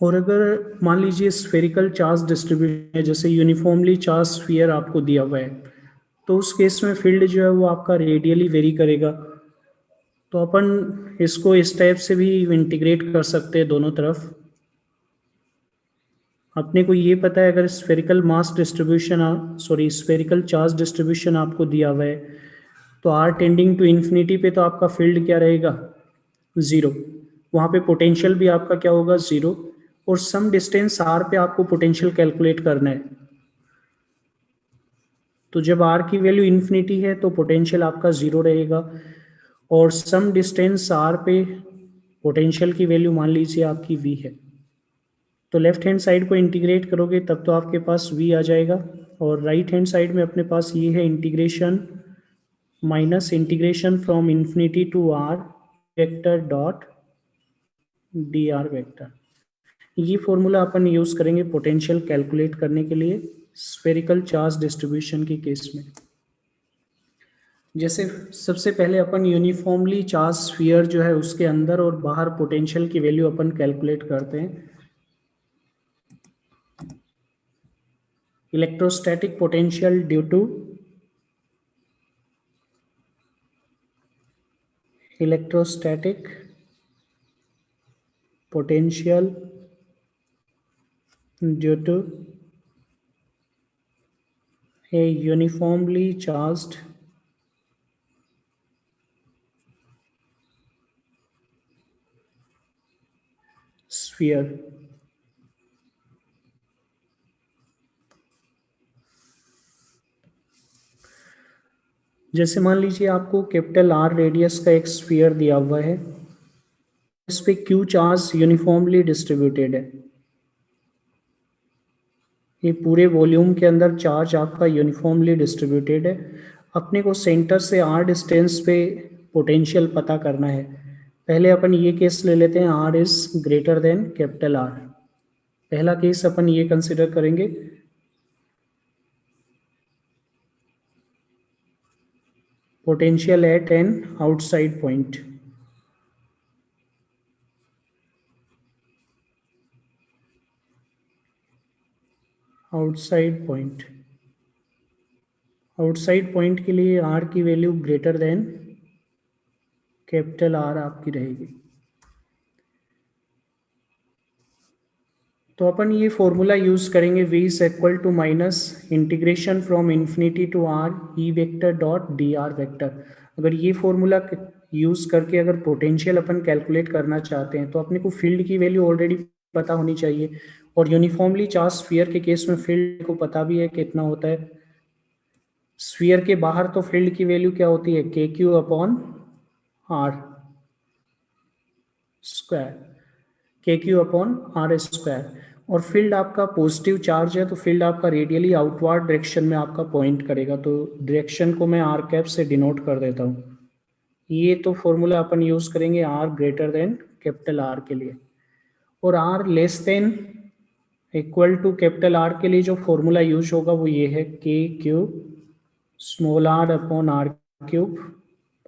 और अगर मान लीजिए स्फेरिकल चार्ज डिस्ट्रीब्यूशन है, जैसे यूनिफॉर्मली चार्ज स्फीयर आपको दिया हुआ है, तो उस केस में फील्ड जो है वो आपका रेडियली वेरी करेगा। तो अपन इसको इस टाइप से भी इंटीग्रेट कर सकते हैं दोनों तरफ। अपने को ये पता है अगर spherical mass distribution spherical charge distribution आपको दिया हुआ है, तो आर टेंडिंग टू इन्फिनिटी पे तो आपका फील्ड क्या रहेगा, जीरो। वहाँ पे पोटेंशियल भी आपका क्या होगा, जीरो। और सम डिस्टेंस आर पे आपको पोटेंशियल कैलकुलेट करना है। तो जब आर की वैल्यू इन्फिनिटी है तो पोटेंशियल आपका जीरो रहेगा, और सम डिस्टेंस आर पे पोटेंशियल की वैल्यू मान लीजिए आपकी वी है। तो लेफ्ट हैंड साइड को इंटीग्रेट करोगे तब तो आपके पास वी आ जाएगा, और राइट हैंड साइड में अपने पास ये है integration minus integration from infinity to R vector dot D R vector. ये फॉर्मूला अपन यूज करेंगे पोटेंशियल कैलकुलेट करने के लिए स्फेरिकल चार्ज डिस्ट्रीब्यूशन के केस में। जैसे सबसे पहले अपन यूनिफॉर्मली चार्ज स्फीयर जो है उसके अंदर और बाहर पोटेंशियल की वैल्यू अपन कैलकुलेट करते हैं। Electrostatic potential due to electrostatic potential due to a uniformly charged sphere। जैसे मान लीजिए आपको कैपिटल आर रेडियस का एक स्फीयर दिया हुआ है, इस पे क्यू चार्ज यूनिफॉर्मली डिस्ट्रीब्यूटेड है। ये पूरे वॉल्यूम के अंदर चार्ज आपका यूनिफॉर्मली डिस्ट्रीब्यूटेड है। अपने को सेंटर से आर डिस्टेंस पे पोटेंशियल पता करना है। पहले अपन ये केस ले लेते हैं, R is greater than capital R. पहला केस अपन ये कंसिडर करेंगे। Potential at an outside point. Outside point, outside point के लिए आर की value greater than capital R आपकी रहेगी। तो अपन ये फॉर्मूला यूज करेंगे, v is equal to minus integration from infinity to R E vector dot D R vector. अगर ये फॉर्मूला यूज करके अगर पोटेंशियल अपन कैलकुलेट करना चाहते हैं तो अपने को फील्ड की वैल्यू ऑलरेडी पता होनी चाहिए, और यूनिफॉर्मली चार्ज स्फीयर के केस में फील्ड को पता भी है कितना होता है। स्फीयर के बाहर तो फील्ड की वैल्यू क्या होती है, K Q upon are square, के क्यू अपॉन आर स्क्वायर। और फील्ड आपका पॉजिटिव चार्ज है तो फील्ड आपका रेडियली आउटवर्ड डायरेक्शन में आपका पॉइंट करेगा। तो डायरेक्शन को मैं आर कैप से डिनोट कर देता हूँ। ये तो फॉर्मूला अपन यूज करेंगे R greater than capital R के लिए। और R less than equal to capital R के लिए जो फॉर्मूला यूज होगा वो ये है, K Q small are upon are cube.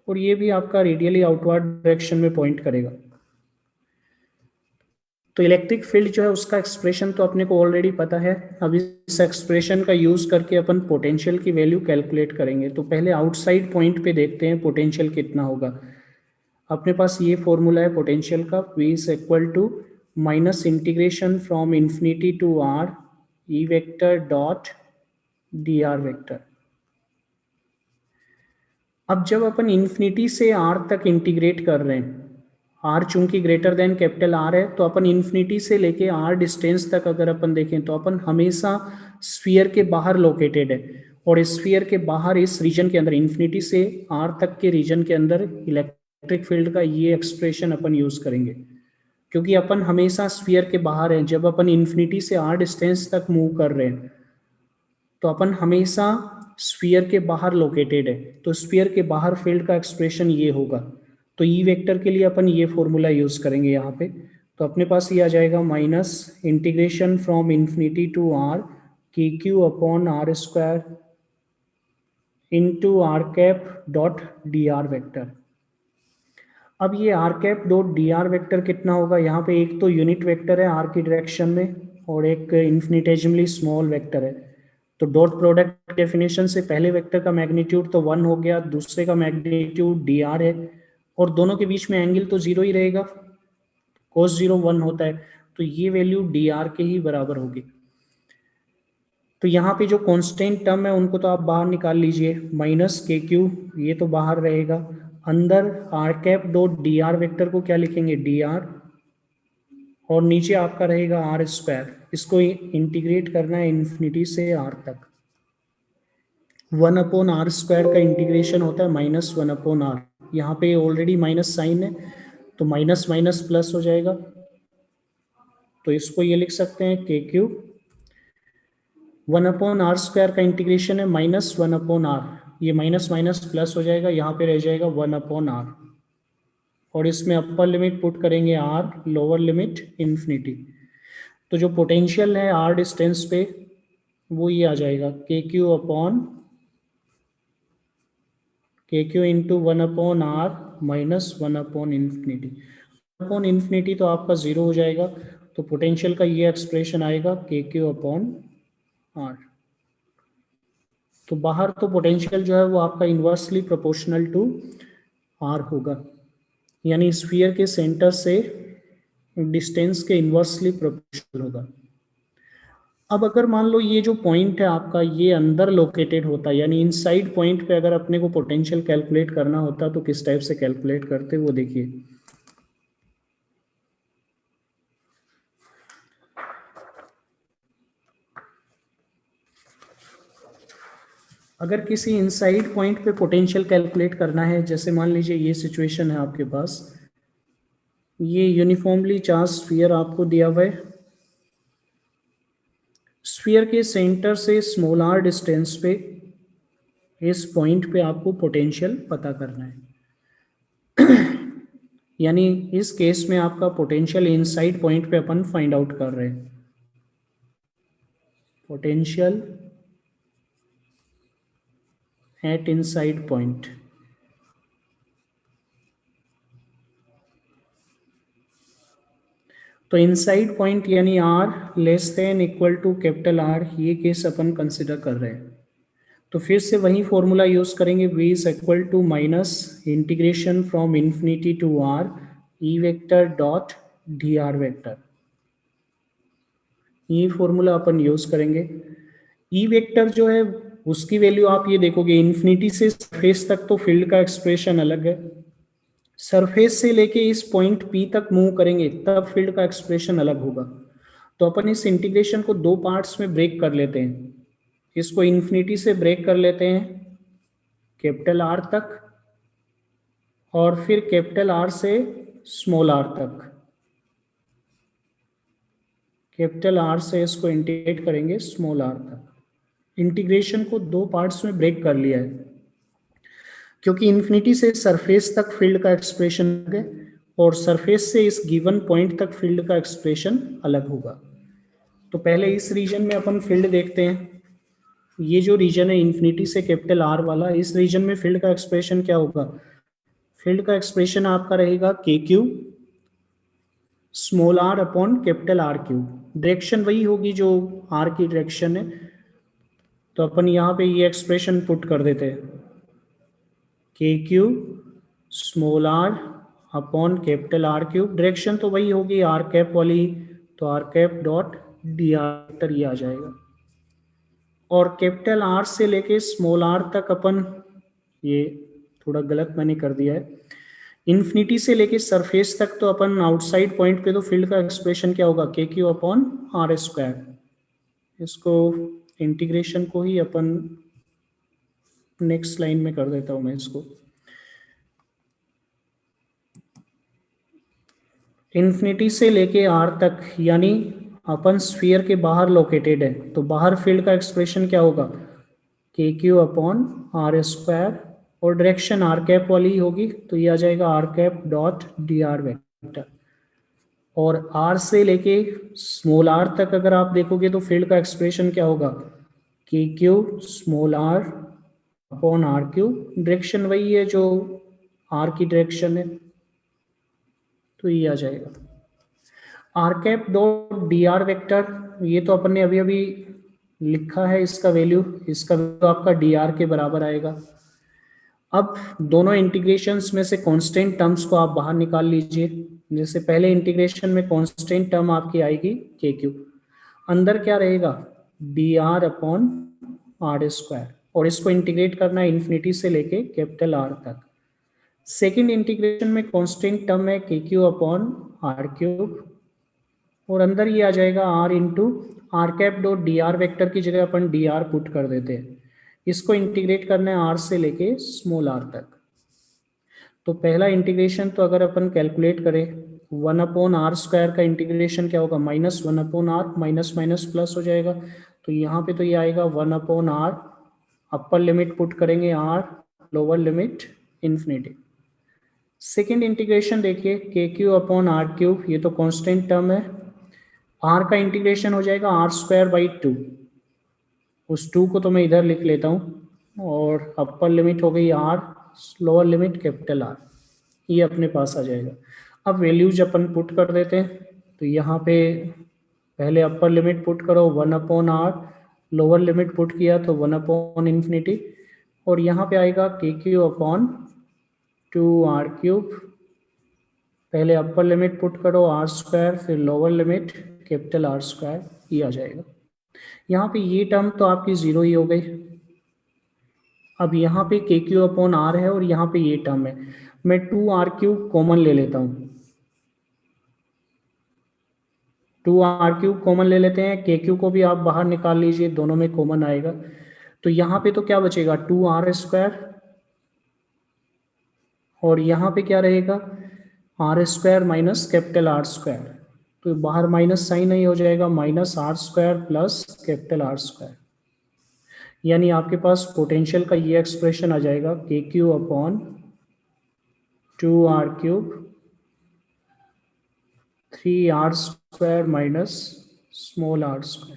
और ये भी आपका रेडियली आउटवर्ड डायरेक्शन में पॉइंट करेगा। तो इलेक्ट्रिक फील्ड जो है उसका एक्सप्रेशन तो अपने को ऑलरेडी पता है। अब इस एक्सप्रेशन का यूज करके अपन पोटेंशियल की वैल्यू कैलकुलेट करेंगे। तो पहले आउटसाइड पॉइंट पे देखते हैं पोटेंशियल कितना होगा। अपने पास ये फॉर्मूला है पोटेंशियल का, v is equal to minus integration from infinity to R E vector dot D R vector. अब जब अपन इन्फिनिटी से आर तक इंटीग्रेट कर रहे हैं, आर चूंकि ग्रेटर देन कैपिटल आर है, तो अपन इन्फिनिटी से लेके आर डिस्टेंस तक अगर अपन देखें तो अपन हमेशा स्फीयर के बाहर लोकेटेड है। और स्फीयर के बाहर इस रीजन के अंदर इन्फिनिटी से आर तक के रीजन के अंदर इलेक्ट्रिक फील्ड का ये एक्सप्रेशन अपन यूज करेंगे, क्योंकि अपन हमेशा स्फीयर के बाहर हैं। जब अपन इन्फिनिटी से आर डिस्टेंस तक मूव कर रहे हैं तो अपन हमेशा स्फीयर के बाहर लोकेटेड है। तो स्फीयर के बाहर फील्ड का एक्सप्रेशन ये होगा। तो ई वेक्टर के लिए अपन ये फॉर्मूला यूज करेंगे यहाँ पे। तो अपने पास ये आ जाएगा minus integration from infinity to R K Q upon are square into R cap dot D R vector. अब ये R cap dot D R vector कितना होगा, यहाँ पे एक तो यूनिट वेक्टर है आर की डायरेक्शन में और एक इन्फिनिटेजिमली स्मॉल वेक्टर है। तो डॉट प्रोडक्ट डेफिनेशन से पहले वेक्टर का मैग्नीट्यूड तो 1 हो गया, दूसरे का मैग्नीट्यूड डी आर है और दोनों के बीच में एंगल तो जीरो ही रहेगा, cos 0 1 होता है, तो ये वैल्यू डी आर के ही बराबर होगी। तो यहाँ पे जो कांस्टेंट टर्म है उनको तो आप बाहर निकाल लीजिए, माइनस के क्यू ये तो बाहर रहेगा, अंदर R cap dot D R vector को क्या लिखेंगे डी आर और नीचे आपका रहेगा आर स्क्वायर, इसको इंटीग्रेट करना है इन्फिनिटी से आर तक। 1/r² का इंटीग्रेशन होता है -1/r, यहाँ पे ऑलरेडी माइनस साइन है तो माइनस माइनस प्लस हो जाएगा, तो इसको ये लिख सकते हैं के क्यू 1/r² का इंटीग्रेशन है -1/r, ये माइनस माइनस प्लस हो जाएगा, यहाँ पे रह जाएगा 1/r और इसमें अपर लिमिट पुट करेंगे r, लोअर लिमिट इन्फिनिटी। तो जो पोटेंशियल है r डिस्टेंस पे वो ये आ जाएगा k q into 1/r minus 1/infinity। Upon infinity तो आपका जीरो हो जाएगा, तो पोटेंशियल का ये एक्सप्रेशन आएगा के क्यू अपॉन आर। तो बाहर तो पोटेंशियल जो है वो आपका इन्वर्सली प्रोपोर्शनल टू आर होगा, यानी स्फीयर के सेंटर से डिस्टेंस के इन्वर्सली प्रोपोर्शनल होगा। अब अगर मान लो ये जो पॉइंट है आपका ये अंदर लोकेटेड होता, यानी इनसाइड पॉइंट पे अगर अपने को पोटेंशियल कैलकुलेट करना होता तो किस टाइप से कैलकुलेट करते वो देखिए। अगर किसी इनसाइड पॉइंट पे पोटेंशियल कैलकुलेट करना है, जैसे मान लीजिए ये सिचुएशन है आपके पास, ये यूनिफॉर्मली चार्ज स्फीयर आपको दिया हुआ है, स्फीयर के सेंटर से स्मॉल आर डिस्टेंस पे इस पॉइंट पे आपको पोटेंशियल पता करना है। यानी इस केस में आपका पोटेंशियल इनसाइड पॉइंट पे अपन फाइंड आउट कर रहे हैं, पोटेंशियल एट इनसाइड पॉइंट। तो इनसाइड पॉइंट यानी R less than equal to capital R, ये केस अपन कंसिडर कर रहे हैं। तो फिर से वही फॉर्मूला यूज करेंगे, v is equal to minus integration from infinity to R E vector dot D R vector, ये फॉर्मूला अपन यूज करेंगे। ई वेक्टर जो है उसकी वैल्यू आप ये देखोगे, इन्फिनिटी से सरफेस तक तो फील्ड का एक्सप्रेशन अलग है, सरफेस से लेके इस पॉइंट P तक मूव करेंगे तब फील्ड का एक्सप्रेशन अलग होगा। तो अपन इस इंटीग्रेशन को दो पार्ट्स में ब्रेक कर लेते हैं, इसको इन्फिनिटी से ब्रेक कर लेते हैं कैपिटल आर तक और फिर कैपिटल आर से स्मॉल आर तक, कैपिटल आर से इसको इंटीग्रेट करेंगे स्मॉल आर तक। इंटीग्रेशन को दो पार्ट्स में ब्रेक कर लिया है क्योंकि इन्फिनिटी से सरफेस तक फील्ड का एक्सप्रेशन है और सरफेस से इस गिवन पॉइंट तक फील्ड का एक्सप्रेशन अलग होगा। तो पहले इस रीजन में अपन फील्ड देखते हैं, ये जो रीजन है इन्फिनिटी से कैपिटल आर वाला, इस रीजन में फील्ड का एक्सप्रेशन क्या होगा, फील्ड का एक्सप्रेशन आपका रहेगा के Q small are upon capital R Q, direction वही होगी जो आर की डायरेक्शन है, तो अपन यहाँ पे ये एक्सप्रेशन पुट कर देते हैं K Q small are upon capital R cube, direction तो वही होगी आर कैप वाली, तो R cap dot D R ये आ जाएगा। और कैपिटल आर से लेके स्मॉल आर तक अपन, ये थोड़ा गलत मैंने कर दिया है, इन्फिनिटी से लेके सरफेस तक तो अपन आउटसाइड पॉइंट पे तो फील्ड का एक्सप्रेशन क्या होगा के क्यू अपॉन आर स्क्वायर, इसको इंटीग्रेशन को ही अपन नेक्स्ट लाइन में कर देता हूं मैं इसको। इन्फिनिटी से लेके आर तक यानी अपन स्फीयर के बाहर लोकेटेड है, तो बाहर फील्ड का एक्सप्रेशन क्या होगा के क्यू अपॉन आर स्क्वायर और डायरेक्शन आर कैप वाली होगी, तो ये आ जाएगा R cap dot D R vector. और आर से लेके स्मॉल आर तक अगर आप देखोगे तो फील्ड का एक्सप्रेशन क्या होगा के Q small are upon are Q, direction वही है जो आर की डायरेक्शन है, तो ये आ जाएगा R cap dot D R vector, ये तो अपन ने अभी अभी लिखा है, इसका वैल्यू आपका डी आर के बराबर आएगा। अब दोनों इंटीग्रेशंस में से कांस्टेंट टर्म्स को आप बाहर निकाल लीजिए। जैसे पहले इंटीग्रेशन में कांस्टेंट टर्म आपकी आएगी के क्यू, अंदर क्या रहेगा D R upon are square, और इसको इंटीग्रेट करना है इन्फिनिटी से लेके कैपिटल आर तक। सेकेंड इंटीग्रेशन में कांस्टेंट टर्म है K Q upon are cube, और अंदर ये आ जाएगा R into R cap dot D R vector की जगह अपन डी आर पुट कर देते हैं। इसको इंटीग्रेट करना है आर से लेके स्मॉल आर तक। तो पहला इंटीग्रेशन तो अगर अपन कैलकुलेट करें 1/r² का इंटीग्रेशन क्या होगा -1/r, माइनस माइनस प्लस हो जाएगा। तो यहाँ पे तो ये आएगा 1/r, अपर लिमिट पुट करेंगे r, lower limit infinity. Second integration देखिए के क्यू अपॉन आर क्यूब, ये तो कांस्टेंट टर्म है। r का इंटीग्रेशन हो जाएगा r²/2, उस 2 को तो मैं इधर लिख लेता हूँ, और अपर लिमिट हो गई r, lower limit capital R, ये अपने पास आ जाएगा। अब वैल्यूज अपन पुट कर देते हैं। तो यहाँ पे पहले अपर लिमिट पुट करो 1/r, लोअर लिमिट पुट किया तो 1/∞, और यहाँ पे आएगा के क्यू अपॉन 2r³। पहले अपर लिमिट पुट करो r², फिर लोअर लिमिट कैपिटल R², ये आ जाएगा। यहाँ पे ये टर्म तो आपकी जीरो ही हो गई। अब यहाँ पे के क्यू अपॉन आर है और यहाँ पे ये टर्म है, मैं 2r³ कॉमन ले लेता हूँ। 2r³ कॉमन ले लेते हैं, के क्यू को भी आप बाहर निकाल लीजिए, दोनों में कॉमन आएगा। तो यहाँ पे तो क्या बचेगा 2r², और यहाँ पे क्या रहेगा r² माइनस कैपिटल R²। तो बाहर माइनस साइन नहीं हो जाएगा, -r² प्लस कैपिटल R², यानी आपके पास पोटेंशियल का ये एक्सप्रेशन आ जाएगा k Q upon 2r³ 3r² minus small r²।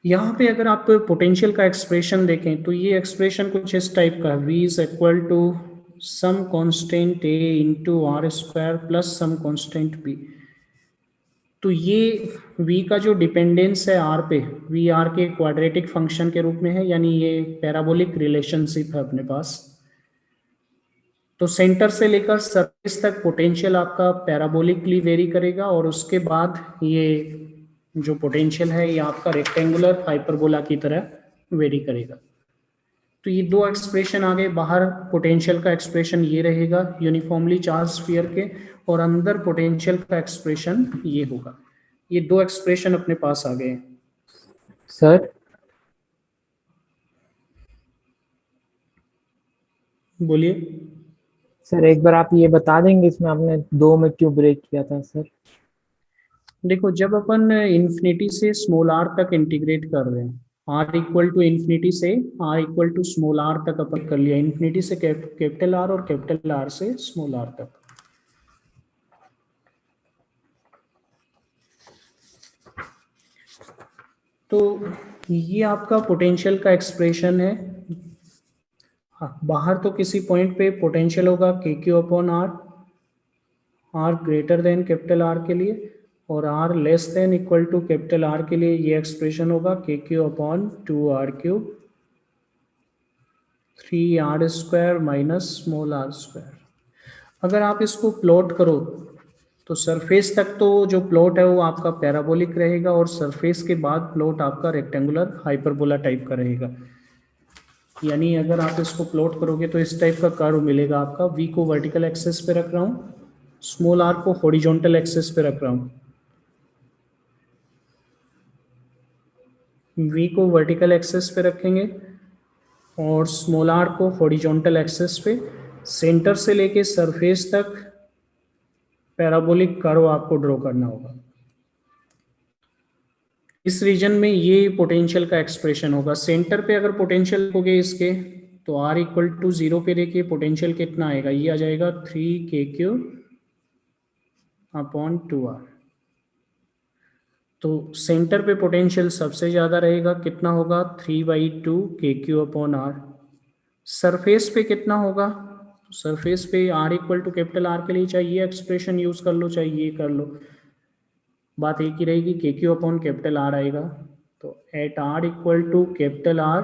यहाँ पे अगर आप पोटेंशियल का एक्सप्रेशन देखें तो ये एक्सप्रेशन कुछ इस टाइप का है, v is equal to some constant a into r² plus some constant b। तो ये v का जो डिपेंडेंस है r पे, v r के क्वाड्रेटिक फंक्शन के रूप में है, यानी ये पैराबोलिक रिलेशनशिप है अपने पास। तो सेंटर से लेकर सरफेस तक पोटेंशियल आपका पैराबोलिकली वेरी करेगा, और उसके बाद ये जो पोटेंशियल है ये आपका रेक्टेंगुलर हाइपरबोला की तरह वेरी करेगा। तो ये दो एक्सप्रेशन आ गए। बाहर पोटेंशियल का एक्सप्रेशन ये रहेगा यूनिफॉर्मली चार्ज स्फीयर के, और अंदर पोटेंशियल का एक्सप्रेशन ये होगा। ये दो एक्सप्रेशन अपने पास आ गए। सर बोलिए सर एक बार आप ये बता देंगे इसमें आपने 2 में क्यों ब्रेक किया था सर? देखो, जब अपन इन्फिनिटी से स्मॉल r तक इंटीग्रेट कर रहे हैं, r इक्वल टू इन्फिनिटी से r equal to small r तक अपन कर लिया, इन्फिनिटी से कैपिटल R और कैपिटल R से स्मॉल r तक। तो ये आपका पोटेंशियल का एक्सप्रेशन है। हाँ, बाहर तो किसी पॉइंट पे पोटेंशियल होगा के Q upon R, R greater than capital R के लिए, और R less than equal to capital R के लिए ये एक्सप्रेशन होगा के Q upon 2r³ 3r² minus small r²। अगर आप इसको प्लॉट करो तो सरफेस तक तो जो प्लॉट है वो आपका पैराबोलिक रहेगा, और सरफेस के बाद प्लॉट आपका रेक्टेंगुलर हाइपरबोला टाइप का रहेगा। यानी अगर आप इसको प्लॉट करोगे तो इस टाइप का कर्व मिलेगा आपका। v को वर्टिकल एक्सिस पे रख रहा हूँ, स्मॉल r को हॉरिजॉन्टल एक्सिस पे रख रहा हूँ। v को वर्टिकल एक्सिस पे रखेंगे और स्मॉल r को हॉरिजॉन्टल एक्सिस पे। सेंटर से लेके सरफेस तक पैराबोलिक कर्व आपको ड्रॉ करना होगा। इस रीजन में ये पोटेंशियल का एक्सप्रेशन होगा। सेंटर पे अगर पोटेंशियल हो गए इसके, तो r इक्वल टू 0 पे देखिए पोटेंशियल कितना आएगा, ये आ जाएगा 3kq अपॉन 2r। तो सेंटर पे पोटेंशियल सबसे ज़्यादा रहेगा, कितना होगा 3/2 kq अपॉन r। सरफेस पे कितना होगा सरफेस पे R equal to capital R के लिए चाहे ये एक्सप्रेशन यूज कर लो, चाहे ये कर लो, बात एक ही रहेगी, k Q upon capital R आएगा। तो at R equal to capital R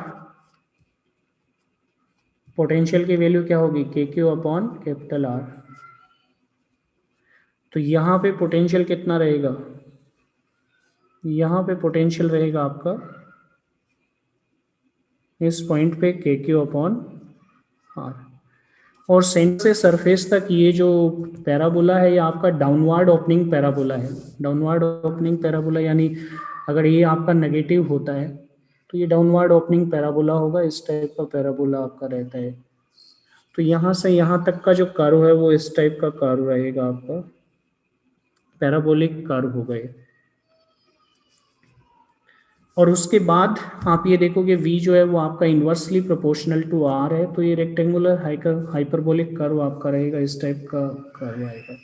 potential की वैल्यू क्या होगी, के क्यू अपॉन कैपिटल आर। तो यहाँ पे पोटेंशियल कितना रहेगा, यहाँ पे पोटेंशियल रहेगा आपका इस पॉइंट पे के क्यू अपॉन आर। और सेंटर से सरफेस तक ये जो पैराबोला है ये आपका डाउनवर्ड ओपनिंग पैराबोला है। डाउनवर्ड ओपनिंग पैराबोला यानी अगर ये आपका नेगेटिव होता है तो ये डाउनवर्ड ओपनिंग पैराबोला होगा, इस टाइप का पैराबोला आपका रहता है। तो यहाँ से यहाँ तक का जो कर्व है वो इस टाइप का कर्व रहेगा आपका, पैराबोलिक कर्व हो गए। और उसके बाद आप ये देखोगे v जो है वो आपका इन्वर्सली प्रोपोर्शनल टू r है, तो ये रेक्टेंगुलर हाइपरबोलिक कर्व आपका रहेगा, इस टाइप का कर्व आएगा।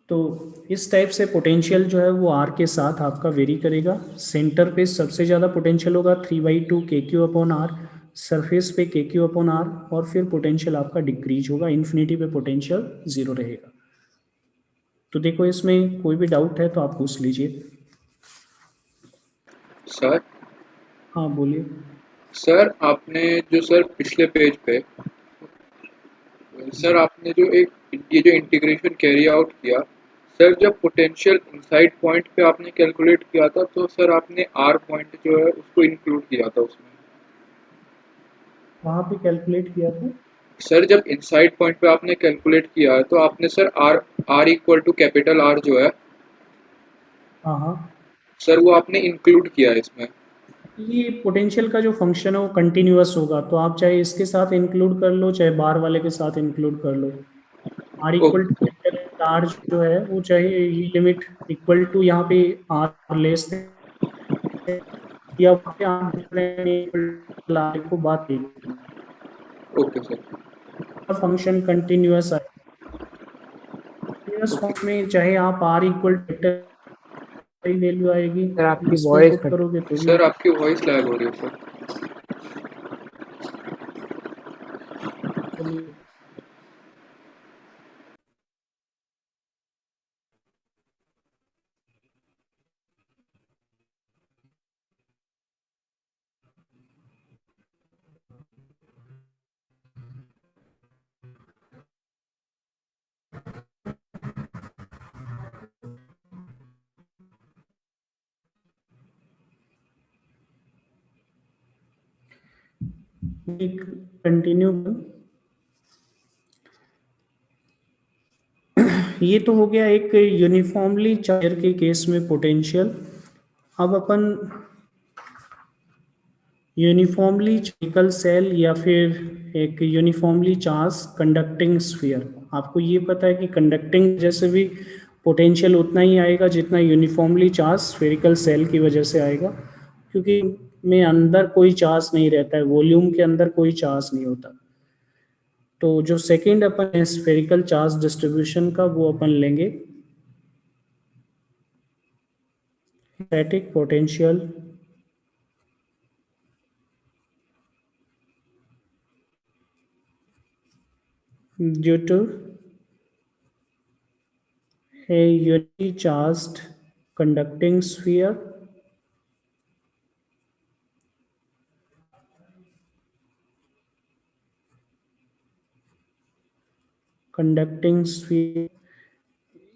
तो इस टाइप से पोटेंशियल जो है वो r के साथ आपका वेरी करेगा। सेंटर पे सबसे ज़्यादा पोटेंशियल होगा 3/2 के क्यू अपॉन आर, सरफेस पे के क्यू अपॉन आर, और फिर पोटेंशियल आपका डिक्रीज होगा, इन्फिनिटी पे पोटेंशियल 0 रहेगा। तो देखो इसमें कोई भी डाउट है तो आप पूछ लीजिए। सर हाँ बोलिए। सर आपने जो सर पिछले पेज पे सर आपने जो एक ये जो इंटीग्रेशन कैरी आउट किया सर, जब पोटेंशियल इनसाइड पॉइंट पे आपने कैलकुलेट किया था तो सर आपने आर पॉइंट जो है उसको इंक्लूड किया था उसमें। वहाँ पे कैलकुलेट किया था सर जब इनसाइड पॉइंट पे आपने कैलकुलेट किया है तो आपने sir R R equal to capital R जो है हाँ हाँ, सर वो आपने इंक्लूड किया है इसमें। ये पोटेंशियल का जो फंक्शन है वो कंटिन्यूअस होगा, तो आप चाहे इसके साथ इंक्लूड कर लो चाहे बार वाले के साथ इंक्लूड कर लो। R equal okay to R जो है वो चाहे ये लिमिट इक्वल टू यहाँ पे आर लेस या आर को बात ओके सर। फंक्शन कंटिन्यूअस है। कंटिन्यूअस फॉर्म में चाहे आप आर इक्वल वैल्यू आएगी, सर आपकी इसको वॉइस पुट करोगे तो भी सर आपकी वॉइस लैग हो रही है सर। कंटिन्यू। ये तो हो गया एक यूनिफॉर्मली चार्ज के केस में पोटेंशियल। अब अपन यूनिफॉर्मली चेरिकल सेल या फिर एक यूनिफॉर्मली चार्ज कंडक्टिंग स्फीयर, आपको ये पता है कि कंडक्टिंग जैसे भी पोटेंशियल उतना ही आएगा जितना यूनिफॉर्मली चार्ज स्फेरिकल सेल की वजह से आएगा, क्योंकि में अंदर कोई चार्ज नहीं रहता है, वॉल्यूम के अंदर कोई चार्ज नहीं होता। तो जो सेकेंड अपन है स्फेरिकल चार्ज डिस्ट्रीब्यूशन का वो अपन लेंगे static potential due to a unity charged conducting sphere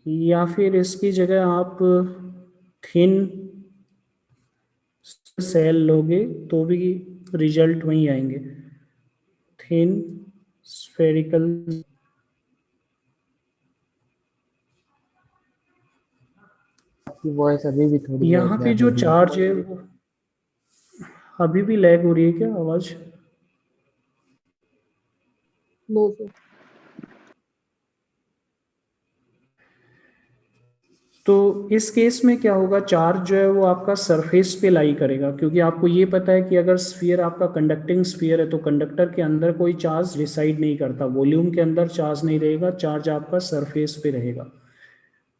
या फिर इसकी जगह आप थिन सेल लोगे तो भी रिजल्ट वही आएंगे, थिन स्फेरिकल। आपकी वॉइस अभी भी थोड़ी यहाँ बहुत पे लैग जो हो रही है। चार्ज है वो अभी भी लैग हो रही है क्या आवाज? No sir. तो इस केस में क्या होगा, चार्ज जो है वो आपका सरफेस पे लाई करेगा, क्योंकि आपको ये पता है कि अगर स्फीयर आपका कंडक्टिंग स्फीयर है तो कंडक्टर के अंदर कोई चार्ज रिसाइड नहीं करता, वॉल्यूम के अंदर चार्ज नहीं रहेगा, चार्ज आपका सरफेस पे रहेगा।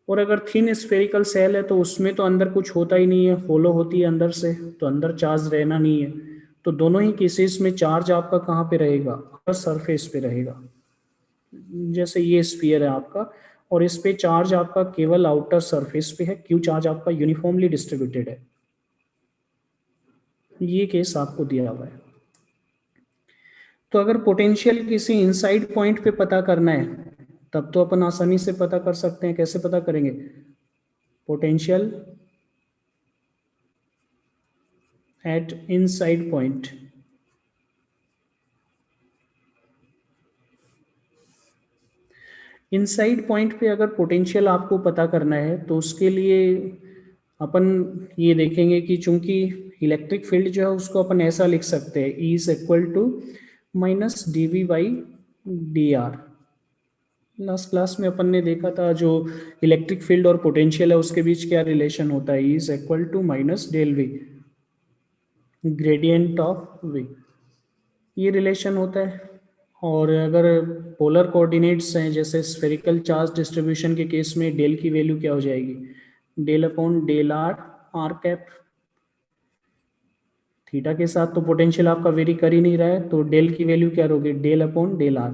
और अगर थिन स्फेरिकल सेल है तो उसमें तो अंदर कुछ होता ही नहीं है, होलो होती है अंदर से, तो अंदर चार्ज रहना नहीं है। तो दोनों ही केसेस में चार्ज आपका कहाँ पे रहेगा, सरफेस पे रहेगा। जैसे ये स्फीयर है आपका और इस पे चार्ज आपका केवल आउटर सरफेस पे है, क्यू चार्ज आपका यूनिफॉर्मली डिस्ट्रीब्यूटेड है। ये केस आपको दिया हुआ है। तो अगर पोटेंशियल किसी इनसाइड पॉइंट पे पता करना है तब तो अपन आसानी से पता कर सकते हैं। कैसे पता करेंगे? Potential at inside point. Inside point पे अगर पोटेंशियल आपको पता करना है तो उसके लिए अपन ये देखेंगे कि चूंकि इलेक्ट्रिक फील्ड जो है उसको अपन ऐसा लिख सकते हैं, E is equal to minus dV by dr। Last class में अपन ने देखा था जो इलेक्ट्रिक फील्ड और पोटेंशियल है उसके बीच क्या रिलेशन होता है, E is equal to minus del V, gradient of V, ये रिलेशन होता है। और अगर पोलर कोऑर्डिनेट्स हैं जैसे स्फेरिकल चार्ज डिस्ट्रीब्यूशन के केस में डेल की वैल्यू क्या हो जाएगी, del upon del are, are cap. Theta के साथ तो पोटेंशियल आपका वेरी कर ही नहीं रहा है, तो डेल की वैल्यू क्या होगी, डेल अपॉन डेल आर।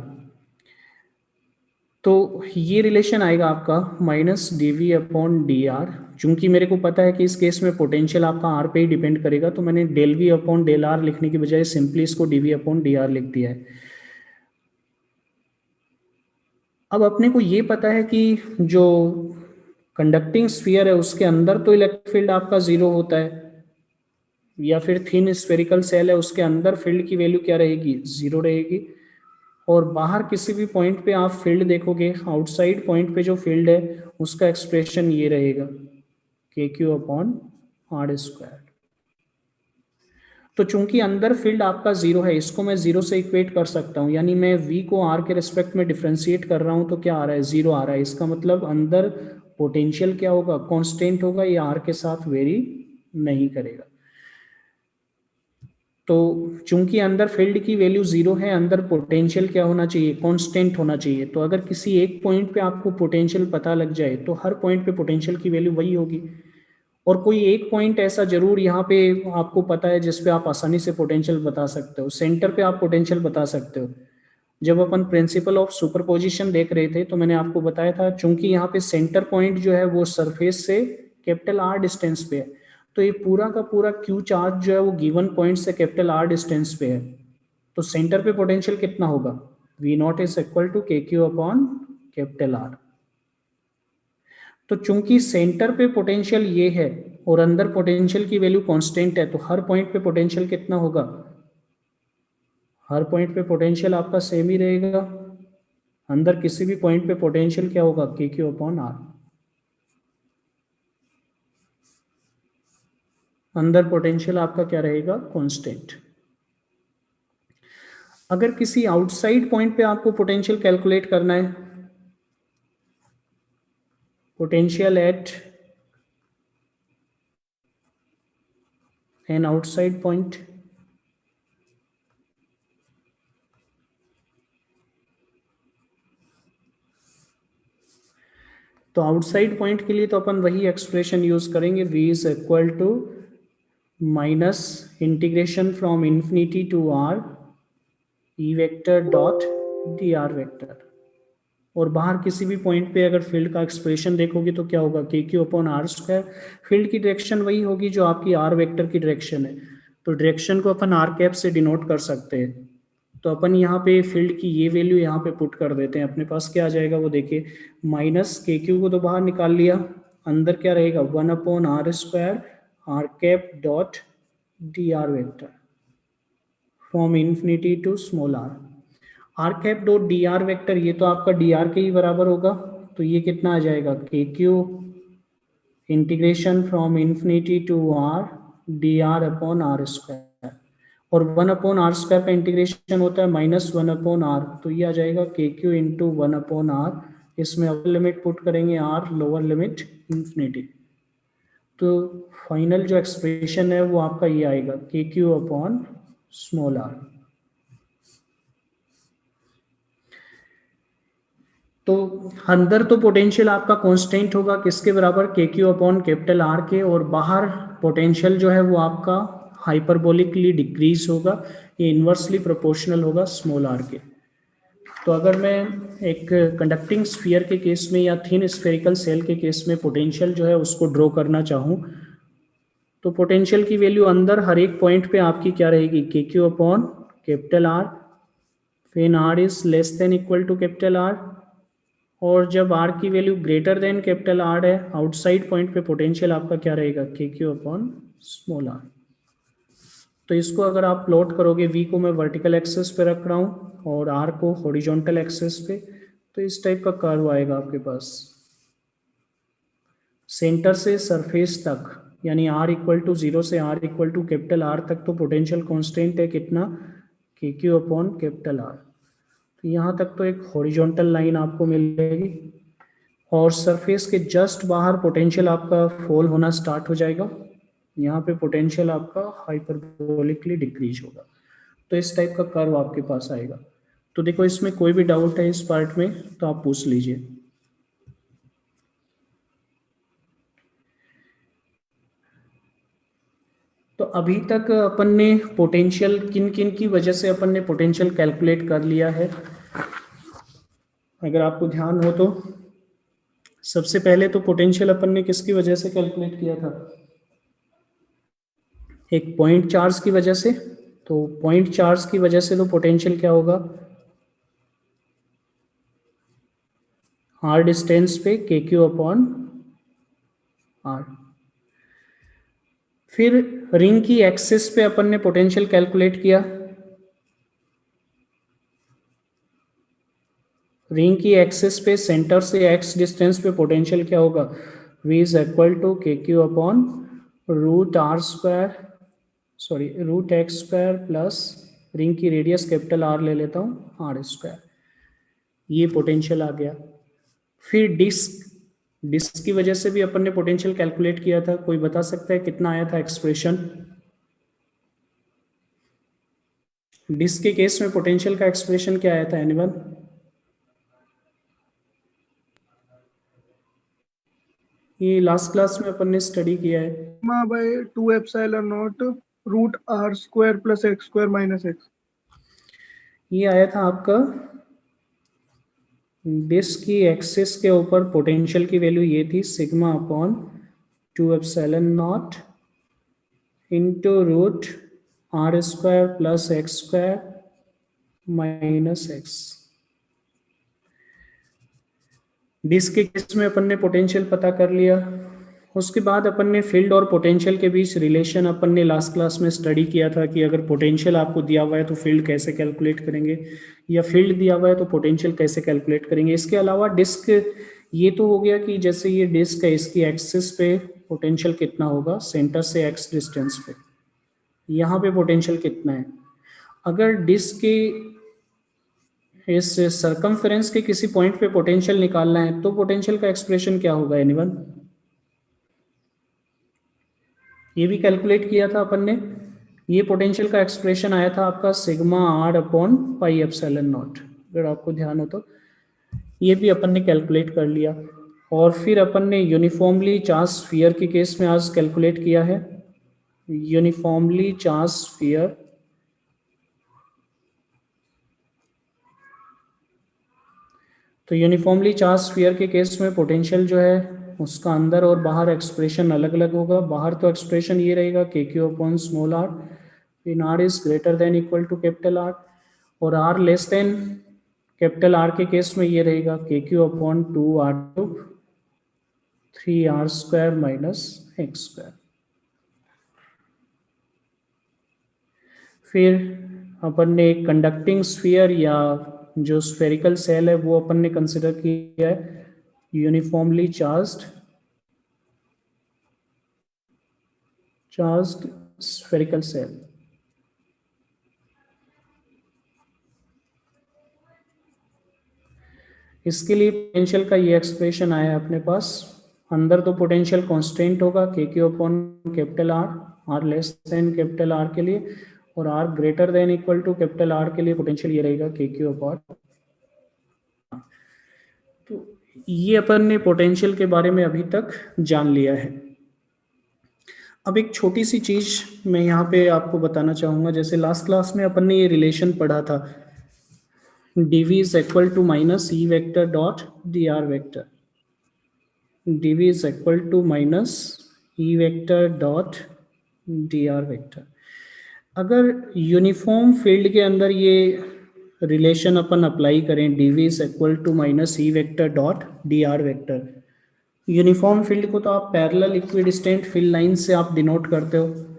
तो ये रिलेशन आएगा आपका minus dV upon D R. चूंकि मेरे को पता है कि इस केस में पोटेंशियल आपका आर पे ही डिपेंड करेगा, तो मैंने del V upon del R लिखने की बजाय सिंपली इसको dV अपॉन डी आर लिख दिया है। अब अपने को ये पता है कि जो कंडक्टिंग स्फीयर है उसके अंदर तो इलेक्ट्रिक फील्ड आपका जीरो होता है, या फिर थिन स्फेरिकल सेल है उसके अंदर फील्ड की वैल्यू क्या रहेगी, जीरो रहेगी। और बाहर किसी भी पॉइंट पे आप फील्ड देखोगे, आउटसाइड पॉइंट पे जो फील्ड है उसका एक्सप्रेशन ये रहेगा, के क्यू अपॉन आर स्क्वायर। तो चूंकि अंदर फील्ड आपका जीरो है, इसको मैं जीरो से इक्वेट कर सकता हूँ, यानी मैं v को r के रिस्पेक्ट में डिफ्रेंशिएट कर रहा हूँ तो क्या आ रहा है, जीरो आ रहा है। इसका मतलब अंदर पोटेंशियल क्या होगा, कांस्टेंट होगा, ये r के साथ वेरी नहीं करेगा। तो चूंकि अंदर फील्ड की वैल्यू जीरो है, अंदर पोटेंशियल क्या होना चाहिए, कांस्टेंट होना चाहिए। तो अगर किसी एक पॉइंट पे आपको पोटेंशियल पता लग जाए तो हर पॉइंट पे पोटेंशियल की वैल्यू वही होगी। और कोई एक पॉइंट ऐसा जरूर यहाँ पे आपको पता है जिसपे आप आसानी से पोटेंशियल बता सकते हो, सेंटर पे आप पोटेंशियल बता सकते हो। जब अपन प्रिंसिपल ऑफ सुपरपोजिशन देख रहे थे तो मैंने आपको बताया था, चूंकि यहाँ पे सेंटर पॉइंट जो है वो सरफेस से कैपिटल आर डिस्टेंस पे है, तो ये पूरा का पूरा क्यू चार्ज जो है वो गिवन पॉइंट से कैपिटल आर डिस्टेंस पे है। तो सेंटर पे पोटेंशियल कितना होगा, V naught is equal to k Q upon capital R. तो चूंकि सेंटर पे पोटेंशियल ये है और अंदर पोटेंशियल की वैल्यू कांस्टेंट है, तो हर पॉइंट पे पोटेंशियल कितना होगा, हर पॉइंट पे पोटेंशियल आपका सेम ही रहेगा। अंदर किसी भी पॉइंट पे पोटेंशियल क्या होगा, के क्यू अपॉन आर। अंदर पोटेंशियल आपका क्या रहेगा, कांस्टेंट। अगर किसी आउटसाइड पॉइंट पे आपको पोटेंशियल कैलकुलेट करना है, potential at an outside point, तो आउटसाइड पॉइंट के लिए तो अपन वही एक्सप्रेशन यूज करेंगे, v is equal to minus integration from infinity to R E vector dot D R vector. और बाहर किसी भी पॉइंट पे अगर फील्ड का एक्सप्रेशन देखोगे तो क्या होगा, के Q upon are square. Field की डायरेक्शन वही होगी जो आपकी आर वेक्टर की डायरेक्शन है, तो डायरेक्शन को अपन आर कैप से डिनोट कर सकते हैं। तो अपन यहाँ पे फील्ड की ये वैल्यू यहाँ पे पुट कर देते हैं, अपने पास क्या आ जाएगा वो देखिए, माइनस के क्यू को तो बाहर निकाल लिया, अंदर क्या रहेगा, one upon are square are cap dot D R vector from infinity to small R. Are cap dot D R vector, ये तो आपका डी आर के ही बराबर होगा, तो ये कितना आ जाएगा, k q integration from infinity to R d R upon are square. और वन अपॉन आर स्क्वायर का इंटीग्रेशन होता है माइनस वन अपॉन आर, तो ये आ जाएगा k q into one upon R. इसमें अपर लिमिट पुट करेंगे आर, लोअर लिमिट इंफिनिटी, तो फाइनल जो एक्सप्रेशन है वो आपका ये आएगा, के क्यू अपॉन स्मॉल आर। तो अंदर तो पोटेंशियल आपका कांस्टेंट होगा किसके बराबर, के क्यू अपॉन कैपिटल आर के, और बाहर पोटेंशियल जो है वो आपका हाइपरबोलिकली डिक्रीज होगा, ये इन्वर्सली प्रोपोर्शनल होगा स्मॉल आर के। तो अगर मैं एक कंडक्टिंग स्फीयर के केस में या थिन स्फेरिकल सेल के केस में पोटेंशियल जो है उसको ड्रॉ करना चाहूँ, तो पोटेंशियल की वैल्यू अंदर हर एक पॉइंट पे आपकी क्या रहेगी, k Q upon capital R, when R is less than equal to capital R, और जब आर की value greater than capital R है, आउटसाइड पॉइंट पे पोटेंशियल आपका क्या रहेगा, के क्यू अपॉन स्मॉल आर। तो इसको अगर आप प्लॉट करोगे, v को मैं वर्टिकल एक्सेस पे रख रहा हूँ और r को हॉरिजॉन्टल एक्सेस पे, तो इस टाइप का कर्व आएगा आपके पास। सेंटर से सरफेस तक यानी r इक्वल टू 0 से r equal to capital R तक तो पोटेंशियल कांस्टेंट है कितना, के क्यू अपॉन कैपिटल R। तो यहाँ तक तो एक हॉरिजॉन्टल लाइन आपको मिलेगी और सरफेस के जस्ट बाहर पोटेंशियल आपका फॉल होना स्टार्ट हो जाएगा। यहाँ पे पोटेंशियल आपका हाइपरबोलिकली डिक्रीज होगा। तो इस टाइप का कर्व आपके पास आएगा। तो देखो इसमें कोई भी डाउट है इस पार्ट में तो आप पूछ लीजिए। तो अभी तक अपन ने पोटेंशियल किन किन की वजह से अपन ने पोटेंशियल कैलकुलेट कर लिया है, अगर आपको ध्यान हो तो सबसे पहले तो पोटेंशियल अपन ने किसकी वजह से कैलकुलेट किया था, एक पॉइंट चार्ज की वजह से। तो पॉइंट चार्ज की वजह से तो पोटेंशियल क्या होगा, आर डिस्टेंस पे के क्यू अपॉन आर। फिर रिंग की एक्सिस पे अपन ने पोटेंशियल कैलकुलेट किया, रिंग की एक्सिस पे सेंटर से एक्स डिस्टेंस पे पोटेंशियल क्या होगा, v is equal to k Q upon root R square, sorry root x square plus ring की रेडियस कैपिटल आर ले लेता हूँ आर स्क्वायर। ये पोटेंशियल आ गया। फिर डिस्क की वजह से भी अपन ने पोटेंशियल कैलकुलेट किया था, कोई बता सकता है कितना आया था एक्सप्रेशन। डिस्क के केस में पोटेंशियल का एक्सप्रेशन क्या आया था एनीवन, ये लास्ट क्लास में अपन ने स्टडी किया है, sigma by 2 epsilon naught root R square plus x square minus x. ये आया था आपका डिस्क की एक्सिस के ऊपर पोटेंशियल की वैल्यू ये थी sigma upon 2 epsilon naught into root R square plus x square minus x. Disc के केस में अपन ने पोटेंशियल पता कर लिया। उसके बाद अपन ने फील्ड और पोटेंशियल के बीच रिलेशन अपन ने लास्ट क्लास में स्टडी किया था कि अगर पोटेंशियल आपको दिया हुआ है तो फील्ड कैसे कैलकुलेट करेंगे, या फील्ड दिया हुआ है तो पोटेंशियल कैसे कैलकुलेट करेंगे। इसके अलावा डिस्क, ये तो हो गया कि जैसे ये डिस्क है इसकी एक्सिस पे पोटेंशियल कितना होगा सेंटर से एक्स डिस्टेंस पे, यहाँ पे पोटेंशियल कितना है। अगर डिस्क के इस सरकमफेरेंस के किसी पॉइंट पे पोटेंशियल निकालना है तो पोटेंशियल का एक्सप्रेशन क्या होगा एनीवन, ये भी कैलकुलेट किया था अपन ने। ये पोटेंशियल का एक्सप्रेशन आया था आपका sigma are upon pi epsilon naught, अगर आपको ध्यान हो तो ये भी अपन ने कैलकुलेट कर लिया। और फिर अपन ने यूनिफॉर्मली चार्ज स्फीयर के केस में आज कैलकुलेट किया है, यूनिफॉर्मली चार्ज स्फीयर तो यूनिफॉर्मली चार्ज स्फीयर के केस में पोटेंशियल जो है उसका अंदर और बाहर एक्सप्रेशन अलग अलग होगा। बाहर तो एक्सप्रेशन ये रहेगा के Q upon small R, in R is greater than equal to capital R, और R less than capital R के केस में ये रहेगा के Q upon 2 R cube 3 R square minus X square. फिर अपन ने एक कंडक्टिंग स्फीयर या जो स्फेरिकल सेल है वो अपन ने कंसिडर किया है यूनिफॉर्मली चार्ज्ड स्फेरिकल सेल। इसके लिए पोटेंशियल का ये एक्सप्रेशन आया है अपने पास। अंदर तो पोटेंशियल कांस्टेंट होगा के Q upon capital R, R less than capital R के लिए, और R greater than equal to capital R के लिए पोटेंशियल ये रहेगा के क्यू अपॉन। तो ये अपन ने पोटेंशियल के बारे में अभी तक जान लिया है। अब एक छोटी सी चीज मैं यहाँ पे आपको बताना चाहूंगा, जैसे लास्ट क्लास में अपन ने ये रिलेशन पढ़ा था, dv is equal to minus E vector dot D R vector, dv is equal to minus E vector dot D R vector. अगर यूनिफॉर्म फील्ड के अंदर ये रिलेशन अपन अप्लाई करें, dv is equal to minus E vector dot D R vector, uniform field को तो आप parallel equidistant field line से आप डिनोट करते हो।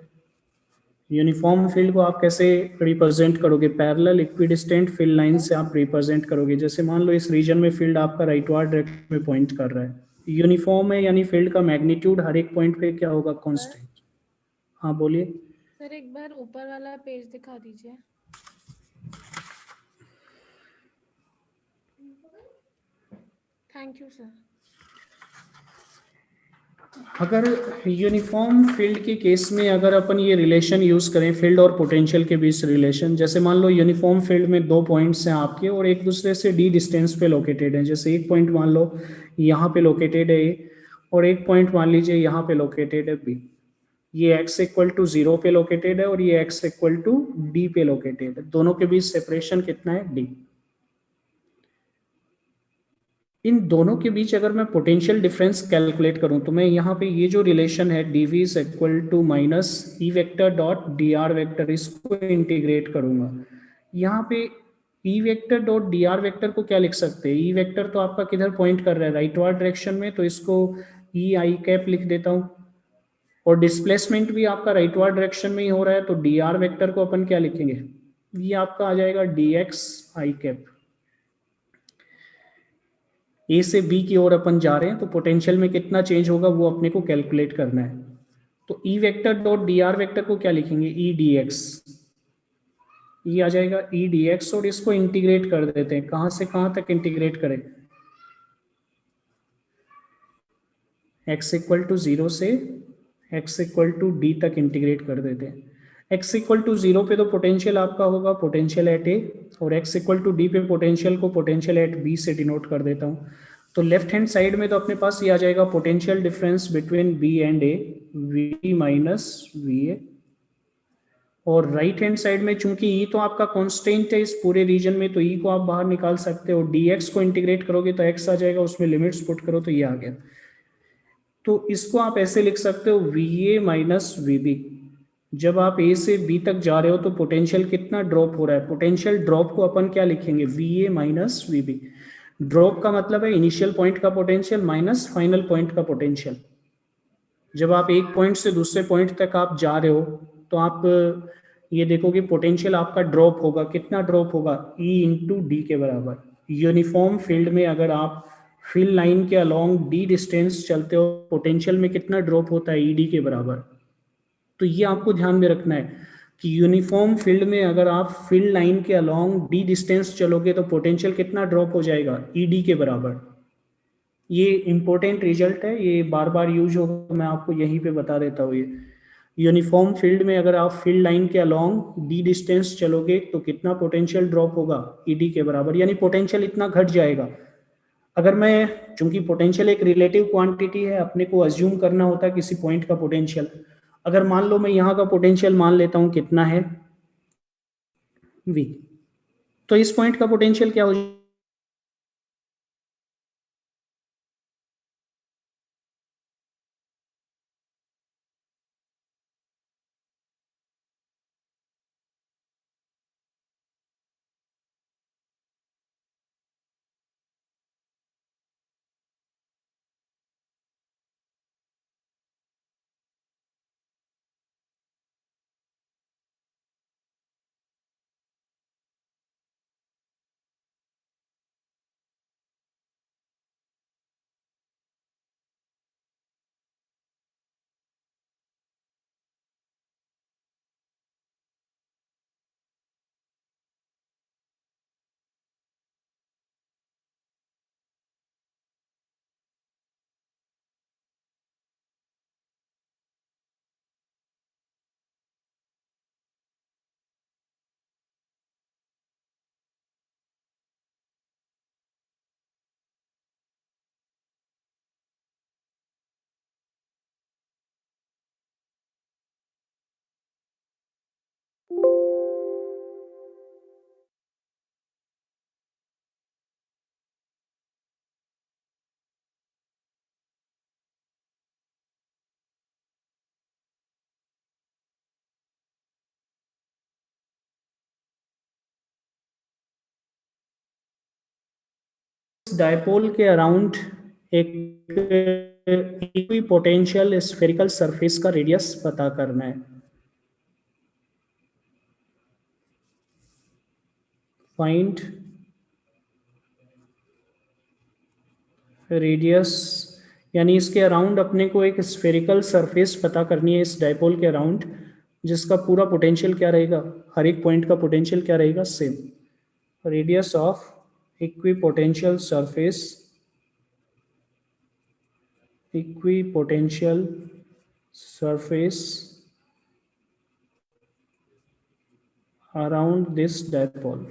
यूनिफॉर्म फील्ड को आप कैसे रिप्रेजेंट करोगे? पैरेलल इक्विडिस्टेंट फील्ड लाइन से आप रिप्रेजेंट करोगे। जैसे मान लो इस रीजन में फील्ड आपका राइटवार्ड डायरेक्शन में पॉइंट कर रहा है, यूनिफॉर्म है, यानी फील्ड का मैग्नीट्यूड हर एक पॉइंट पे क्या होगा? कांस्टेंट। हाँ बोलिए सर, एक बार ऊपर वाला पेज दिखा दीजिए। Thank you sir. अगर यूनिफॉर्म फील्ड के केस में अगर अपन ये रिलेशन यूज करें, फील्ड और पोटेंशियल के बीच रिलेशन, जैसे मान लो यूनिफॉर्म फील्ड में दो पॉइंट्स हैं आपके और एक दूसरे से डी डिस्टेंस पे लोकेटेड है। जैसे एक पॉइंट मान लो यहाँ पे लोकेटेड है ए, और एक पॉइंट मान लीजिए यहाँ पे लोकेटेड है बी। ये x इक्वल टू 0 पे लोकेटेड है और ये x इक्वल टू d पे लोकेटेड है। दोनों के बीच सेपरेशन कितना है? d। इन दोनों के बीच अगर मैं पोटेंशियल डिफरेंस कैलकुलेट करूं तो मैं यहाँ पे ये जो रिलेशन है dv is equal to minus E vector dot D R vector, इसको इंटीग्रेट करूंगा। यहाँ पे E vector dot D R vector को क्या लिख सकते हैं? ई वेक्टर तो आपका किधर पॉइंट कर रहा है? राइटवार्ड डायरेक्शन में, तो इसको ई आई कैप लिख देता हूँ। और डिस्प्लेसमेंट भी आपका राइटवार्ड डायरेक्शन में ही हो रहा है, तो डी आर वेक्टर को अपन क्या लिखेंगे? ये आपका आ जाएगा डी एक्स आई कैप। ए से बी की ओर अपन जा रहे हैं, तो पोटेंशियल में कितना चेंज होगा वो अपने को कैलकुलेट करना है। तो ई vector dot D R vector को क्या लिखेंगे? E D x. ये आ जाएगा ई डी एक्स, और इसको इंटीग्रेट कर देते हैं। कहां से कहां तक इंटीग्रेट करें? x इक्वल टू 0 से x इक्वल टू डी तक इंटीग्रेट कर देते हैं। x इक्वल टू 0 पे तो पोटेंशियल आपका होगा पोटेंशियल एट ए, और x इक्वल टू डी पे पोटेंशियल को पोटेंशियल एट बी से डिनोट कर देता हूँ। तो लेफ्ट हैंड साइड में तो अपने पास ये आ जाएगा potential difference between B and A, V minus V A. और राइट हैंड साइड में चूंकि ई तो आपका कांस्टेंट है इस पूरे रीजन में, तो ई को आप बाहर निकाल सकते हो। डी एक्स को इंटीग्रेट करोगे तो एक्स आ जाएगा, उसमें लिमिट्स पुट करो तो ये आ गया। तो इसको आप ऐसे लिख सकते हो V A minus V B. जब आप ए से बी तक जा रहे हो तो पोटेंशियल कितना ड्रॉप हो रहा है? पोटेंशियल ड्रॉप को अपन क्या लिखेंगे? V A minus V B. Drop का मतलब है इनिशियल पॉइंट का पोटेंशियल माइनस फाइनल पॉइंट का पोटेंशियल। जब आप एक पॉइंट से दूसरे पॉइंट तक आप जा रहे हो तो आप ये देखोगे पोटेंशियल आपका ड्रॉप होगा। कितना ड्रॉप होगा? ई इंटू डी के बराबर। यूनिफॉर्म फील्ड में अगर आप फील्ड लाइन के अलोंग डी डिस्टेंस चलते हो, पोटेंशियल में कितना ड्रॉप होता है? ई डी के बराबर। तो ये आपको ध्यान में रखना है कि यूनिफॉर्म फील्ड में अगर आप फील्ड लाइन के अलोंग डी डिस्टेंस चलोगे तो पोटेंशियल कितना ड्रॉप हो जाएगा? ई डी के बराबर। ये इंपॉर्टेंट रिजल्ट है, ये बार बार यूज होगा, मैं आपको यहीं पे बता देता हूँ। ये यूनिफॉर्म फील्ड में अगर आप फील्ड लाइन के अलोंग डी डिस्टेंस चलोगे तो कितना पोटेंशियल ड्रॉप होगा? ईडी के बराबर, यानी पोटेंशियल इतना घट जाएगा। अगर मैं, चूंकि पोटेंशियल एक रिलेटिव क्वांटिटी है, अपने को अज्यूम करना होता है किसी पॉइंट का पोटेंशियल। अगर मान लो मैं यहाँ का पोटेंशियल मान लेता हूँ कितना है? v, तो इस पॉइंट का पोटेंशियल क्या हो डायपोल के अराउंड एक इक्विपोटेंशियल स्फेरिकल सरफेस का रेडियस पता करना है। फाइंड रेडियस, यानी इसके अराउंड अपने को एक स्फेरिकल सरफेस पता करनी है इस डायपोल के अराउंड, जिसका पूरा पोटेंशियल क्या रहेगा, हर एक पॉइंट का पोटेंशियल क्या रहेगा, same. Radius of equipotential surface, equipotential surface around this dipole।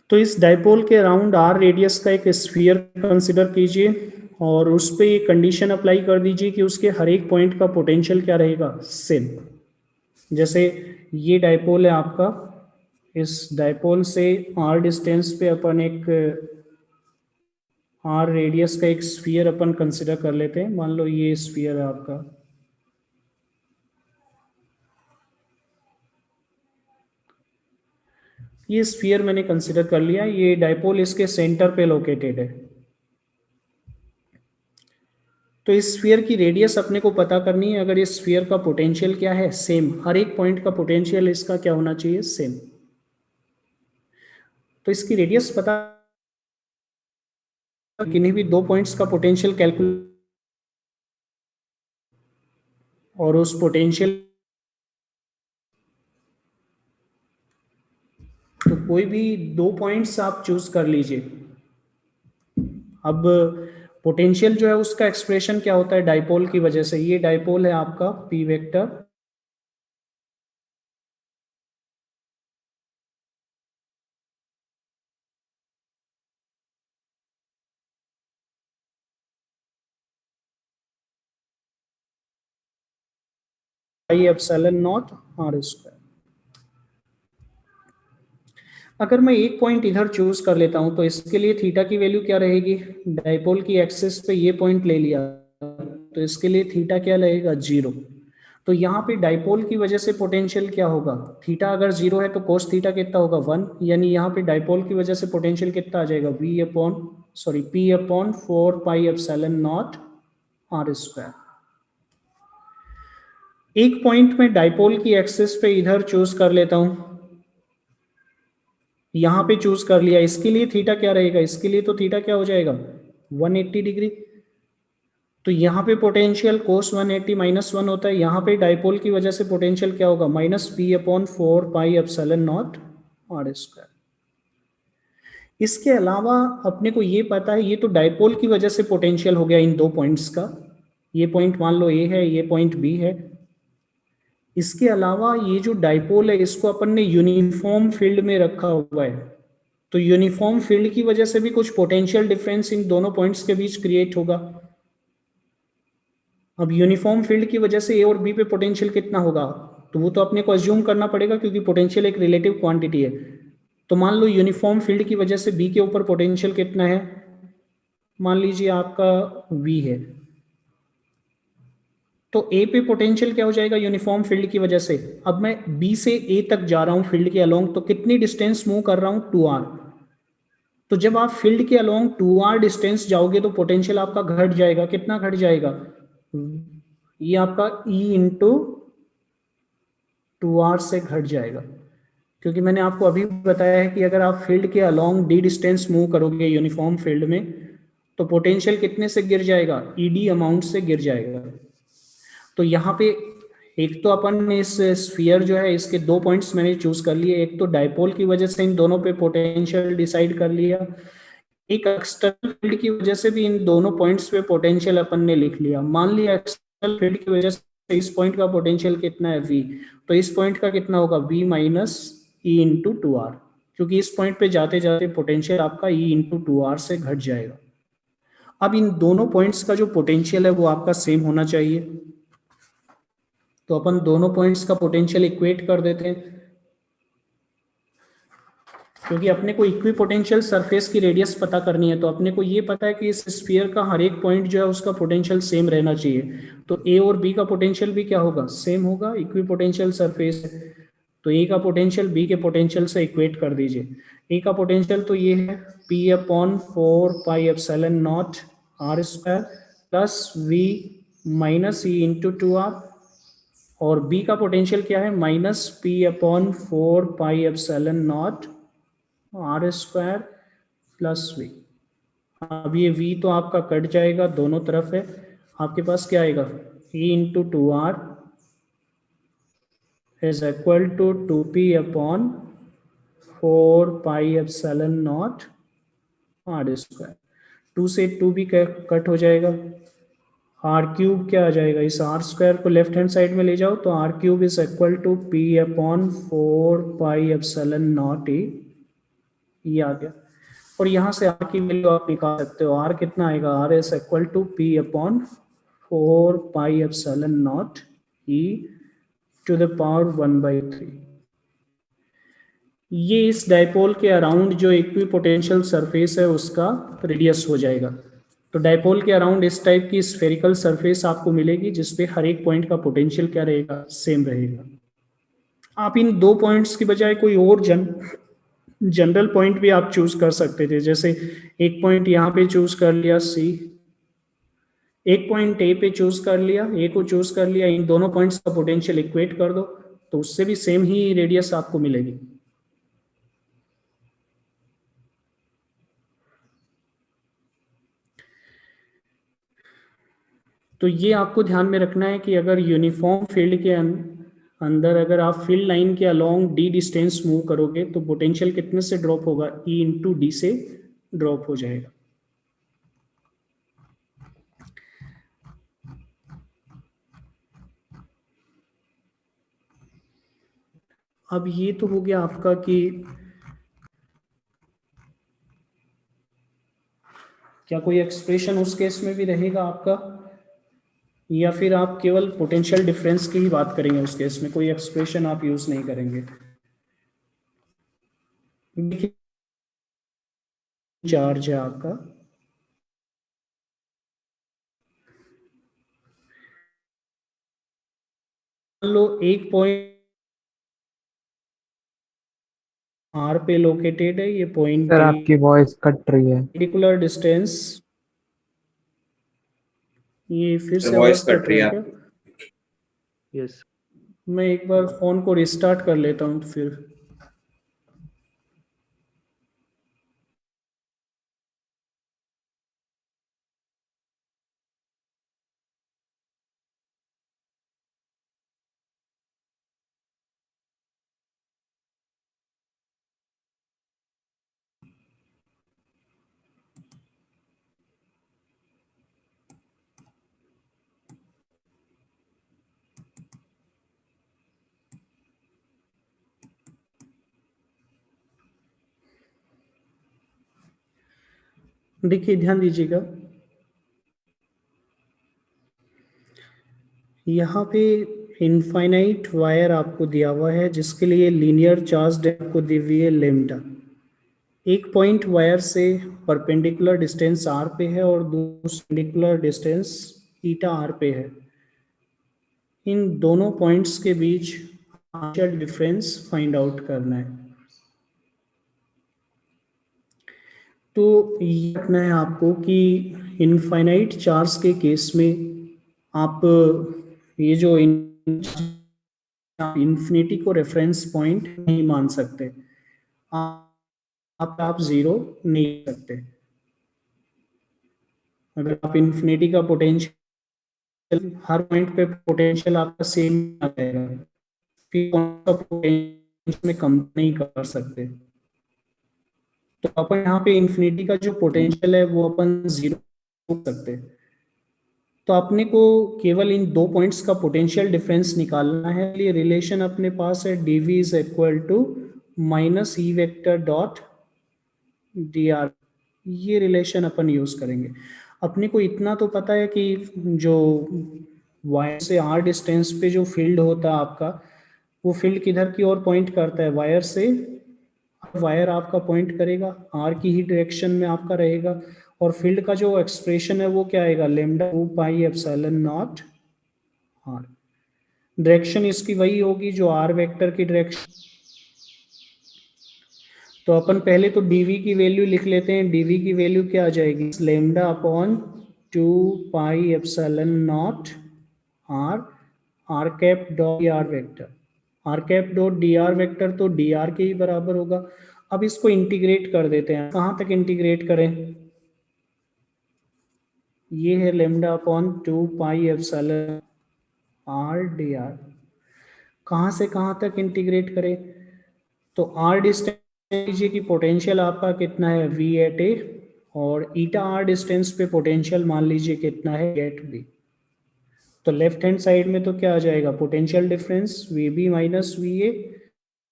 तो इस डायपोल के अराउंड आर रेडियस का एक स्फीयर कंसिडर कीजिए और उस पर ये कंडीशन अप्लाई कर दीजिए कि उसके हर एक पॉइंट का पोटेंशियल क्या रहेगा, सेम। जैसे ये डायपोल है आपका, इस डायपोल से आर डिस्टेंस पे अपन एक आर रेडियस का एक स्फीयर अपन कंसिडर कर लेते हैं। मान लो ये स्फीयर है आपका, ये स्फीयर मैंने कंसिडर कर लिया, ये डायपोल इसके सेंटर पे लोकेटेड है। तो इस स्फीयर की रेडियस अपने को पता करनी है। अगर इस स्फीयर का पोटेंशियल क्या है, सेम, हर एक पॉइंट का पोटेंशियल इसका क्या होना चाहिए, सेम। तो इसकी रेडियस पता, किन्हीं भी दो पॉइंट्स का पोटेंशियल कैलकुलेट, और उस पोटेंशियल, तो कोई भी दो पॉइंट्स आप चूज कर लीजिए। अब पोटेंशियल जो है उसका एक्सप्रेशन क्या होता है डायपोल की वजह से, ये डायपोल है आपका P vector, pi epsilon naught are square. अगर मैं एक पॉइंट इधर चूज कर लेता हूं तो इसके लिए थीटा की वैल्यू क्या रहेगी, डायपोल की एक्सिस पे ये पॉइंट ले लिया तो इसके लिए थीटा क्या रहेगा, 0। तो यहाँ पे डायपोल की वजह से पोटेंशियल क्या होगा, थीटा अगर 0 है तो कोस थीटा कितना होगा, 1, यानी यहाँ पे डायपोल की वजह से पोटेंशियल कितना आ जाएगा, P upon 4 pi epsilon naught are square. एक पॉइंट में डायपोल की एक्सिस पे इधर चूज कर लेता हूं, यहां पे चूज कर लिया, इसके लिए थीटा क्या रहेगा, इसके लिए तो थीटा क्या हो जाएगा, 180 डिग्री। तो यहाँ पे पोटेंशियल कोस 180 -1 होता है, यहाँ पे डायपोल की वजह से पोटेंशियल क्या होगा, -P upon 4 pi epsilon naught are square. इसके अलावा अपने को ये पता है, ये तो डायपोल की वजह से पोटेंशियल हो गया इन दो पॉइंट्स का, ये पॉइंट मान लो ए है, ये पॉइंट बी है। इसके अलावा ये जो डायपोल है इसको अपन ने यूनिफॉर्म फील्ड में रखा हुआ है, तो यूनिफॉर्म फील्ड की वजह से भी कुछ पोटेंशियल डिफरेंस इन दोनों पॉइंट्स के बीच क्रिएट होगा। अब यूनिफॉर्म फील्ड की वजह से ए और बी पे पोटेंशियल कितना होगा, तो वो तो अपने को अज्यूम करना पड़ेगा क्योंकि पोटेंशियल एक रिलेटिव क्वांटिटी है। तो मान लो यूनिफॉर्म फील्ड की वजह से बी के ऊपर पोटेंशियल कितना है, मान लीजिए आपका V है, तो ए पे पोटेंशियल क्या हो जाएगा यूनिफॉर्म फील्ड की वजह से। अब मैं बी से ए तक जा रहा हूं फील्ड के अलोंग, तो कितनी डिस्टेंस मूव कर रहा हूं, 2r। तो जब आप फील्ड के अलोंग 2r डिस्टेंस जाओगे तो पोटेंशियल आपका घट जाएगा, कितना घट जाएगा, ये आपका E इंटू 2r से घट जाएगा, क्योंकि मैंने आपको अभी बताया है कि अगर आप फील्ड के अलोंग d डिस्टेंस मूव करोगे यूनिफॉर्म फील्ड में तो पोटेंशियल कितने से गिर जाएगा, ED अमाउंट से गिर जाएगा। तो यहाँ पे एक तो अपन ने इस स्फीयर जो है इसके दो पॉइंट्स मैंने चूज कर लिए, एक तो डायपोल की वजह से इन दोनों पे पोटेंशियल डिसाइड कर लिया, एक एक्सटर्नल फील्ड की वजह से भी इन दोनों पॉइंट्स पे पोटेंशियल अपन ने लिख लिया। मान लिया एक्सटर्नल फील्ड की वजह से इस पॉइंट का पोटेंशियल कितना है, V, तो इस पॉइंट का कितना होगा, V minus E into 2r, क्योंकि इस पॉइंट पे जाते जाते पोटेंशियल आपका E इंटू 2r से घट जाएगा। अब इन दोनों पॉइंट्स का जो पोटेंशियल है वो आपका सेम होना चाहिए, तो अपन दोनों पॉइंट्स का पोटेंशियल इक्वेट कर देते हैं। क्योंकि अपने को इक्विपोटेंशियल सरफेस की रेडियस पता करनी है, तो अपने को ये पता है कि इस स्फीयर का हर एक पॉइंट जो है उसका पोटेंशियल सेम रहना चाहिए। तो ए और बी का पोटेंशियल भी क्या होगा, सेम होगा, इक्विपोटेंशियल सरफेस है। तो ए का पोटेंशियल बी के पोटेंशियल से इक्वेट कर दीजिए। ए का पोटेंशियल तो ये है P/4 pi epsilon naught are square plus V minus E into 2r, और बी का पोटेंशियल क्या है, -P/4 pi epsilon naught are square plus V. अब ये v तो आपका कट जाएगा, दोनों तरफ है, आपके पास क्या आएगा, e into 2r is equal to 2p/4 pi epsilon naught are square. 2 से 2 भी कट हो जाएगा, आर क्यूब क्या आ जाएगा, इस आर स्क्वायर को लेफ्ट हैंड साइड में ले जाओ तो R cube is equal to P/4 pi epsilon naught ये आ गया। और यहाँ से आर की वैल्यू आप निकाल सकते हो, आर कितना आएगा, R is equal to P/4 pi epsilon naught E to the power 1/3। ये इस डाइपोल के अराउंड जो इक्विपोटेंशियल सरफेस है उसका रेडियस हो जाएगा। तो डाइपोल के अराउंड इस टाइप की स्फेरिकल सरफेस आपको मिलेगी जिसपे हर एक पॉइंट का पोटेंशियल क्या रहेगा, सेम रहेगा। आप इन दो पॉइंट्स की बजाय कोई और जनरल पॉइंट भी आप चूज कर सकते थे, जैसे एक पॉइंट यहाँ पे चूज कर लिया सी, एक पॉइंट ए पे चूज कर लिया, ए को चूज कर लिया, इन दोनों पॉइंट्स का पोटेंशियल इक्वेट कर दो तो उससे भी सेम ही रेडियस आपको मिलेगी। तो ये आपको ध्यान में रखना है कि अगर यूनिफॉर्म फील्ड के अंदर अगर आप फील्ड लाइन के अलोंग डी डिस्टेंस मूव करोगे तो पोटेंशियल कितने से ड्रॉप होगा, ई इंटू डी से ड्रॉप हो जाएगा। अब ये तो हो गया आपका कि क्या कोई एक्सप्रेशन उस केस में भी रहेगा आपका, या फिर आप केवल पोटेंशियल डिफरेंस की ही बात करेंगे, उस केस में कोई एक्सप्रेशन आप यूज नहीं करेंगे। देखिए चार्ज है आपका, मान लो एक पॉइंट आर पे लोकेटेड है, ये पॉइंट सर आपकी वॉइस कट रही है। पर्टिकुलर डिस्टेंस, ये फिर से वॉइस आवाज कट रही है। क्या? यस, मैं एक बार फोन को रिस्टार्ट कर लेता हूँ फिर। देखिए ध्यान दीजिएगा, यहाँ पे इनफाइनाइट वायर आपको दिया हुआ है जिसके लिए लीनियर चार्ज आपको दी हुई है लेमडा। एक पॉइंट वायर से परपेंडिकुलर डिस्टेंस आर पे है और दूसरा डिस्टेंस ईटा आर पे है। इन दोनों पॉइंट्स के बीच पार्शियल डिफरेंस फाइंड आउट करना है। तो ये रखना है आपको कि इनफाइनाइट चार्ज के केस में आप ये जो इन्फिनिटी को रेफरेंस पॉइंट नहीं मान सकते, आप जीरो नहीं कर सकते। अगर आप इन्फिनिटी का पोटेंशियल हर पॉइंट पे पोटेंशियल आपका सेम आ जाएगा, फिर पॉइंट का पोटेंशियल में कम नहीं कर सकते। तो अपन यहाँ पे इन्फिनिटी का जो पोटेंशियल है वो अपन जीरो कर सकते। तो अपने को केवल इन दो पॉइंट्स का पोटेंशियल डिफरेंस निकालना है। ये रिलेशन अपने पास है dv is equal to minus E vector dot dr, ये रिलेशन अपन यूज करेंगे। अपने को इतना तो पता है कि जो वायर से r डिस्टेंस पे जो फील्ड होता है आपका, वो फील्ड किधर की ओर पॉइंट करता है, वायर से वायर आपका पॉइंट करेगा, आर की ही डायरेक्शन में आपका रहेगा, और फील्ड का जो एक्सप्रेशन है वो क्या आएगा, lambda 2 pi epsilon naught R. Direction इसकी वही होगी जो आर वेक्टर की डायरेक्शन। तो अपन पहले तो dv की वैल्यू लिख लेते हैं। dv की वैल्यू क्या आ जाएगी, lambda upon 2 pi epsilon naught R, are cap dot D R vector, R cap dot D R vector तो डी आर के ही बराबर होगा। अब इसको इंटीग्रेट कर देते हैं, कहाँ तक इंटीग्रेट करें, ये है lambda upon 2 pi epsilon R d are. कहाँ से कहाँ तक इंटीग्रेट करें, तो आर डिस्टेंस लीजिए कि पोटेंशियल आपका कितना है वी एट ए, और ईटा आर डिस्टेंस पे पोटेंशियल मान लीजिए कितना है एट बी। तो लेफ्ट हैंड साइड में तो क्या आ जाएगा, potential difference V B minus V A.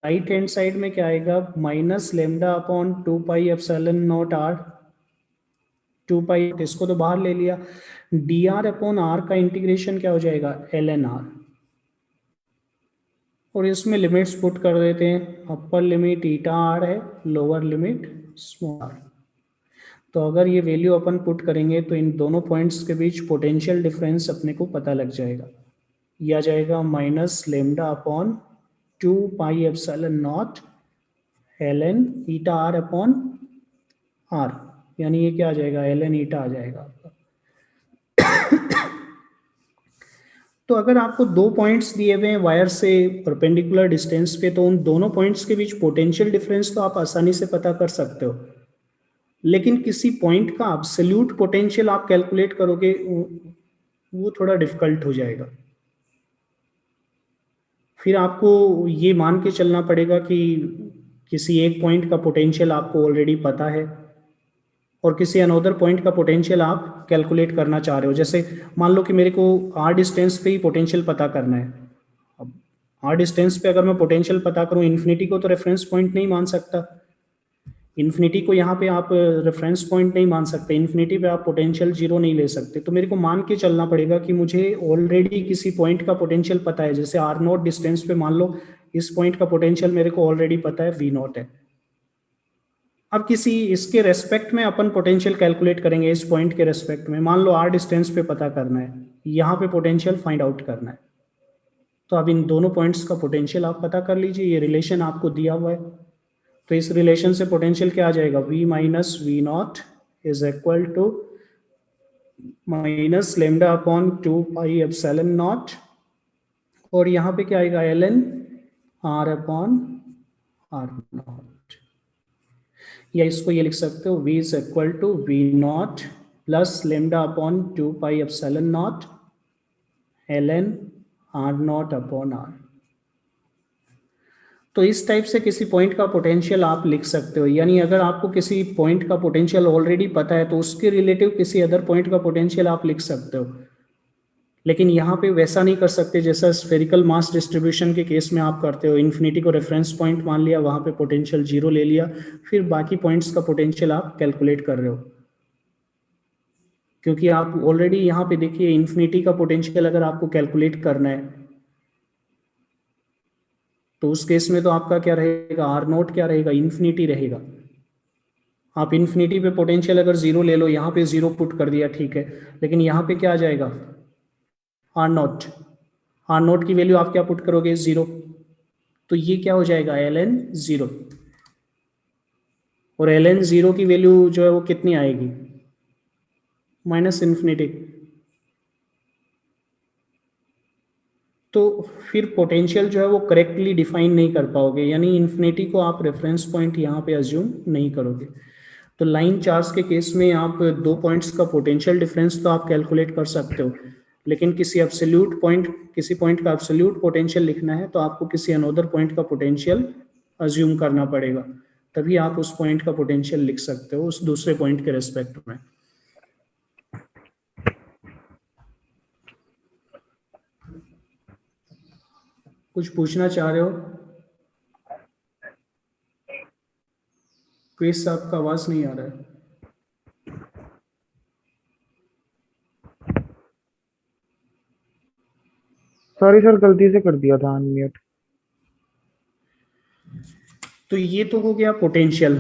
Right hand side में क्या आएगा, minus lambda upon 2 pi epsilon naught R, 2 pi, इसको तो बाहर ले लिया, डी आर अपॉन आर का इंटीग्रेशन क्या हो जाएगा, एल एन आर। और इसमें लिमिट्स पुट कर देते हैं, अपर लिमिट ईटा आर है, लोअर लिमिट स्मॉल आर। तो अगर ये वैल्यू अपन पुट करेंगे तो इन दोनों पॉइंट्स के बीच पोटेंशियल डिफरेंस अपने को पता लग जाएगा। यह आ जाएगा minus lambda upon 2 pi epsilon naught l n eta R upon R, यानी ये क्या आ जाएगा, एल एन ईटा आ जाएगा आपका। तो अगर आपको दो पॉइंट्स दिए हुए हैं वायर से परपेंडिकुलर डिस्टेंस पे, तो उन दोनों पॉइंट्स के बीच पोटेंशियल डिफरेंस तो आप आसानी से पता कर सकते हो, लेकिन किसी पॉइंट का एब्सोल्यूट पोटेंशियल आप कैलकुलेट करोगे वो थोड़ा डिफिकल्ट हो जाएगा। फिर आपको ये मान के चलना पड़ेगा कि किसी एक पॉइंट का पोटेंशियल आपको ऑलरेडी पता है और किसी अनदर पॉइंट का पोटेंशियल आप कैलकुलेट करना चाह रहे हो। जैसे मान लो कि मेरे को आर डिस्टेंस पे ही पोटेंशियल पता करना है। अब आर डिस्टेंस पे अगर मैं पोटेंशियल पता करूं, इन्फिनिटी को तो रेफरेंस पॉइंट नहीं मान सकता, इन्फिनिटी को यहाँ पे आप रेफरेंस पॉइंट नहीं मान सकते, इन्फिनिटी पे आप पोटेंशियल जीरो नहीं ले सकते। तो मेरे को मान के चलना पड़ेगा कि मुझे ऑलरेडी किसी पॉइंट का पोटेंशियल पता है। जैसे आर नॉट डिस्टेंस पे मान लो इस पॉइंट का पोटेंशियल मेरे को ऑलरेडी पता है वी नॉट है। अब किसी इसके रेस्पेक्ट में अपन पोटेंशियल कैलकुलेट करेंगे, इस पॉइंट के रेस्पेक्ट में मान लो आर डिस्टेंस पे पता करना है, यहाँ पे पोटेंशियल फाइंड आउट करना है। तो अब इन दोनों पॉइंट्स का पोटेंशियल आप पता कर लीजिए, ये रिलेशन आपको दिया हुआ है। तो इस रिलेशन से पोटेंशियल क्या आ जाएगा, v minus V naught is equal to minus lambda upon 2 pi epsilon naught, और यहाँ पे क्या आएगा, l n R upon R naught, या इसको ये लिख सकते हो v is equal to V naught plus lambda upon 2 pi epsilon naught l n R naught upon R. तो इस टाइप से किसी पॉइंट का पोटेंशियल आप लिख सकते हो। यानी अगर आपको किसी पॉइंट का पोटेंशियल ऑलरेडी पता है तो उसके रिलेटिव किसी अदर पॉइंट का पोटेंशियल आप लिख सकते हो, लेकिन यहाँ पे वैसा नहीं कर सकते जैसा स्फेरिकल मास डिस्ट्रीब्यूशन के केस में आप करते हो। इन्फिनिटी को रेफरेंस पॉइंट मान लिया, वहाँ पे पोटेंशियल जीरो ले लिया, फिर बाकी पॉइंट्स का पोटेंशियल आप कैलकुलेट कर रहे हो। क्योंकि आप ऑलरेडी यहाँ पे देखिए इन्फिनिटी का पोटेंशियल अगर आपको कैलकुलेट करना है तो उस केस में तो आपका क्या रहेगा, आर नोट क्या रहेगा, इन्फिनिटी रहेगा। आप इन्फिनिटी पे पोटेंशियल अगर जीरो ले लो, यहाँ पे जीरो पुट कर दिया ठीक है, लेकिन यहाँ पे क्या आ जाएगा, आर नॉट। आर नॉट की वैल्यू आप क्या पुट करोगे, जीरो, तो ये क्या हो जाएगा, एल एन जीरो। और एल एन जीरो की वैल्यू जो है वो कितनी आएगी, माइनस इन्फिनिटी। तो फिर पोटेंशियल जो है वो करेक्टली डिफाइन नहीं कर पाओगे, यानी इन्फिनिटी को आप रेफरेंस पॉइंट यहाँ पे अज्यूम नहीं करोगे। तो लाइन चार्ज के केस में आप दो पॉइंट्स का पोटेंशियल डिफरेंस तो आप कैलकुलेट कर सकते हो, लेकिन किसी एब्सोल्यूट पॉइंट, किसी पॉइंट का एब्सोल्यूट पोटेंशियल लिखना है तो आपको किसी अनदर पॉइंट का पोटेंशियल अज्यूम करना पड़ेगा, तभी आप उस पॉइंट का पोटेंशियल लिख सकते हो उस दूसरे पॉइंट के रेस्पेक्ट में। कुछ पूछना चाह रहे हो? क्विज साहब का आवाज नहीं आ रहा है। सॉरी सर, गलती से कर दिया था अनम्यूट। तो ये तो हो गया पोटेंशियल।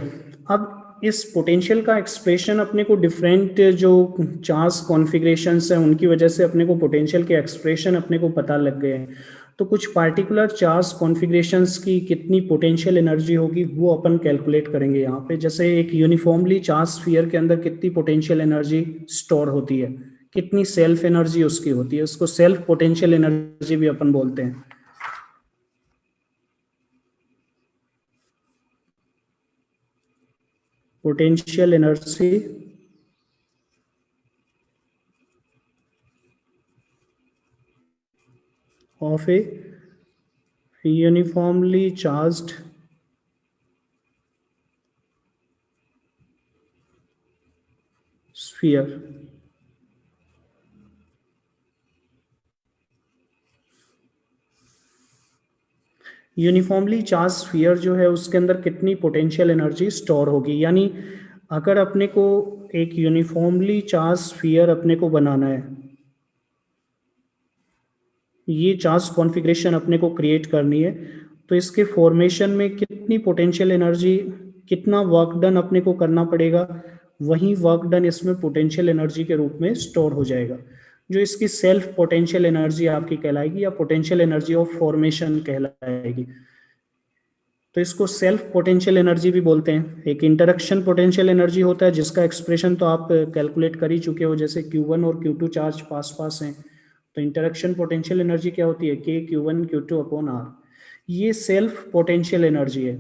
अब इस पोटेंशियल का एक्सप्रेशन अपने को डिफरेंट जो चार्ज कॉन्फ़िगरेशंस हैं उनकी वजह से अपने को पोटेंशियल के एक्सप्रेशन अपने को पता लग गए हैं। तो कुछ पार्टिकुलर चार्ज कॉन्फ़िगरेशंस की कितनी पोटेंशियल एनर्जी होगी वो अपन कैलकुलेट करेंगे यहाँ पे। जैसे एक यूनिफॉर्मली चार्ज स्फीयर के अंदर कितनी पोटेंशियल एनर्जी स्टोर होती है, कितनी सेल्फ एनर्जी उसकी होती है, उसको सेल्फ पोटेंशियल एनर्जी भी अपन बोलते हैं। Potential energy of a uniformly charged sphere. Uniformly charge sphere जो है उसके अंदर कितनी पोटेंशियल एनर्जी स्टोर होगी, यानी अगर अपने को एक यूनिफॉर्मली चार्ज स्फीयर अपने को बनाना है, ये चार्ज कॉन्फ़िगरेशन अपने को क्रिएट करनी है, तो इसके फॉर्मेशन में कितनी पोटेंशियल एनर्जी, कितना वर्क डन अपने को करना पड़ेगा, वही वर्क डन इसमें पोटेंशियल एनर्जी के रूप में स्टोर हो जाएगा, जो इसकी सेल्फ पोटेंशियल एनर्जी आपकी कहलाएगी या पोटेंशियल एनर्जी ऑफ फॉर्मेशन कहलाएगी। तो इसको सेल्फ पोटेंशियल एनर्जी भी बोलते हैं। एक इंटरेक्शन पोटेंशियल एनर्जी होता है जिसका एक्सप्रेशन तो आप कैलकुलेट कर ही चुके हो, जैसे Q1 और Q2 चार्ज पास पास हैं, तो इंटरेक्शन पोटेंशियल एनर्जी क्या होती है, K Q1 Q2 upon R। ये सेल्फ पोटेंशियल एनर्जी है,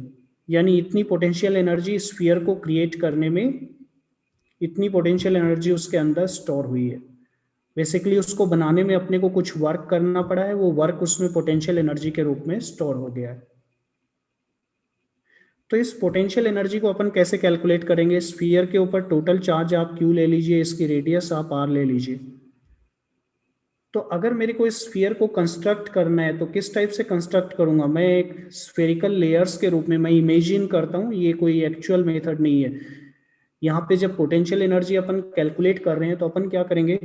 यानी इतनी पोटेंशियल एनर्जी स्फीयर को क्रिएट करने में, इतनी पोटेंशियल एनर्जी उसके अंदर स्टोर हुई है। बेसिकली उसको बनाने में अपने को कुछ वर्क करना पड़ा है, वो वर्क उसमें पोटेंशियल एनर्जी के रूप में स्टोर हो गया है। तो इस पोटेंशियल एनर्जी को अपन कैसे कैलकुलेट करेंगे, स्फीयर के ऊपर टोटल चार्ज आप Q ले लीजिए, इसकी रेडियस आप R ले लीजिए। तो अगर मेरे को इस स्फीयर को कंस्ट्रक्ट करना है तो किस टाइप से कंस्ट्रक्ट करूंगा, मैं एक स्फेरिकल लेयर्स के रूप में मैं इमेजिन करता हूँ, ये कोई एक्चुअल मेथड नहीं है। यहाँ पे जब पोटेंशियल एनर्जी अपन कैलकुलेट कर रहे हैं तो अपन क्या करेंगे,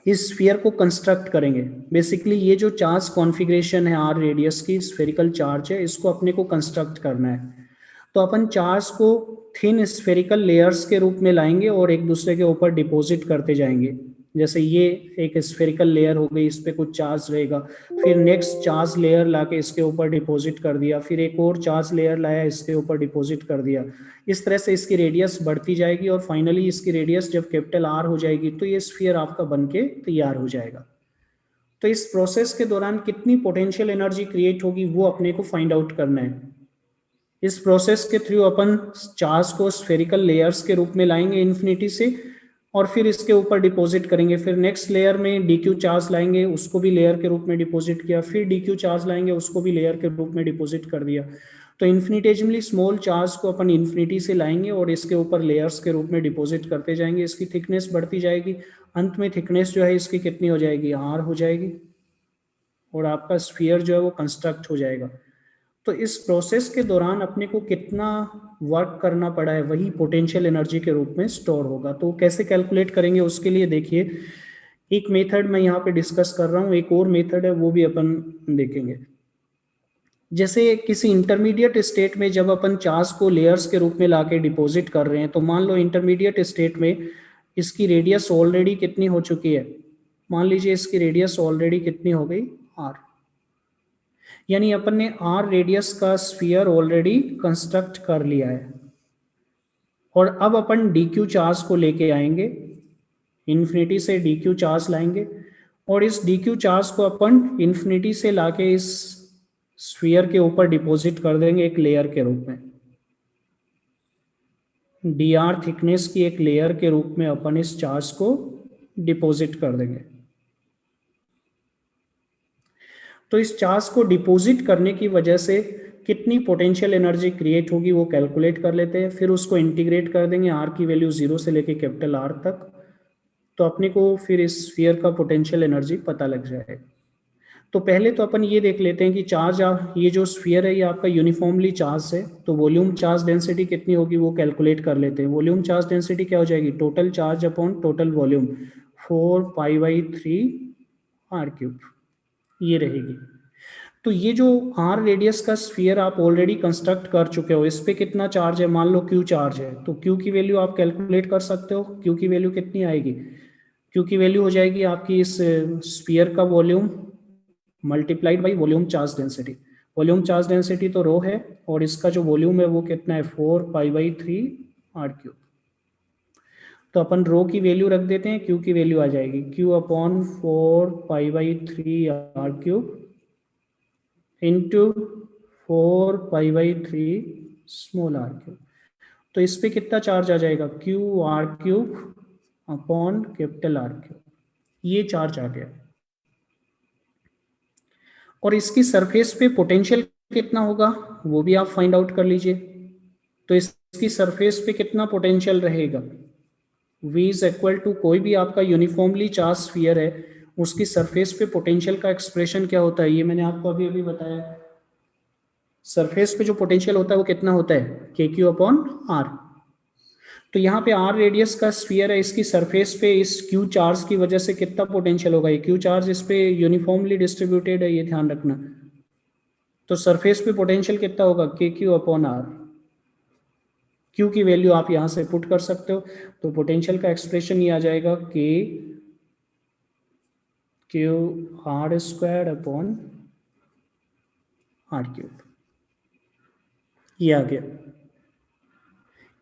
इस स्फीयर को कंस्ट्रक्ट करेंगे। बेसिकली ये जो चार्ज कॉन्फ़िगरेशन है R रेडियस की, स्फेरिकल चार्ज है, इसको अपने को कंस्ट्रक्ट करना है। तो अपन चार्ज को थिन स्फेरिकल लेयर्स के रूप में लाएंगे और एक दूसरे के ऊपर डिपॉजिट करते जाएंगे। जैसे ये एक स्फेरिकल लेयर हो गई, इस पे कुछ चार्ज रहेगा, फिर नेक्स्ट चार्ज लेयर लाके इसके ऊपर डिपॉजिट कर दिया, फिर एक और चार्ज लेयर लाया इसके ऊपर डिपॉजिट कर दिया। इस तरह से इसकी रेडियस बढ़ती जाएगी और फाइनली इसकी रेडियस जब कैपिटल R हो जाएगी तो ये स्फीयर आपका बनके तैयार हो जाएगा। तो इस प्रोसेस के दौरान कितनी पोटेंशियल एनर्जी क्रिएट होगी वो अपने को फाइंड आउट करना है। इस प्रोसेस के थ्रू अपन चार्ज को स्फेरिकल लेयर्स के रूप में लाएंगे इन्फिनिटी से और फिर इसके ऊपर डिपॉजिट करेंगे। फिर नेक्स्ट लेयर में DQ चार्ज लाएंगे, उसको भी लेयर के रूप में डिपॉजिट किया, फिर DQ चार्ज लाएंगे, उसको भी लेयर के रूप में डिपॉजिट कर दिया। तो इन्फिनिटेजमली स्मॉल चार्ज को अपन इन्फिनिटी से लाएंगे और इसके ऊपर लेयर्स के रूप में डिपॉजिट करते जाएंगे। इसकी थिकनेस बढ़ती जाएगी, अंत में थिकनेस जो है इसकी कितनी हो जाएगी, R हो जाएगी और आपका स्फीयर जो है वो कंस्ट्रक्ट हो जाएगा। तो इस प्रोसेस के दौरान अपने को कितना वर्क करना पड़ा है वही पोटेंशियल एनर्जी के रूप में स्टोर होगा। तो कैसे कैलकुलेट करेंगे उसके लिए देखिए, एक मेथड मैं यहाँ पे डिस्कस कर रहा हूँ, एक और मेथड है वो भी अपन देखेंगे। जैसे किसी इंटरमीडिएट स्टेट में जब अपन चार्ज को लेयर्स के रूप में लाके डिपॉजिट कर रहे हैं, तो मान लो इंटरमीडिएट स्टेट में इसकी रेडियस ऑलरेडी कितनी हो चुकी है, मान लीजिए इसकी रेडियस ऑलरेडी कितनी हो गई, R, यानी अपन ने R रेडियस का स्फीयर ऑलरेडी कंस्ट्रक्ट कर लिया है। और अब अपन DQ चार्ज को लेके आएंगे, इन्फिनिटी से DQ चार्ज लाएंगे और इस DQ चार्ज को अपन इन्फिनिटी से लाके इस स्फीयर के ऊपर डिपॉजिट कर देंगे एक लेयर के रूप में। dr थिकनेस की एक लेयर के रूप में अपन इस चार्ज को डिपॉजिट कर देंगे। तो इस चार्ज को डिपॉजिट करने की वजह से कितनी पोटेंशियल एनर्जी क्रिएट होगी वो कैलकुलेट कर लेते हैं, फिर उसको इंटीग्रेट कर देंगे R की वैल्यू 0 से लेके कैपिटल R तक, तो अपने को फिर इस स्फीयर का पोटेंशियल एनर्जी पता लग जाएगा। तो पहले तो अपन ये देख लेते हैं कि चार्ज, ये जो स्फीयर है ये आपका यूनिफॉर्मली चार्ज है, तो वॉल्यूम चार्ज डेंसिटी कितनी होगी वो कैलकुलेट कर लेते हैं। वॉल्यूम चार्ज डेंसिटी क्या हो जाएगी, total charge upon total volume 4 π/3 r3, ये रहेगी। तो ये जो आर रेडियस का स्फीयर आप ऑलरेडी कंस्ट्रक्ट कर चुके हो, इस पे कितना चार्ज है, मान लो क्यू चार्ज है, तो क्यू की वैल्यू आप कैलकुलेट कर सकते हो। क्यू की वैल्यू कितनी आएगी, क्यू की वैल्यू हो जाएगी आपकी इस स्फीयर का volume multiplied by volume charge density. Volume charge density तो रो है, और इसका जो वॉल्यूम है वो कितना है 4π/3 r³। तो अपन रो की वैल्यू रख देते हैं, क्यू की वैल्यू आ जाएगी Q/4π/3 r³ into 4π/3 small r³। तो इस पे कितना चार्ज आ जाएगा, Q r³ ये चार्ज आ गया। और इसकी सरफेस पे पोटेंशियल कितना होगा वो भी आप फाइंड आउट कर लीजिए। तो इसकी सरफेस पे कितना पोटेंशियल रहेगा, V इज इक्वल टू, कोई भी आपका यूनिफॉर्मली चार्ज स्फीयर है उसकी सरफेस पे पोटेंशियल का एक्सप्रेशन क्या होता है, ये मैंने आपको अभी अभी बताया। सरफेस पे जो पोटेंशियल होता है वो कितना होता है, KQ/R। तो यहाँ पे R रेडियस का स्फीयर है, इसकी सरफेस पे इस Q चार्ज की वजह से कितना पोटेंशियल होगा, ये Q चार्ज इस पे यूनिफॉर्मली डिस्ट्रीब्यूटेड है, ये ध्यान रखना। तो सरफेस पे पोटेंशियल कितना होगा, KQ/R। Q की वैल्यू आप यहाँ से पुट कर सकते हो, तो पोटेंशियल का एक्सप्रेशन ये आ जाएगा KQ/R²/R³। ये आ गया।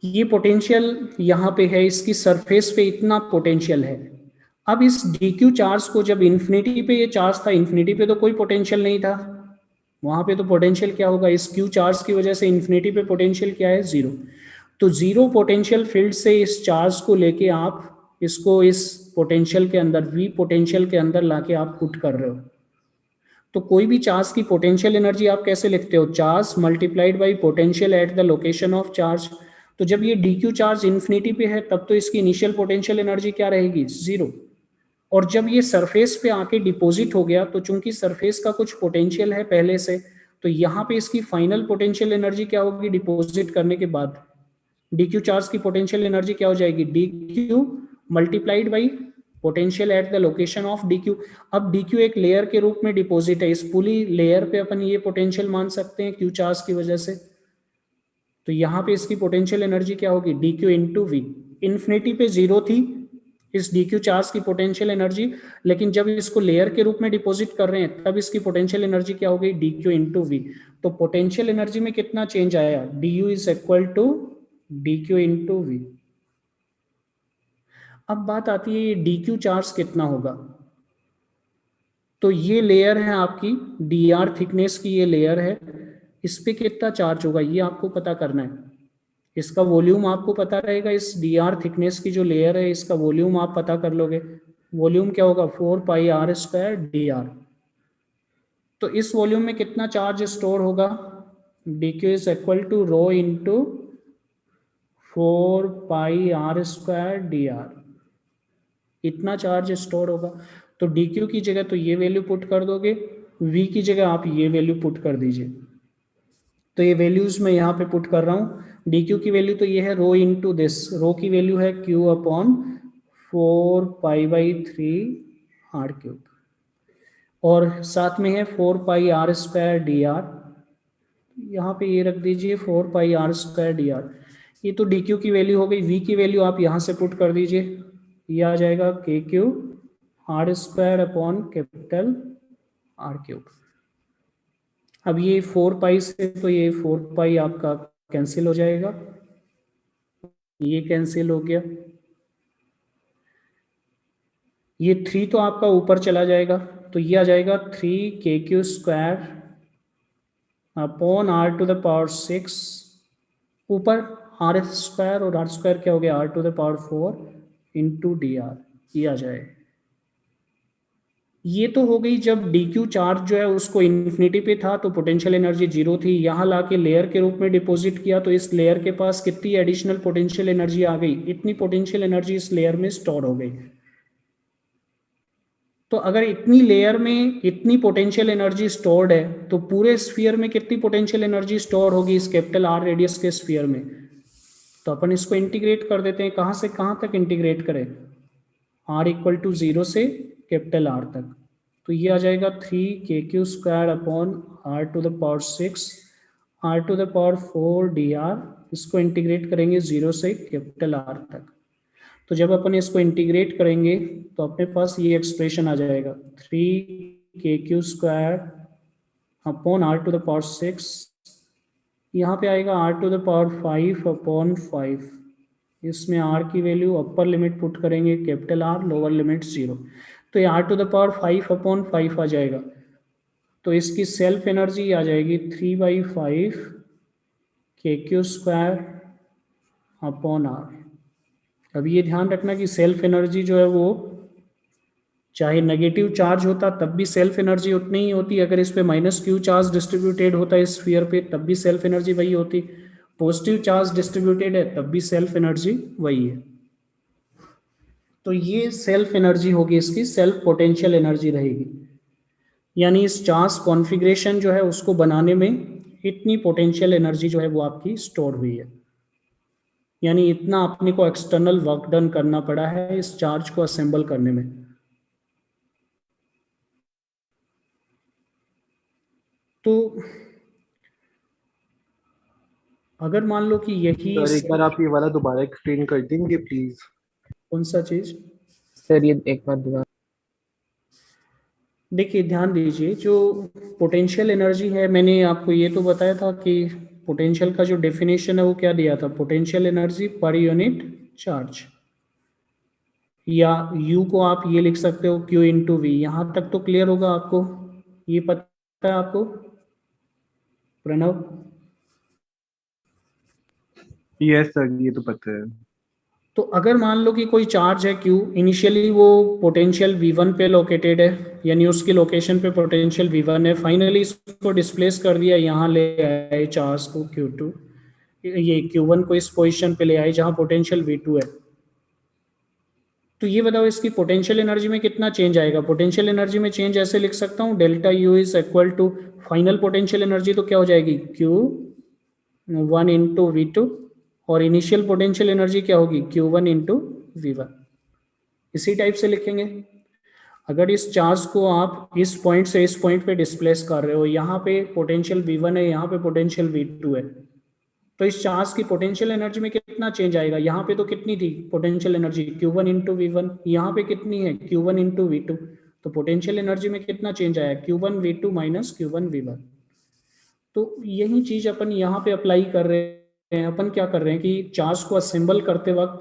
ये पोटेंशियल यहाँ पे है, इसकी सरफेस पे इतना पोटेंशियल है। अब इस dq चार्ज को जब इन्फिनिटी पे ये चार्ज था, इन्फिनिटी पे तो कोई पोटेंशियल नहीं था, वहां पे तो पोटेंशियल क्या होगा, इस q चार्ज की वजह से इन्फिनिटी पे पोटेंशियल क्या है, 0। तो 0 पोटेंशियल फील्ड से इस चार्ज को लेके आप इसको इस पोटेंशियल के अंदर, v पोटेंशियल के अंदर लाके आप पुट कर रहे हो। तो कोई भी चार्ज की पोटेंशियल एनर्जी आप कैसे लिखते हो, charge multiplied by potential at the location of charge. तो जब ये dq चार्ज इन्फिनिटी पे है तब तो इसकी इनिशियल पोटेंशियल एनर्जी क्या रहेगी, 0। और जब ये सरफेस पे आके डिपॉजिट हो गया, तो चूंकि सरफेस का कुछ पोटेंशियल है पहले से, तो यहाँ पे इसकी फाइनल पोटेंशियल एनर्जी क्या होगी, डिपॉजिट करने के बाद dq चार्ज की पोटेंशियल एनर्जी क्या हो जाएगी, dq multiplied by potential at the location of dq। अब dq एक लेयर के रूप में डिपॉजिट है, इस पूरी लेयर पे अपन ये पोटेंशियल मान सकते हैं q चार्ज की वजह से। तो यहाँ पे इसकी पोटेंशियल एनर्जी क्या होगी, dq इंटू वी। इन्फिनिटी पे 0 थी इस dq चार्ज की पोटेंशियल एनर्जी, लेकिन जब इसको लेयर के रूप में डिपॉजिट कर रहे हैं तब इसकी पोटेंशियल एनर्जी क्या हो गई, dq इंटू वी। तो पोटेंशियल एनर्जी में कितना चेंज आया, du is equal to dq into V. अब बात आती है ये dq चार्ज कितना होगा। तो ये लेयर है आपकी dr थिकनेस की, ये लेयर है, इस पे कितना चार्ज होगा ये आपको पता करना है। इसका वॉल्यूम आपको पता रहेगा, इस dr थिकनेस की जो लेयर है इसका वॉल्यूम आप पता कर लोगे। वॉल्यूम क्या होगा, 4πr²dr। तो इस वॉल्यूम में कितना चार्ज स्टोर होगा, dq is equal to rho into 4πr²dr, इतना चार्ज स्टोर होगा। तो dq की जगह तो ये वैल्यू पुट कर दोगे, v की जगह आप ये वैल्यू पुट कर दीजिए। तो ये वैल्यूज मैं यहाँ पे पुट कर रहा हूँ, dq की वैल्यू तो ये है रो इंटू दिस, रो की वैल्यू है Q/4π/3 r³, और साथ में है 4πr²dr, यहाँ पे ये रख दीजिए 4πr²dr। ये तो dq की वैल्यू हो गई, v की वैल्यू आप यहाँ से पुट कर दीजिए, ये आ जाएगा KQ/R²/R³। अब ये 4π से तो ये 4π आपका कैंसिल हो जाएगा, ये कैंसिल हो गया, ये 3 तो आपका ऊपर चला जाएगा, तो ये आ जाएगा 3KQ²/R⁴, ऊपर R² और R² क्या हो गया, R⁴ इंटू dr, ये आ जाए। ये तो हो गई जब dq चार्ज जो है उसको इन्फिनिटी पे था तो पोटेंशियल एनर्जी 0 थी, यहाँ लाके लेयर के रूप में डिपॉजिट किया तो इस लेयर के पास कितनी एडिशनल पोटेंशियल एनर्जी आ गई, इतनी पोटेंशियल एनर्जी इस लेयर में स्टोर हो गई। तो अगर इतनी लेयर में इतनी पोटेंशियल एनर्जी स्टोर्ड है तो पूरे स्फीयर में कितनी पोटेंशियल एनर्जी स्टोर होगी इस कैपिटल R रेडियस के स्फीयर में। तो अपन इसको इंटीग्रेट कर देते हैं, कहाँ से कहाँ तक इंटीग्रेट करें, R = 0 से कैपिटल R तक। तो तो ये आ जाएगा 3 kq² upon r to the power 6 r to the power 4 dr, इसको इंटीग्रेट करेंगे 0 से कैपिटल R तक। तो जब अपन इसको इंटीग्रेट करेंगे तो अपने पास ये एक्सप्रेशन आ जाएगा 3 kq² upon r to the power 6, यहाँ पे आएगा r to the power 5 upon 5, इसमें r की वैल्यू अपर लिमिट पुट करेंगे कैपिटल R, लोअर लिमिट 0, तो ये r to the power 5 upon 5 आ जाएगा। तो इसकी सेल्फ एनर्जी आ जाएगी 3/5 kq² अपॉन R। अब ये ध्यान रखना कि सेल्फ एनर्जी जो है वो चाहे नेगेटिव चार्ज होता तब भी सेल्फ एनर्जी उतनी ही होती, अगर इस पे -q चार्ज डिस्ट्रीब्यूटेड होता है इस स्फीयर पे तब भी सेल्फ एनर्जी वही होती, पॉजिटिव चार्ज डिस्ट्रीब्यूटेड है तब भी सेल्फ एनर्जी वही है। तो ये सेल्फ एनर्जी होगी, इसकी सेल्फ पोटेंशियल एनर्जी रहेगी, यानी इस चार्ज कॉन्फ़िगरेशन जो है उसको बनाने में इतनी पोटेंशियल एनर्जी जो है वो आपकी स्टोर हुई है, यानी इतना अपने को एक्सटर्नल वर्क डन करना पड़ा है इस चार्ज को असेंबल करने में। तो अगर मान लो कि यही सर एक बार आप ये वाला दोबारा एक्सप्लेन कर देंगे प्लीज। कौन सा चीज? सर ये एक बार दोबारा। देखिए ध्यान दीजिए, जो पोटेंशियल एनर्जी है, मैंने आपको ये तो बताया था कि पोटेंशियल का जो डेफिनेशन है वो क्या दिया था, potential energy per unit charge, या U को आप ये लिख सकते हो Q इंटू वी। यहाँ तक तो क्लियर होगा आपको, ये पता है आपको प्रणव? यस सर ये तो पता है। तो अगर मान लो कि कोई चार्ज है Q, इनिशियली वो पोटेंशियल V1 पे लोकेटेड है, यानी उसकी लोकेशन पे पोटेंशियल V1 है, फाइनली इसको डिस्प्लेस कर दिया, यहाँ ले आए चार्ज को Q2, ये Q1 को इस पोजीशन पे ले आए जहाँ पोटेंशियल V2 है। तो ये बताओ इसकी पोटेंशियल एनर्जी में कितना चेंज आएगा? पोटेंशियल एनर्जी में चेंज ऐसे लिख सकता हूँ, delta U is equal to final potential energy तो क्या हो जाएगी Q1 इंटू V2, और इनिशियल पोटेंशियल एनर्जी क्या होगी Q1 इंटू V1। इसी टाइप से लिखेंगे। अगर इस चार्ज को आप इस पॉइंट से इस पॉइंट पे डिस्प्लेस कर रहे हो, यहाँ पे पोटेंशियल V1 है, यहाँ पे पोटेंशियल V2 है, तो इस चार्ज की पोटेंशियल एनर्जी में कितना चेंज आएगा? यहाँ पे तो कितनी थी potential energy Q1 into V1, यहाँ पे कितनी है Q1 इंटू V2, तो पोटेंशियल एनर्जी में कितना चेंज आया Q1 V2 minus Q1 V1। तो यही चीज अपन यहाँ पे अप्लाई कर रहे हैं। अपन क्या कर रहे हैं कि चार्ज को असेंबल करते वक्त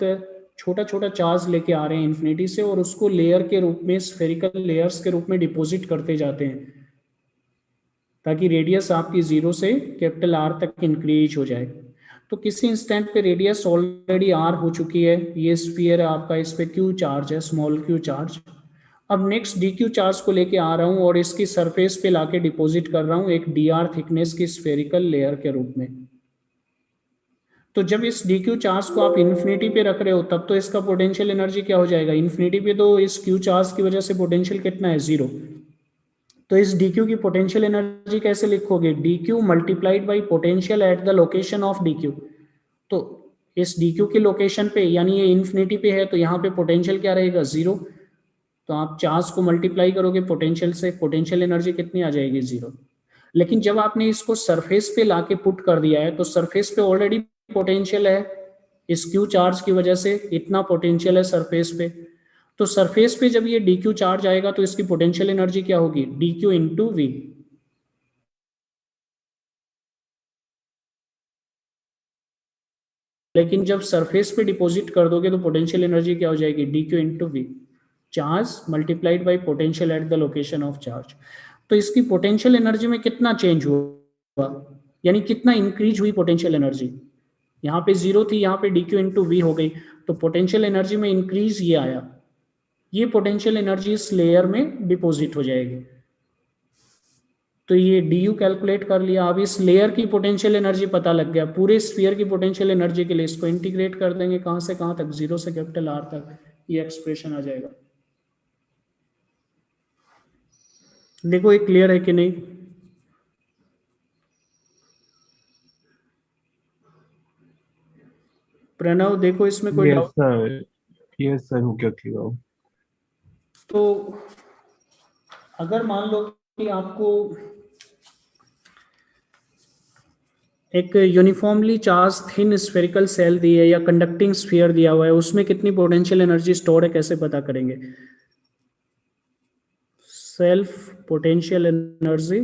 छोटा छोटा चार्ज लेके आ रहे हैं इन्फिनिटी से, और उसको लेयर के रूप में, स्फेरिकल लेयर्स के रूप में डिपॉजिट करते जाते हैं, ताकि रेडियस आपकी 0 से कैपिटल R तक इंक्रीज हो जाए। तो किसी इंस्टेंट पे रेडियस ऑलरेडी R हो चुकी है, ये स्फीयर है आपका, इस पे Q चार्ज है, स्मॉल q चार्ज। अब नेक्स्ट dq चार्ज को लेके आ रहा हूँ और इसकी सरफेस पे लाके डिपॉजिट कर रहा हूँ एक dr थिकनेस की स्फेरिकल लेयर के रूप में। तो जब इस dq चार्ज को आप इन्फिनिटी पे रख रहे हो तब तो इसका पोटेंशियल एनर्जी क्या हो जाएगा? इन्फिनिटी पे तो इस q चार्ज की वजह से पोटेंशियल कितना है? 0। तो इस dq की पोटेंशियल एनर्जी कैसे लिखोगे? dq multiplied by potential at the location of dq। तो इस dq की लोकेशन पे, यानी ये इन्फिनिटी पे है, तो यहाँ पे पोटेंशियल क्या रहेगा? 0। तो आप चार्ज को मल्टीप्लाई करोगे पोटेंशियल से, पोटेंशियल एनर्जी कितनी आ जाएगी? 0। लेकिन जब आपने इसको सरफेस पे लाके पुट कर दिया है, तो सरफेस पे ऑलरेडी पोटेंशियल है, इस क्यू चार्ज की वजह से इतना पोटेंशियल है सरफेस पे। तो सरफेस पे जब ये dq चार्ज आएगा तो इसकी पोटेंशियल एनर्जी क्या होगी? dq into V. लेकिन जब सरफेस पे डिपॉजिट कर दोगे तो पोटेंशियल एनर्जी क्या हो जाएगी? dq into V, charge multiplied by potential at the location of charge. तो इसकी पोटेंशियल एनर्जी में कितना चेंज हुआ, यानी कितना इंक्रीज हुई पोटेंशियल एनर्जी? यहाँ पे 0 थी, यहाँ पे dq इंटू वी हो गई, तो पोटेंशियल एनर्जी में इंक्रीज ये आया। ये पोटेंशियल एनर्जी इस लेयर में डिपॉजिट हो जाएगी। तो ये du कैलकुलेट कर लिया। अब इस लेयर की पोटेंशियल एनर्जी पता लग गया, पूरे स्फीयर की पोटेंशियल एनर्जी के लिए इसको इंटीग्रेट कर देंगे, कहाँ से कहाँ तक? 0 से कैपिटल R तक, ये एक्सप्रेशन आ जाएगा। देखो ये क्लियर है कि नहीं? प्रणव देखो इसमें कोई डाउट? यस सर हो गया क्लियर। तो अगर मान लो कि आपको एक uniformly charge thin spherical shell दी है या कंडक्टिंग स्फीयर दिया हुआ है, उसमें कितनी पोटेंशियल एनर्जी स्टोर है, कैसे पता करेंगे? Self potential energy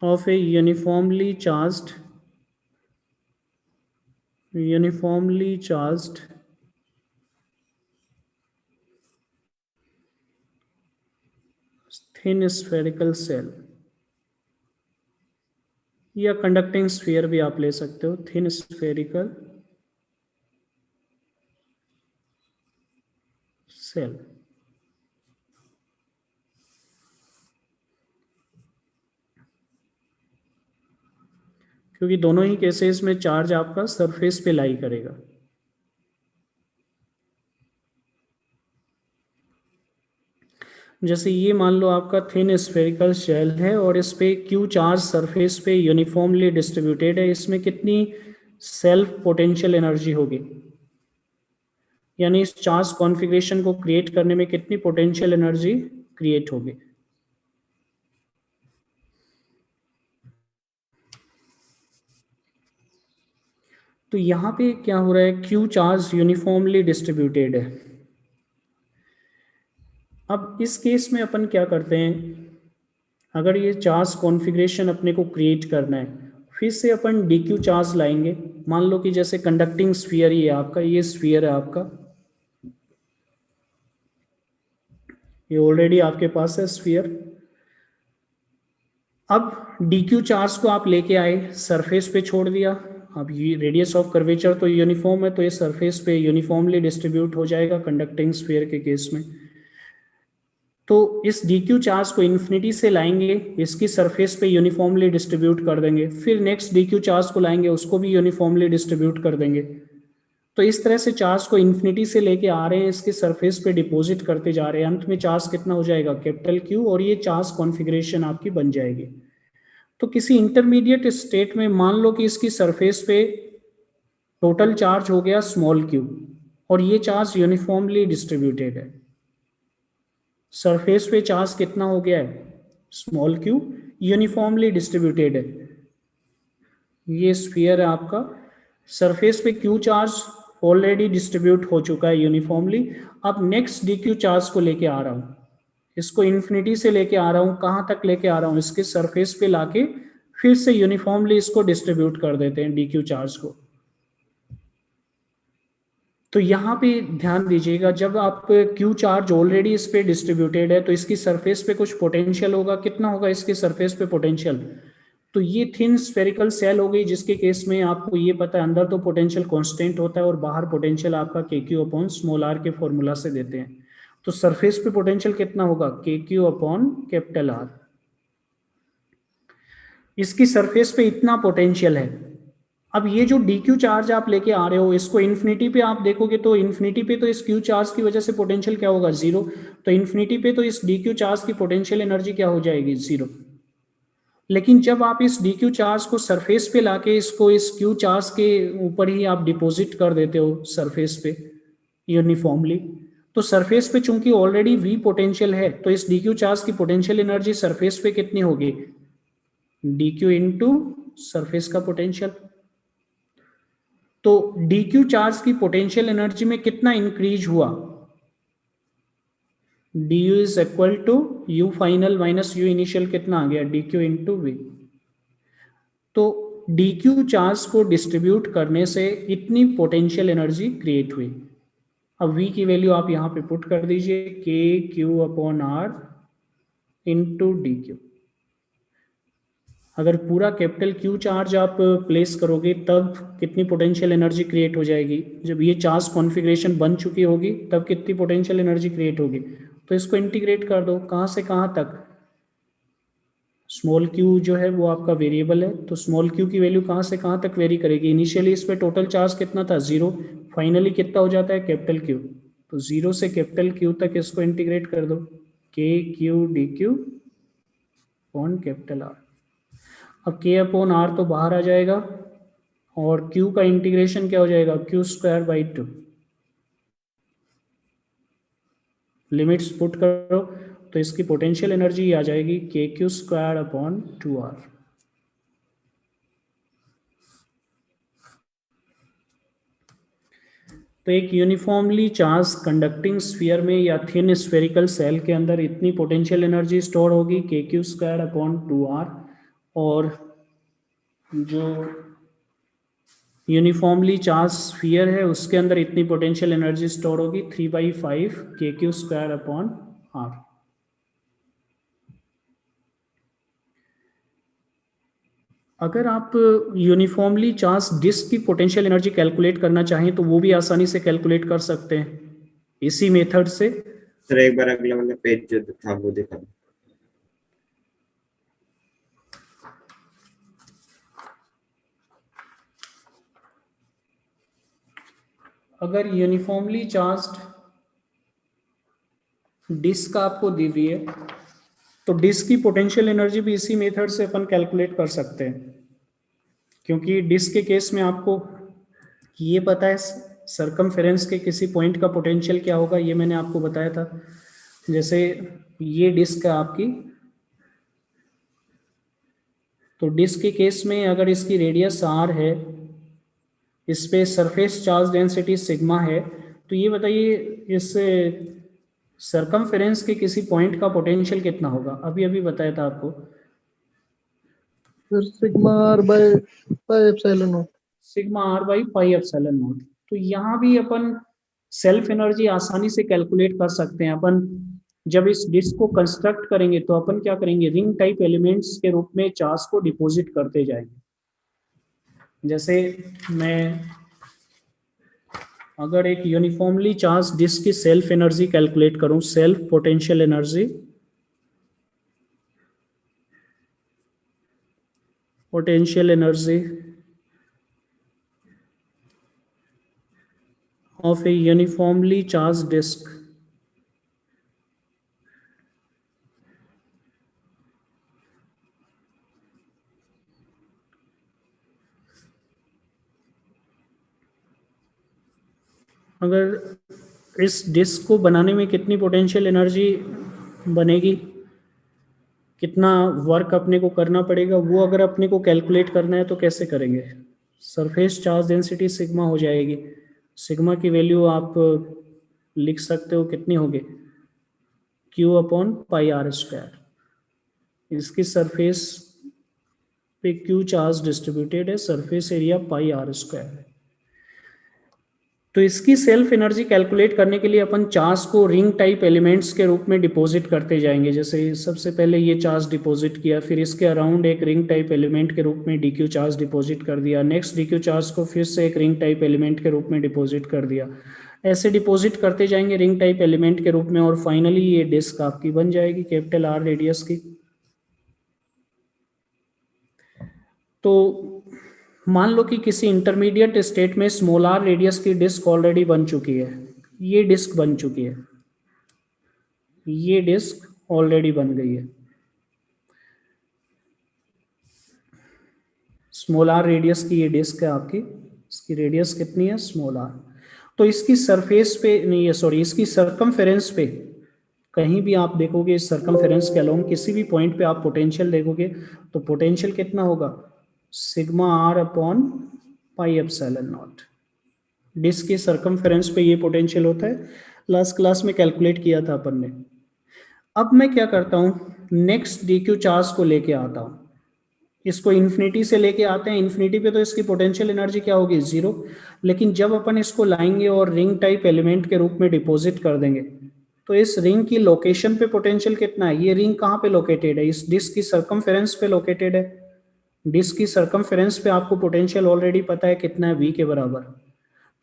of a uniformly charged thin spherical cell या कंडक्टिंग स्फीयर भी आप ले सकते हो, थिन स्फेरिकल सेल। क्योंकि दोनों ही केसेस में चार्ज आपका सरफेस पे लाई करेगा। जैसे ये मान लो आपका थिन स्फेरिकल शेल है और इस पे क्यू चार्ज सरफेस पे यूनिफॉर्मली डिस्ट्रीब्यूटेड है, इसमें कितनी सेल्फ पोटेंशियल एनर्जी होगी, यानी इस चार्ज कॉन्फ़िगरेशन को क्रिएट करने में कितनी पोटेंशियल एनर्जी क्रिएट होगी? तो यहाँ पे क्या हो रहा है, क्यू चार्ज यूनिफॉर्मली डिस्ट्रीब्यूटेड है। अब इस केस में अपन क्या करते हैं, अगर ये चार्ज कॉन्फ़िगरेशन अपने को क्रिएट करना है, फिर से अपन डी क्यू चार्ज लाएंगे। मान लो कि जैसे कंडक्टिंग स्फीयर ही है आपका, ये स्फीयर है आपका, ये ऑलरेडी आपके पास है स्फीयर। अब डी क्यू चार्ज को आप लेके आए, सरफेस पे छोड़ दिया। अब ये रेडियस ऑफ कर्वेचर तो यूनिफॉर्म है, तो ये सरफेस पे यूनिफॉर्मली डिस्ट्रीब्यूट हो जाएगा कंडक्टिंग स्फीयर के केस में। तो इस डी क्यू चार्ज को इन्फिनिटी से लाएंगे, इसकी सरफेस पे यूनिफॉर्मली डिस्ट्रीब्यूट कर देंगे, फिर नेक्स्ट डी क्यू चार्ज को लाएंगे, उसको भी यूनिफॉर्मली डिस्ट्रीब्यूट कर देंगे। तो इस तरह से चार्ज को इन्फिनिटी से लेके आ रहे हैं, इसके सरफेस पे डिपॉजिट करते जा रहे हैं, अंत में चार्ज कितना हो जाएगा, कैपिटल क्यू, और ये चार्ज कॉन्फ़िगरेशन आपकी बन जाएगी। तो किसी इंटरमीडिएट स्टेट में मान लो कि इसकी सरफेस पे टोटल चार्ज हो गया स्मॉल क्यू और ये चार्ज यूनिफॉर्मली डिस्ट्रीब्यूटेड है। सरफेस पे चार्ज कितना हो गया है, स्मॉल क्यू, यूनिफॉर्मली डिस्ट्रीब्यूटेड है। ये स्फीयर है आपका, सरफेस पे क्यू चार्ज ऑलरेडी डिस्ट्रीब्यूट हो चुका है यूनिफॉर्मली। अब नेक्स्ट डी क्यू चार्ज को लेके आ रहा हूं, इसको इन्फिनिटी से लेके आ रहा हूं, कहां तक लेके आ रहा हूं, इसके सरफेस पे लाके फिर से यूनिफॉर्मली इसको डिस्ट्रीब्यूट कर देते हैं डी क्यू चार्ज को। तो यहाँ पे ध्यान दीजिएगा, जब आप क्यू चार्ज ऑलरेडी इस पे डिस्ट्रीब्यूटेड है तो इसकी सरफेस पे कुछ पोटेंशियल होगा, कितना होगा इसके सरफेस पे पोटेंशियल, तो ये थिन स्फेरिकल सेल हो गई, जिसके केस में आपको ये पता है अंदर तो पोटेंशियल कांस्टेंट होता है और बाहर पोटेंशियल आपका के क्यू अपॉन स्मॉल आर के फॉर्मूला से देते हैं। तो सरफेस पे पोटेंशियल कितना होगा, के क्यू अपॉन कैपिटल आर। इसकी सरफेस पे इतना पोटेंशियल है। अब ये जो डी क्यू चार्ज आप लेके आ रहे हो, इसको इन्फिनिटी पे आप देखोगे तो इन्फिनिटी पे तो इस क्यू चार्ज की वजह से पोटेंशियल क्या होगा, जीरो। तो इन्फिनिटी पे तो इस डी क्यू चार्ज की पोटेंशियल एनर्जी क्या हो जाएगी, जीरो। लेकिन जब आप इस डी क्यू चार्ज को सरफेस पे लाके इसको इस क्यू चार्ज के ऊपर ही आप डिपॉजिट कर देते हो सरफेस पे यूनिफॉर्मली, तो सरफेस पे चूंकि ऑलरेडी वी पोटेंशियल है, तो इस डी क्यू चार्ज की पोटेंशियल एनर्जी सरफेस पे कितनी होगी, डी क्यू इंटू सरफेस का पोटेंशियल। तो डी क्यू चार्ज की पोटेंशियल एनर्जी में कितना इंक्रीज हुआ, d u is equal to u final minus u initial, कितना आ गया, डी क्यू इंटू वी। तो डी क्यू चार्ज को डिस्ट्रीब्यूट करने से इतनी पोटेंशियल एनर्जी क्रिएट हुई। अब वी की वैल्यू आप यहां पे पुट कर दीजिए, k Q upon r into d q. अगर पूरा कैपिटल क्यू चार्ज आप प्लेस करोगे तब कितनी पोटेंशियल एनर्जी क्रिएट हो जाएगी, जब ये चार्ज कॉन्फ़िगरेशन बन चुकी होगी तब कितनी पोटेंशियल एनर्जी क्रिएट होगी। तो इसको इंटीग्रेट कर दो, कहाँ से कहाँ तक, स्मॉल क्यू जो है वो आपका वेरिएबल है, तो स्मॉल क्यू की वैल्यू कहाँ से कहाँ तक वेरी करेगी, इनिशियली इस पर टोटल चार्ज कितना था, जीरो, फाइनली कितना हो जाता है, कैपिटल क्यू। तो जीरो से कैपिटल क्यू तक इसको इंटीग्रेट कर दो, के Q D Q on capital R. अब के अपॉन आर तो बाहर आ जाएगा और Q का इंटीग्रेशन क्या हो जाएगा, Q²/2। लिमिट्स पुट करो तो इसकी पोटेंशियल एनर्जी आ जाएगी KQ²/2R। तो एक यूनिफॉर्मली चार्ज कंडक्टिंग स्फीयर में या थिन स्फेरिकल सेल के अंदर इतनी पोटेंशियल एनर्जी स्टोर होगी KQ²/2R, और जो यूनिफॉर्मली चार्ज स्फीयर है उसके अंदर इतनी पोटेंशियल एनर्जी स्टोर होगी 3/5 KQ²/R। अगर आप यूनिफॉर्मली चार्ज डिस्क की पोटेंशियल एनर्जी कैलकुलेट करना चाहें तो वो भी आसानी से कैलकुलेट कर सकते हैं इसी मेथड से। सर एक बार अगला वाला पेज जो था वो दिखा दो। अगर यूनिफॉर्मली चार्ज्ड डिस्क आपको दी हुई है तो डिस्क की पोटेंशियल एनर्जी भी इसी मेथड से अपन कैलकुलेट कर सकते हैं, क्योंकि डिस्क के केस में आपको ये पता है सरकमफेरेंस के किसी पॉइंट का पोटेंशियल क्या होगा, ये मैंने आपको बताया था। जैसे ये डिस्क है आपकी, तो डिस्क के केस में अगर इसकी रेडियस r है, इस पे सरफेस चार्ज डेंसिटी सिग्मा है, तो ये बताइए इस सरकमफेरेंस के किसी पॉइंट का पोटेंशियल कितना होगा। अभी अभी बताया था आपको, फिर sigma r by pi epsilon not. Sigma r pi epsilon not. तो यहाँ भी अपन सेल्फ एनर्जी आसानी से कैलकुलेट कर सकते हैं। अपन जब इस डिस्क को कंस्ट्रक्ट करेंगे तो अपन क्या करेंगे, रिंग टाइप एलिमेंट्स के रूप में चार्ज को डिपॉजिट करते जाएंगे। जैसे मैं अगर एक यूनिफॉर्मली चार्ज डिस्क की सेल्फ एनर्जी कैलकुलेट करूं, self potential energy, of a uniformly charged disk, अगर इस डिस्क को बनाने में कितनी पोटेंशियल एनर्जी बनेगी, कितना वर्क अपने को करना पड़ेगा, वो अगर अपने को कैलकुलेट करना है तो कैसे करेंगे। सरफेस चार्ज डेंसिटी सिग्मा हो जाएगी। सिग्मा की वैल्यू आप लिख सकते हो कितनी होगी, Q/πr²। इसकी सरफेस पे Q चार्ज डिस्ट्रीब्यूटेड है, सरफेस एरिया πr² है। तो इसकी सेल्फ एनर्जी कैलकुलेट करने के लिए अपन चार्ज को रिंग टाइप एलिमेंट्स के रूप में डिपॉजिट करते जाएंगे। जैसे सबसे पहले ये चार्ज डिपॉजिट किया, फिर इसके अराउंड एक रिंग टाइप एलिमेंट के रूप में DQ चार्ज डिपॉजिट कर दिया, नेक्स्ट DQ चार्ज को फिर से एक रिंग टाइप एलिमेंट के रूप में डिपॉजिट कर दिया। ऐसे डिपॉजिट करते जाएंगे रिंग टाइप एलिमेंट के रूप में, और फाइनली ये डिस्क आपकी बन जाएगी कैपिटल R रेडियस की। तो मान लो कि किसी इंटरमीडिएट स्टेट में स्मॉल r रेडियस की डिस्क ऑलरेडी बन चुकी है। ये डिस्क बन चुकी है, ये डिस्क ऑलरेडी बन गई है। स्मॉल r रेडियस की ये डिस्क है आपकी, इसकी रेडियस कितनी है, स्मॉल r। तो इसकी सरफेस पे नहीं है, सॉरी, इसकी सरकमफेरेंस पे कहीं भी आप देखोगे, इस सरकमफेरेंस के अलोंग किसी भी पॉइंट पे आप पोटेंशियल देखोगे तो पोटेंशियल कितना होगा, सिग्मा r/πε0। डिस्क की सरकमफेरेंस पे ये पोटेंशियल होता है, लास्ट क्लास में कैलकुलेट किया था अपन ने। अब मैं क्या करता हूँ, नेक्स्ट DQ चार्ज को लेके आता हूँ, इसको इन्फिनिटी से लेके आते हैं। इन्फिनिटी पे तो इसकी पोटेंशियल एनर्जी क्या होगी, 0। लेकिन जब अपन इसको लाएंगे और रिंग टाइप एलिमेंट के रूप में डिपॉजिट कर देंगे तो इस रिंग की लोकेशन पे पोटेंशियल कितना है। ये रिंग कहाँ पे लोकेटेड है, इस डिस्क की सरकमफेरेंस पे लोकेटेड है। डिस्क की सरकमफेरेंस पे आपको पोटेंशियल ऑलरेडी पता है कितना है, V के बराबर।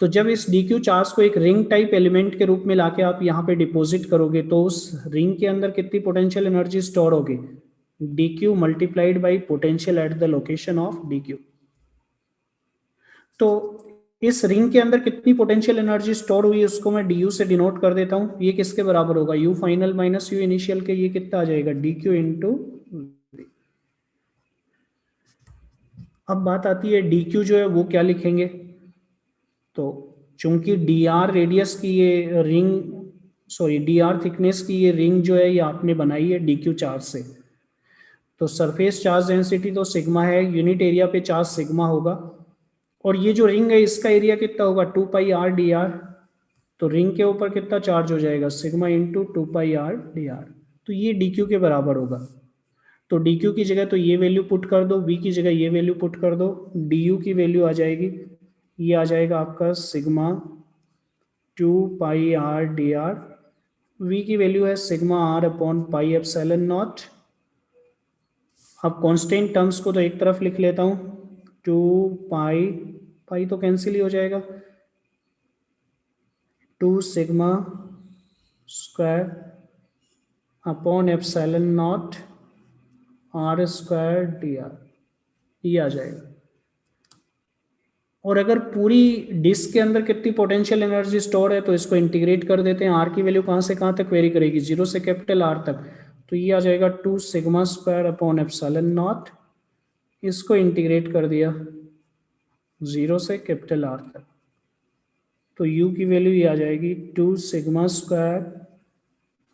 तो जब इस DQ चार्ज को एक रिंग टाइप एलिमेंट के रूप में लाके आप यहाँ पे डिपॉजिट करोगे तो उस रिंग के अंदर कितनी पोटेंशियल एनर्जी स्टोर होगी, DQ multiplied by potential at the location of DQ। तो इस रिंग के अंदर कितनी पोटेंशियल एनर्जी स्टोर हुई उसको मैं DU से डिनोट कर देता हूँ। ये किसके बराबर होगा, U final minus U initial के, ये कितना आ जाएगा, DQ इंटू। अब बात आती है डी क्यू जो है वो क्या लिखेंगे। तो चूंकि डी आर रेडियस की ये ring, sorry D R thickness की ये रिंग जो है ये आपने बनाई है डी क्यू चार्ज से, तो सरफेस चार्ज डेंसिटी तो सिग्मा है, यूनिट एरिया पे चार्ज सिग्मा होगा, और ये जो रिंग है इसका एरिया कितना होगा 2 पाई आर डी आर। तो रिंग के ऊपर कितना चार्ज हो जाएगा sigma into 2 pi r d are, तो ये डी क्यू के बराबर होगा। तो डी क्यू की जगह तो ये वैल्यू पुट कर दो, वी की जगह ये वैल्यू पुट कर दो, डी यू की वैल्यू आ जाएगी, ये आ जाएगा आपका sigma 2 pi r d r, v की वैल्यू है sigma are upon pi epsilon naught. अब कांस्टेंट टर्म्स को तो एक तरफ लिख लेता हूँ, 2 पाई, पाई तो कैंसिल ही हो जाएगा, 2 sigma square upon epsilon naught are square d are, ये आ जाएगा। और अगर पूरी डिस्क के अंदर कितनी पोटेंशियल एनर्जी स्टोर है तो इसको इंटीग्रेट कर देते हैं, आर की वैल्यू कहाँ से कहाँ तक वेरी करेगी 0 से कैपिटल आर तक, तो ये आ जाएगा 2 sigma square upon epsilon not, इसको इंटीग्रेट कर दिया 0 से कैपिटल आर तक, तो u की वैल्यू ये आ जाएगी 2 sigma square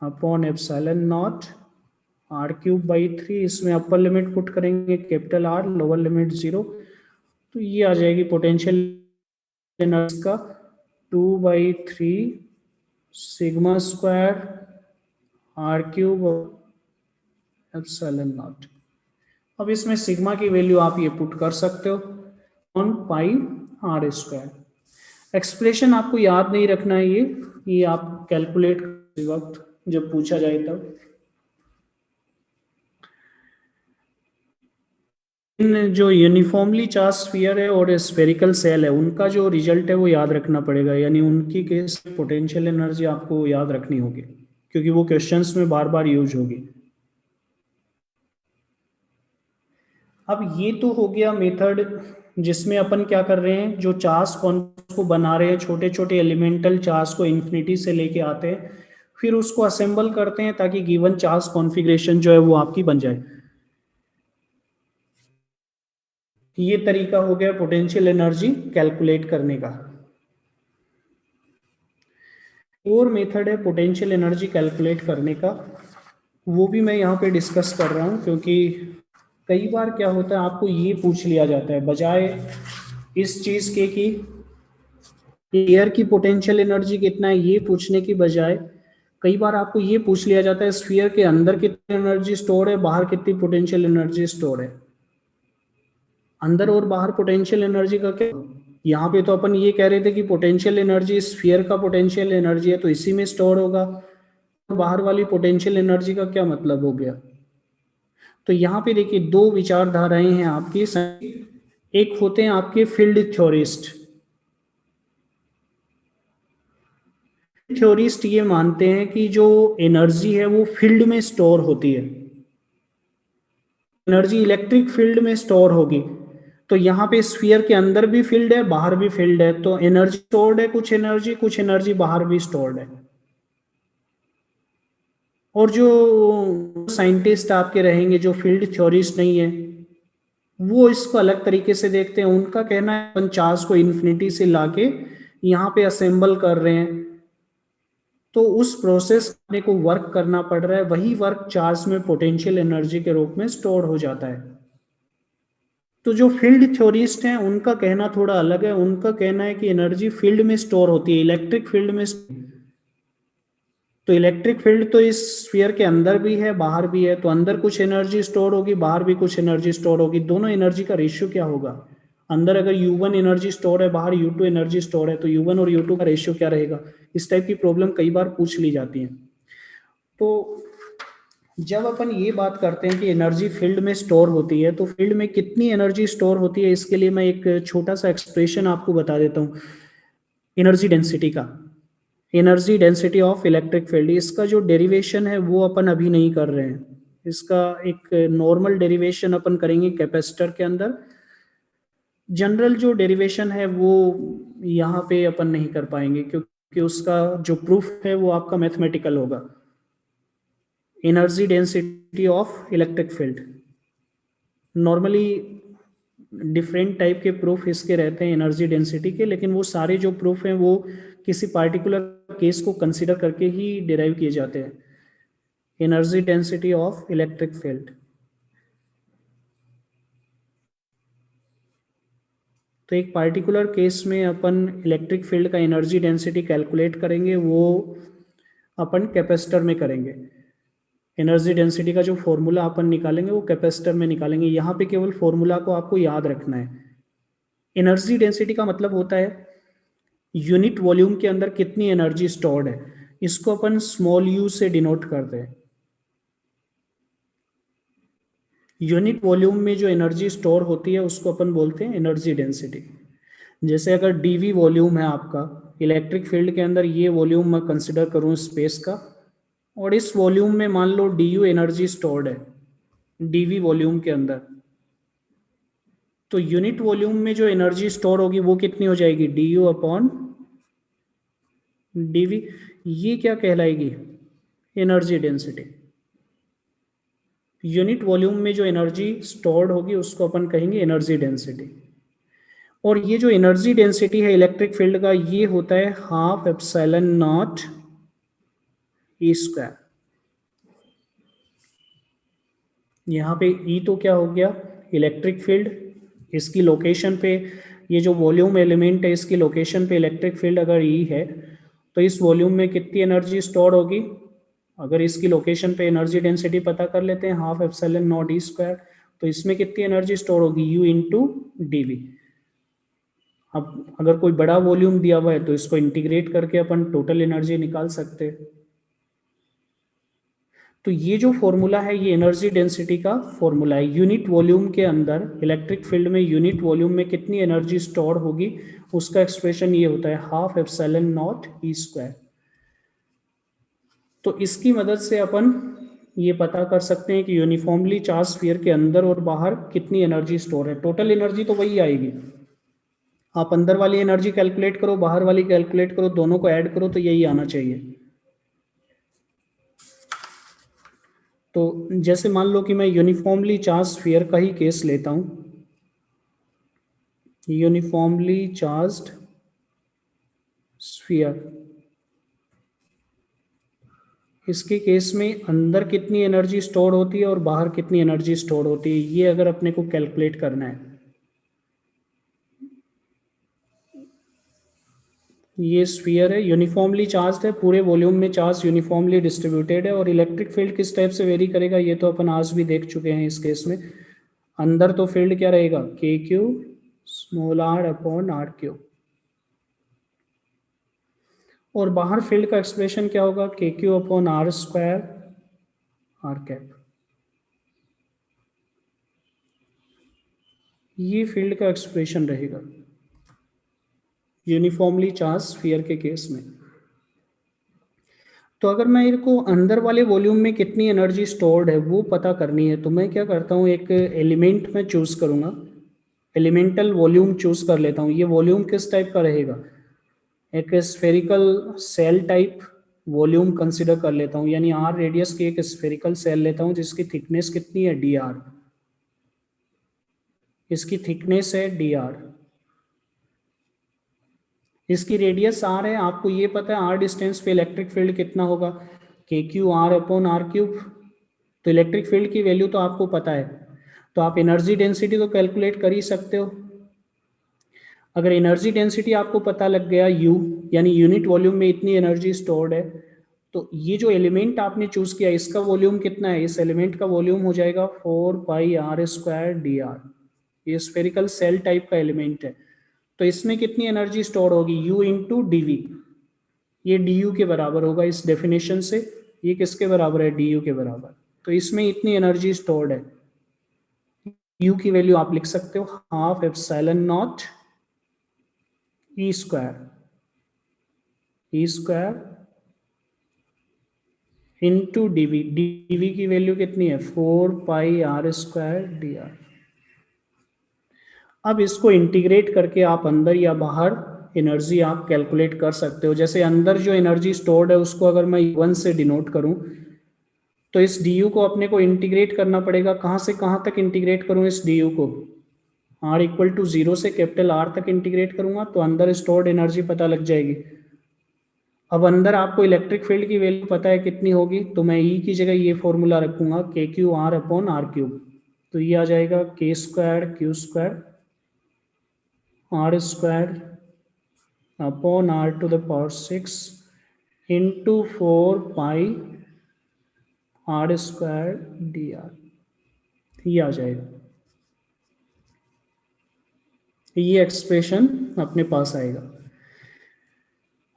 upon epsilon naught r cube by 3, इसमें अपर लिमिट पुट करेंगे कैपिटल आर, लोअर लिमिट 0, तो ये आ जाएगी पोटेंशियल एनर्जी का 2/3 sigma square r cube epsilon naught. अब इसमें सिग्मा की वैल्यू आप ये पुट कर सकते हो on pi r square. Expression आपको याद नहीं रखना है, ये आप कैलकुलेट करते वक्त जब पूछा जाए तब। इन जो यूनिफॉर्मली चार्ज स्फीयर है और स्फेरिकल सेल है उनका जो रिजल्ट है वो याद रखना पड़ेगा, यानी उनकी केस पोटेंशियल एनर्जी आपको याद रखनी होगी क्योंकि वो क्वेश्चंस में बार बार यूज होगी। अब ये तो हो गया मेथड जिसमें अपन क्या कर रहे हैं, जो चार्ज को बना रहे हैं, छोटे छोटे एलिमेंटल चार्ज को इन्फिनिटी से लेके आते हैं, फिर उसको असेंबल करते हैं ताकि गिवन चार्ज कॉन्फ़िगरेशन जो है वो आपकी बन जाए। ये तरीका हो गया पोटेंशियल एनर्जी कैलकुलेट करने का। और मेथड है पोटेंशियल एनर्जी कैलकुलेट करने का, वो भी मैं यहाँ पे डिस्कस कर रहा हूँ क्योंकि कई बार क्या होता है आपको ये पूछ लिया जाता है, बजाय इस चीज के कि एयर की पोटेंशियल एनर्जी कितना है ये पूछने की बजाय कई बार आपको ये पूछ लिया जाता है स्फीयर के अंदर कितनी एनर्जी स्टोर है, बाहर कितनी पोटेंशियल एनर्जी स्टोर है। अंदर और बाहर पोटेंशियल एनर्जी का क्या, यहाँ पे तो अपन ये कह रहे थे कि पोटेंशियल एनर्जी स्फीयर का पोटेंशियल एनर्जी है तो इसी में स्टोर होगा, बाहर वाली पोटेंशियल एनर्जी का क्या मतलब हो गया। तो यहाँ पे देखिए दो विचारधाराएं हैं आपकी, एक होते हैं आपके फील्ड थ्योरिस्ट। थ्योरिस्ट ये मानते हैं कि जो एनर्जी है वो फील्ड में स्टोर होती है, एनर्जी इलेक्ट्रिक फील्ड में स्टोर होगी। तो यहाँ पे स्फीयर के अंदर भी फील्ड है बाहर भी फील्ड है, तो एनर्जी स्टोर्ड है, कुछ एनर्जी बाहर भी स्टोर्ड है। और जो साइंटिस्ट आपके रहेंगे जो फील्ड थ्योरिस्ट नहीं है वो इसको अलग तरीके से देखते हैं। उनका कहना है अपन चार्ज को इन्फिनिटी से लाके यहाँ पे असेंबल कर रहे हैं तो उस प्रोसेस में को वर्क करना पड़ रहा है, वही वर्क चार्ज में पोटेंशियल एनर्जी के रूप में स्टोर हो जाता है। तो जो फील्ड थ्योरिस्ट हैं उनका कहना थोड़ा अलग है, उनका कहना है कि एनर्जी फील्ड में स्टोर होती है, इलेक्ट्रिक फील्ड में। तो इलेक्ट्रिक फील्ड तो इस स्फीयर के अंदर भी है बाहर भी है, तो अंदर कुछ एनर्जी स्टोर होगी बाहर भी कुछ एनर्जी स्टोर होगी। दोनों एनर्जी का रेशियो क्या होगा, अंदर अगर U1 एनर्जी स्टोर है बाहर U2 एनर्जी स्टोर है तो U1 और U2 का रेशियो क्या रहेगा। इस टाइप की प्रॉब्लम कई बार पूछ ली जाती है। तो जब अपन ये बात करते हैं कि एनर्जी फील्ड में स्टोर होती है तो फील्ड में कितनी एनर्जी स्टोर होती है, इसके लिए मैं एक छोटा सा एक्सप्रेशन आपको बता देता हूँ एनर्जी डेंसिटी का। Energy density of electric field, इसका जो डेरिवेशन है वो अपन अभी नहीं कर रहे हैं, इसका एक नॉर्मल डेरिवेशन अपन करेंगे कैपेसिटर के अंदर। जनरल जो डेरिवेशन है वो यहाँ पे अपन नहीं कर पाएंगे क्योंकि उसका जो प्रूफ है वो आपका मैथमेटिकल होगा। Energy density of electric field normally different type के प्रूफ इसके रहते हैं एनर्जी डेंसिटी के, लेकिन वो सारे जो प्रूफ हैं वो किसी पार्टिकुलर केस को कंसिडर करके ही डिराइव किए जाते हैं। Energy density of electric field, तो एक पार्टिकुलर केस में अपन इलेक्ट्रिक फील्ड का एनर्जी डेंसिटी कैलकुलेट करेंगे, वो अपन कैपेसिटर में करेंगे। एनर्जी डेंसिटी का जो फॉर्मूला अपन निकालेंगे वो कैपेसिटर में निकालेंगे। यहाँ पे केवल फॉर्मूला को आपको याद रखना है। एनर्जी डेंसिटी का मतलब होता है यूनिट वॉल्यूम के अंदर कितनी एनर्जी स्टोर्ड है। इसको अपन स्मॉल यू से डिनोट करते हैं। यूनिट वॉल्यूम में जो एनर्जी स्टोर होती है उसको अपन बोलते हैं एनर्जी डेंसिटी। जैसे अगर डीवी वॉल्यूम है आपका इलेक्ट्रिक फील्ड के अंदर, ये वॉल्यूम मैं कंसिडर करूं स्पेस का, और इस वॉल्यूम में मान लो डी एनर्जी स्टोर्ड है डीवी वॉल्यूम के अंदर, तो यूनिट वॉल्यूम में जो एनर्जी स्टोर होगी वो कितनी हो जाएगी, डी अपॉन डीवी। ये क्या कहलाएगी, एनर्जी डेंसिटी। यूनिट वॉल्यूम में जो एनर्जी स्टोर्ड होगी उसको अपन कहेंगे एनर्जी डेंसिटी। और ये जो एनर्जी डेंसिटी है इलेक्ट्रिक फील्ड का, ये होता है half epsilon naught e square. यहाँ पे ई तो क्या हो गया, इलेक्ट्रिक फील्ड, इसकी लोकेशन पे ये जो वॉल्यूम एलिमेंट है इसकी लोकेशन पे इलेक्ट्रिक फील्ड अगर ई है तो इस वॉल्यूम में कितनी एनर्जी स्टोर होगी। अगर इसकी लोकेशन पे एनर्जी डेंसिटी पता कर लेते हैं half epsilon naught e square, तो इसमें कितनी एनर्जी स्टोर होगी, यू इंटू डीवी। अब अगर कोई बड़ा वॉल्यूम दिया हुआ है तो इसको इंटीग्रेट करके अपन टोटल एनर्जी निकाल सकते हैं। तो ये जो फॉर्मूला है ये एनर्जी डेंसिटी का फॉर्मूला है। यूनिट वॉल्यूम के अंदर इलेक्ट्रिक फील्ड में यूनिट वॉल्यूम में कितनी एनर्जी स्टोर होगी उसका एक्सप्रेशन ये होता है half epsilon naught e square. तो इसकी मदद से अपन ये पता कर सकते हैं कि यूनिफॉर्मली चार्ज स्फीयर के अंदर और बाहर कितनी एनर्जी स्टोर है। टोटल एनर्जी तो वही आएगी, आप अंदर वाली एनर्जी कैलकुलेट करो बाहर वाली कैलकुलेट करो, दोनों को ऐड करो तो यही आना चाहिए। तो जैसे मान लो कि मैं यूनिफॉर्मली चार्ज स्फीयर का ही केस लेता हूं, यूनिफॉर्मली चार्ज्ड स्फीयर, इसके केस में अंदर कितनी एनर्जी स्टोर होती है और बाहर कितनी एनर्जी स्टोर होती है, ये अगर अपने को कैलकुलेट करना है। ये स्फीयर है, यूनिफॉर्मली चार्ज्ड है, पूरे वॉल्यूम में चार्ज यूनिफॉर्मली डिस्ट्रीब्यूटेड है। और इलेक्ट्रिक फील्ड किस टाइप से वेरी करेगा ये तो अपन आज भी देख चुके हैं। इस केस में अंदर तो फील्ड क्या रहेगा, के Q small are upon are q, और बाहर फील्ड का एक्सप्रेशन क्या होगा, के Q upon are square are cap. ये फील्ड का एक्सप्रेशन रहेगा यूनिफॉर्मली चार्ज स्फीयर के केस में। तो अगर मैं इनको अंदर वाले वॉल्यूम में कितनी एनर्जी स्टोर्ड है वो पता करनी है, तो मैं क्या करता हूँ, एक एलिमेंट में चूज करूंगा, एलिमेंटल वॉल्यूम चूज कर लेता हूँ। ये वॉल्यूम किस टाइप का रहेगा, एक spherical shell type volume consider कर लेता हूँ, यानी आर रेडियस की एक स्फेरिकल सेल लेता हूँ जिसकी थिकनेस कितनी है, डी आर। इसकी थिकनेस है डी आर, इसकी रेडियस आर है। आपको ये पता है आर डिस्टेंस पे इलेक्ट्रिक फील्ड कितना होगा, के q r upon are cube. तो इलेक्ट्रिक फील्ड की वैल्यू तो आपको पता है, तो आप एनर्जी डेंसिटी तो कैलकुलेट कर ही सकते हो। अगर एनर्जी डेंसिटी आपको पता लग गया यू, यानी यूनिट वॉल्यूम में इतनी एनर्जी स्टोर्ड है, तो ये जो एलिमेंट आपने चूज किया इसका वॉल्यूम कितना है, इस एलिमेंट का वॉल्यूम हो जाएगा 4 pi r square d are. ये स्फेरिकल सेल टाइप का एलिमेंट है, तो इसमें कितनी एनर्जी स्टोर होगी, यू इंटू डी वी। ये डी यू के बराबर होगा इस डेफिनेशन से, ये किसके बराबर है, डी यू के बराबर। तो इसमें इतनी एनर्जी स्टोर्ड है, यू की वैल्यू आप लिख सकते हो half epsilon naught e square, e square into dv. Dv की वैल्यू कितनी है, 4 pi r square d r. अब इसको इंटीग्रेट करके आप अंदर या बाहर एनर्जी आप कैलकुलेट कर सकते हो। जैसे अंदर जो एनर्जी स्टोर्ड है उसको अगर मैं 1 से डिनोट करूं, तो इस डी यू को अपने को इंटीग्रेट करना पड़ेगा। कहाँ से कहाँ तक इंटीग्रेट करूं इस डी यू को, R इक्वल टू 0 से कैपिटल R तक इंटीग्रेट करूंगा तो अंदर स्टोर्ड एनर्जी पता लग जाएगी। अब अंदर आपको इलेक्ट्रिक फील्ड की वैल्यू पता है कितनी होगी, तो मैं E की जगह ये फॉर्मूला रखूंगा KQ R/R³। तो ये आ जाएगा K² Q²R² इंटू 4πR²dr। ये आ जाएगा, ये एक्सप्रेशन अपने पास आएगा।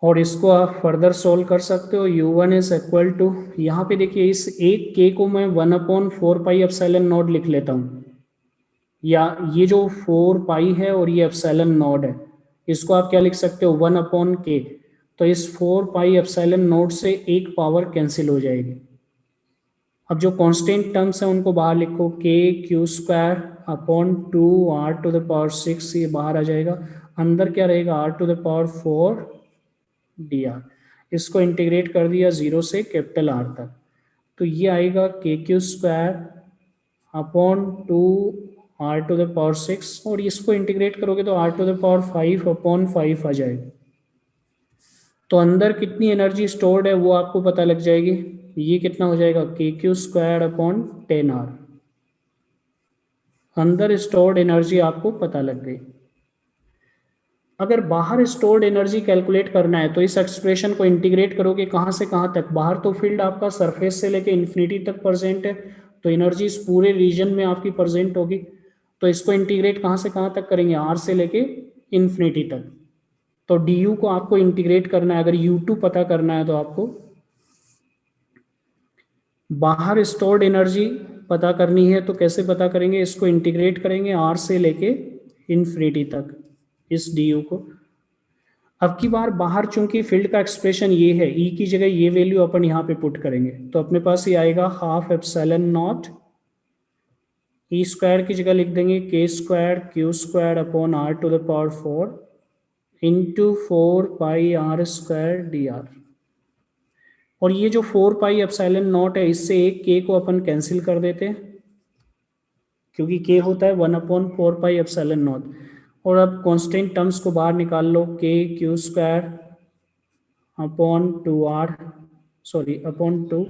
और इसको आप फर्दर सोल्व कर सकते हो। U1 इज इक्वल टू, यहाँ पे देखिए इस एक k को मैं 1/4πε0 लिख लेता हूँ, या ये जो 4 है और ये ε0 है, इसको आप क्या लिख सकते हो 1/k। तो इस 4πε0 से एक पावर कैंसिल हो जाएगी। अब जो कांस्टेंट टर्म्स हैं उनको बाहर लिखो, KQ²/2R⁴ ये बाहर आ जाएगा। अंदर क्या रहेगा R⁴dr। इसको इंटीग्रेट कर दिया 0 से कैपिटल R तक, तो ये आएगा KQ²/2R⁴ और इसको इंटीग्रेट करोगे तो R⁵/5 आ जाएगा। तो अंदर कितनी एनर्जी स्टोर्ड है वो आपको पता लग जाएगी। ये कितना हो जाएगा KQ²/10R। अंदर स्टोर्ड एनर्जी आपको पता लग गई। अगर बाहर स्टोर्ड एनर्जी कैलकुलेट करना है तो इस एक्सप्रेशन को इंटीग्रेट करोगे कहाँ से कहाँ तक। बाहर तो फील्ड आपका सरफेस से लेके इन्फिनिटी तक प्रेजेंट है, तो एनर्जी इस पूरे रीजन में आपकी प्रेजेंट होगी। तो इसको इंटीग्रेट कहाँ से कहाँ तक करेंगे, R से लेके इन्फिनिटी तक। तो du को आपको इंटीग्रेट करना है। अगर U2 पता करना है तो आपको बाहर स्टोर्ड एनर्जी पता करनी है, तो कैसे पता करेंगे, इसको इंटीग्रेट करेंगे R से लेके इन्फिनिटी तक इस du को। अब की बार बाहर चूंकि फील्ड का एक्सप्रेशन ये है, E की जगह ये वैल्यू अपन यहाँ पे पुट करेंगे, तो अपने पास ये आएगा 12ε0। E² की जगह लिख देंगे K²Q²/R⁴ इंटू 4πR² और ये जो 4πε0 है इससे एक k को अपन कैंसिल कर देते हैं, क्योंकि k होता है 1/4πε0। और अब कांस्टेंट टर्म्स को बाहर निकाल लो, KQ²/2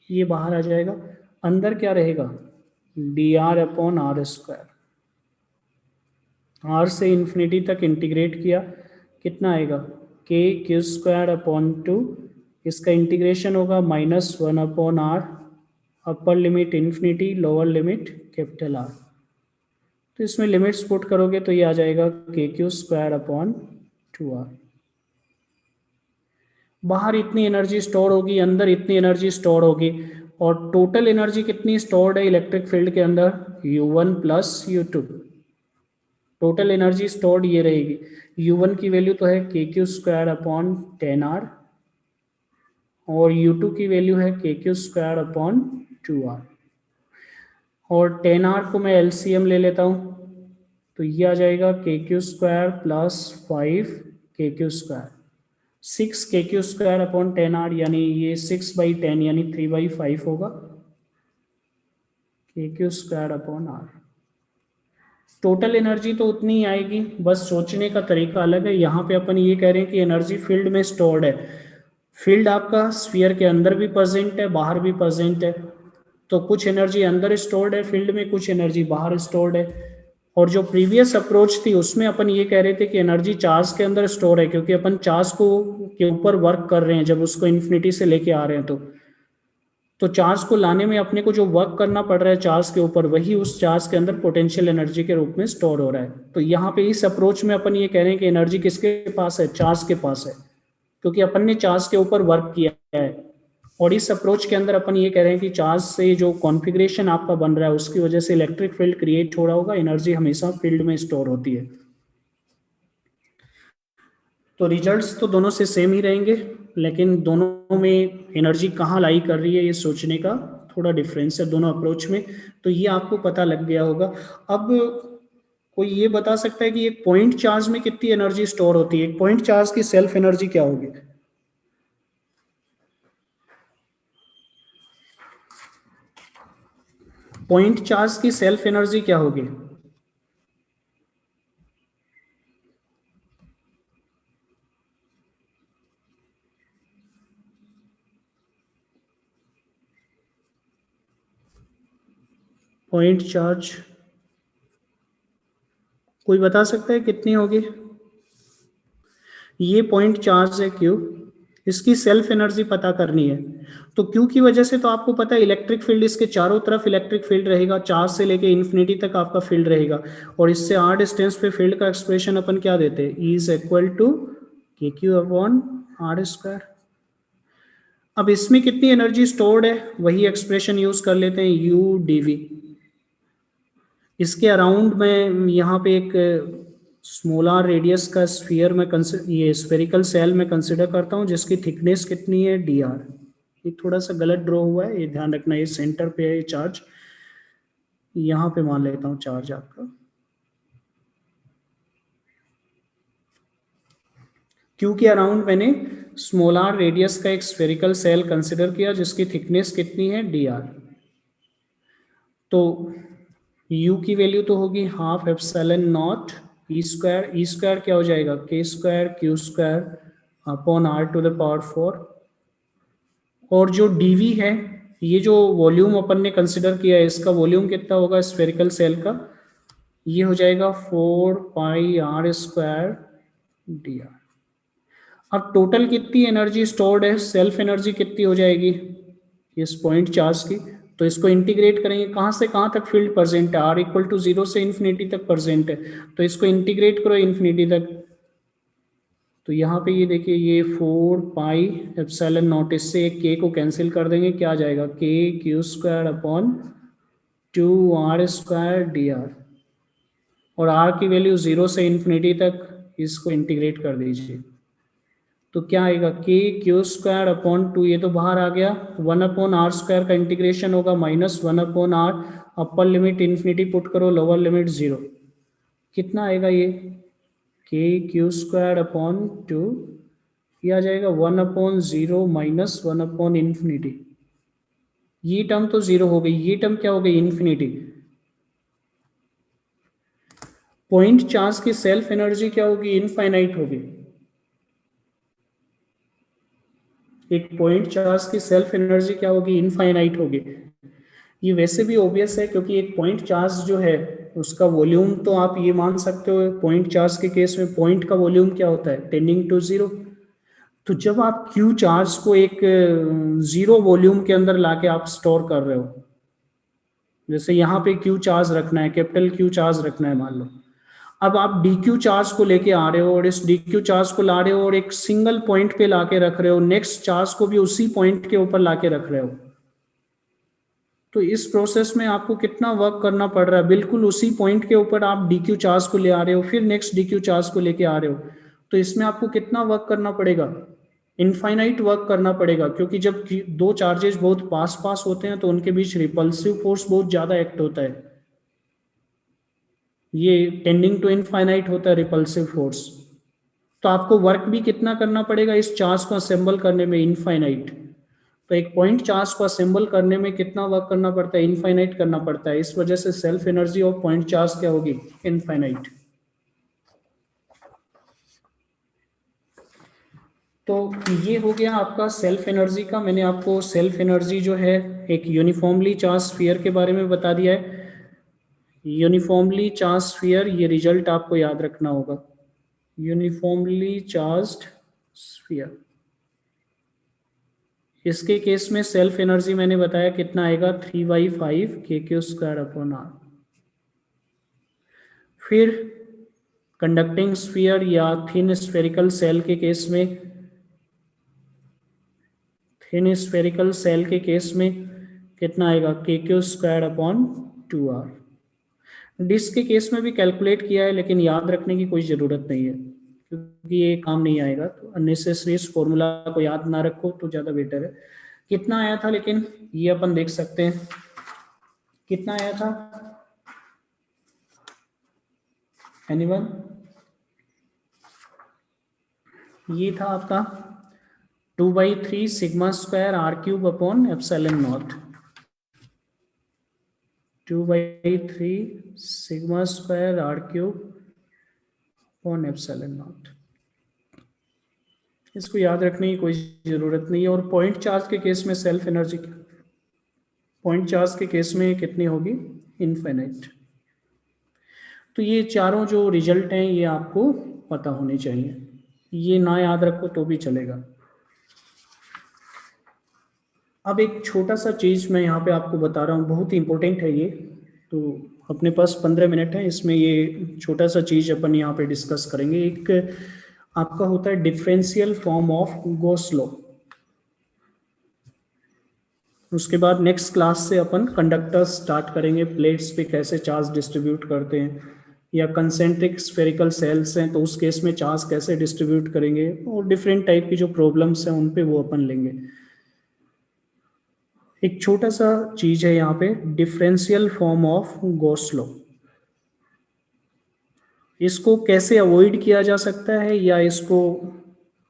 ये बाहर आ जाएगा। अंदर क्या रहेगा dr/r²। R से इन्फिनिटी तक इंटीग्रेट किया, कितना आएगा KQ²/2। इसका इंटीग्रेशन होगा -1/r, अपर limit infinity, lower limit capital R। तो इसमें लिमिट्स पुट करोगे तो ये आ जाएगा KQ²/2R। बाहर इतनी एनर्जी स्टोर होगी, अंदर इतनी एनर्जी स्टोर होगी, और टोटल एनर्जी कितनी स्टोर्ड है इलेक्ट्रिक फील्ड के अंदर, U1 plus U2। Total energy stored ये रहेगी। U1 की वैल्यू तो है KQ²/10R और U2 की वैल्यू है KQ²/2R। और 10R को मैं LCM ले लेता हूँ, तो ये आ जाएगा KQ² प्लस 5 KQ², 6 KQ²/10R, यानी ये 6/10 यानी 3/5 होगा KQ²/R। टोटल एनर्जी तो उतनी ही आएगी, बस सोचने का तरीका अलग है। यहाँ पे अपन ये कह रहे हैं कि एनर्जी फील्ड में स्टोर्ड है। फील्ड आपका स्फीयर के अंदर भी प्रेजेंट है, बाहर भी प्रेजेंट है, तो कुछ एनर्जी अंदर स्टोर्ड है फील्ड में, कुछ एनर्जी बाहर स्टोर्ड है। और जो प्रीवियस अप्रोच थी उसमें अपन ये कह रहे थे कि एनर्जी चार्ज के अंदर स्टोर है, क्योंकि अपन चार्ज को के ऊपर वर्क कर रहे हैं जब उसको इन्फिनिटी से लेके आ रहे हैं। तो चार्ज को लाने में अपने को जो वर्क करना पड़ रहा है चार्ज के ऊपर, वही उस चार्ज के अंदर पोटेंशियल एनर्जी के रूप में स्टोर हो रहा है। तो यहाँ पे इस अप्रोच में अपन ये कह रहे हैं कि एनर्जी किसके पास है, चार्ज के पास है, क्योंकि अपन ने चार्ज के ऊपर वर्क किया है। और इस अप्रोच के अंदर अपन ये कह रहे हैं कि चार्ज से जो कॉन्फ़िगरेशन आपका बन रहा है उसकी वजह से इलेक्ट्रिक फील्ड क्रिएट हो रहा होगा, एनर्जी हमेशा फील्ड में स्टोर होती है। तो रिजल्ट्स तो दोनों से सेम ही रहेंगे, लेकिन दोनों में एनर्जी कहाँ लाई कर रही है ये सोचने का थोड़ा डिफरेंस है दोनों अप्रोच में। तो ये आपको पता लग गया होगा। अब कोई ये बता सकता है कि एक पॉइंट चार्ज में कितनी एनर्जी स्टोर होती है, एक पॉइंट चार्ज की सेल्फ एनर्जी क्या होगी? पॉइंट चार्ज की सेल्फ एनर्जी क्या होगी? पॉइंट चार्ज कोई बता सकता है कितनी होगी? ये पॉइंट चार्ज है Q, इसकी सेल्फ एनर्जी पता करनी है। तो Q की वजह से तो आपको पता है इलेक्ट्रिक फील्ड, इसके चारों तरफ इलेक्ट्रिक फील्ड रहेगा, चार्ज से लेके इन्फिनिटी तक आपका फील्ड रहेगा, और इससे r डिस्टेंस पे फील्ड का एक्सप्रेशन अपन क्या देते हैं? E is equal to KQ upon R square. अब इसमें कितनी एनर्जी स्टोर्ड है वही एक्सप्रेशन यूज कर लेते हैं, U dV। इसके अराउंड में यहाँ पे एक स्मॉलर रेडियस का स्फीयर में ये स्फेरिकल सेल में कंसिडर करता हूँ, जिसकी थिकनेस कितनी है? dr। ये थोड़ा सा गलत ड्रॉ हुआ है, ये ध्यान रखना, ये सेंटर पे है ये चार्ज, यहाँ पे मान लेता हूँ चार्ज आपका। क्यू के अराउंड मैंने स्मॉलर रेडियस का एक स्फेरिकल सेल कंसिडर किया जिसकी थिकनेस कितनी है? dr। तो u की वैल्यू तो होगी half epsilon naught e square. E square क्या हो जाएगा? k square q square upon r to the power 4। और जो dv है, ये जो वॉल्यूम अपन ने कंसिडर किया है, इसका वॉल्यूम कितना होगा स्फेरिकल सेल का? ये हो जाएगा 4 पाई r स्क्वायर dr। अब टोटल कितनी एनर्जी स्टोर्ड है, सेल्फ एनर्जी कितनी हो जाएगी इस पॉइंट चार्ज की? तो इसको इंटीग्रेट करेंगे, कहाँ से कहाँ तक फील्ड प्रेजेंट है? r इक्वल टू 0 से इन्फिनिटी तक प्रेजेंट है, तो इसको इंटीग्रेट करो इन्फिनिटी तक। तो यहाँ पे ये देखिए, ये 4 पाई एप्सिलॉन नॉट, इससे एक k को कैंसिल कर देंगे, क्या आ जाएगा? k Q square upon 2r square dr। और r की वैल्यू 0 से इन्फिनिटी तक, इसको इंटीग्रेट कर दीजिए तो क्या आएगा? k क्यू स्क्वायर अपॉन 2, ये तो बाहर आ गया, 1 अपॉन आर स्क्वायर का इंटीग्रेशन होगा minus 1 upon r, upper limit infinity put करो, लोअर लिमिट 0, कितना आएगा ये? k क्यू स्क्वायर अपॉन 2, ये आ जाएगा 1 अपॉन 0 माइनस 1 अपॉन इन्फिनिटी। ये टर्म तो 0 हो गई, ये टर्म क्या हो गई? इन्फिनिटी। पॉइंट चार्ज की सेल्फ एनर्जी क्या होगी? इनफाइनाइट होगी। एक पॉइंट चार्ज की सेल्फ एनर्जी क्या होगी? इनफाइनाइट होगी। ये वैसे भी ऑब्वियस है, क्योंकि एक पॉइंट चार्ज जो है उसका वॉल्यूम तो आप ये मान सकते हो, पॉइंट चार्ज के केस में पॉइंट का वॉल्यूम क्या होता है? Tending to 0। तो जब आप क्यू चार्ज को एक 0 वॉल्यूम के अंदर लाके आप स्टोर कर रहे हो, जैसे यहाँ पे क्यू चार्ज रखना है, कैपिटल क्यू चार्ज रखना है मान लो, अब आप डी क्यू चार्ज को लेके आ रहे हो और इस डी क्यू चार्ज को ला रहे हो और एक सिंगल पॉइंट पे लाके रख रहे हो, नेक्स्ट चार्ज को भी उसी पॉइंट के ऊपर लाके रख रहे हो, तो इस प्रोसेस में आपको कितना वर्क करना पड़ रहा है? बिल्कुल उसी पॉइंट के ऊपर आप डी क्यू चार्ज को ले आ रहे हो, फिर नेक्स्ट डी क्यू चार्ज को लेके आ रहे हो, तो इसमें आपको कितना वर्क करना पड़ेगा? इनफाइनाइट वर्क करना पड़ेगा, क्योंकि जब दो चार्जेस बहुत पास पास होते हैं तो उनके बीच रिपल्सिव फोर्स बहुत ज्यादा एक्ट होता है, ये टेंडिंग टू इनफाइनाइट होता है रिपल्सिव फोर्स। तो आपको वर्क भी कितना करना पड़ेगा इस चार्ज को असेंबल करने में? इनफाइनाइट। तो एक पॉइंट चार्ज को असेंबल करने में कितना वर्क करना पड़ता है? इनफाइनाइट करना पड़ता है। इस वजह से self energy of point charge क्या होगी? इनफाइनाइट। तो ये हो गया आपका सेल्फ एनर्जी का। मैंने आपको सेल्फ एनर्जी जो है एक यूनिफॉर्मली चार्ज स्फीयर के बारे में बता दिया है। यूनिफॉर्मली चार्ज स्फीयर, ये रिजल्ट आपको याद रखना होगा, यूनिफॉर्मली चार्ज्ड स्फीयर। इसके केस में सेल्फ एनर्जी मैंने बताया कितना आएगा? 3/5 KQ स्क्वायर अपॉन R। फिर कंडक्टिंग स्फीयर या थिन स्फेरिकल सेल के केस में, थिन स्फेरिकल सेल के केस में कितना आएगा? KQ square upon 2R। Disc के केस में भी कैलकुलेट किया है, लेकिन याद रखने की कोई ज़रूरत नहीं है क्योंकि ये काम नहीं आएगा, तो अननेसेसरी इस फॉर्मूला को याद ना रखो तो ज़्यादा बेटर है। कितना आया था, लेकिन ये अपन देख सकते हैं कितना आया था। एनीवन? ये था आपका 2/3 sigma square R cube upon epsilon not. 2/3 sigma square R cube upon epsilon not. इसको याद रखने की कोई ज़रूरत नहीं है। और पॉइंट चार्ज के केस में सेल्फ एनर्जी पॉइंट चार्ज के केस में कितनी होगी, इनफाइनाइट। तो ये चारों जो रिजल्ट हैं ये आपको पता होने चाहिए, ये ना याद रखो तो भी चलेगा। अब एक छोटा सा चीज़ मैं यहाँ पे आपको बता रहा हूँ, बहुत इंपॉर्टेंट है ये। तो अपने पास 15 मिनट है, इसमें ये छोटा सा चीज़ अपन यहाँ पे डिस्कस करेंगे। एक आपका होता है differential form of Gauss law. उसके बाद नेक्स्ट क्लास से अपन कंडक्टर्स स्टार्ट करेंगे, प्लेट्स पे कैसे चार्ज डिस्ट्रीब्यूट करते हैं, या कंसेंट्रिक स्फेरिकल सेल्स हैं तो उस केस में चार्ज कैसे डिस्ट्रीब्यूट करेंगे, और डिफरेंट टाइप की जो प्रॉब्लम्स हैं उन पे वो अपन लेंगे। एक छोटा सा चीज है यहाँ पे, differential form of Gauss law. इसको कैसे अवॉइड किया जा सकता है, या इसको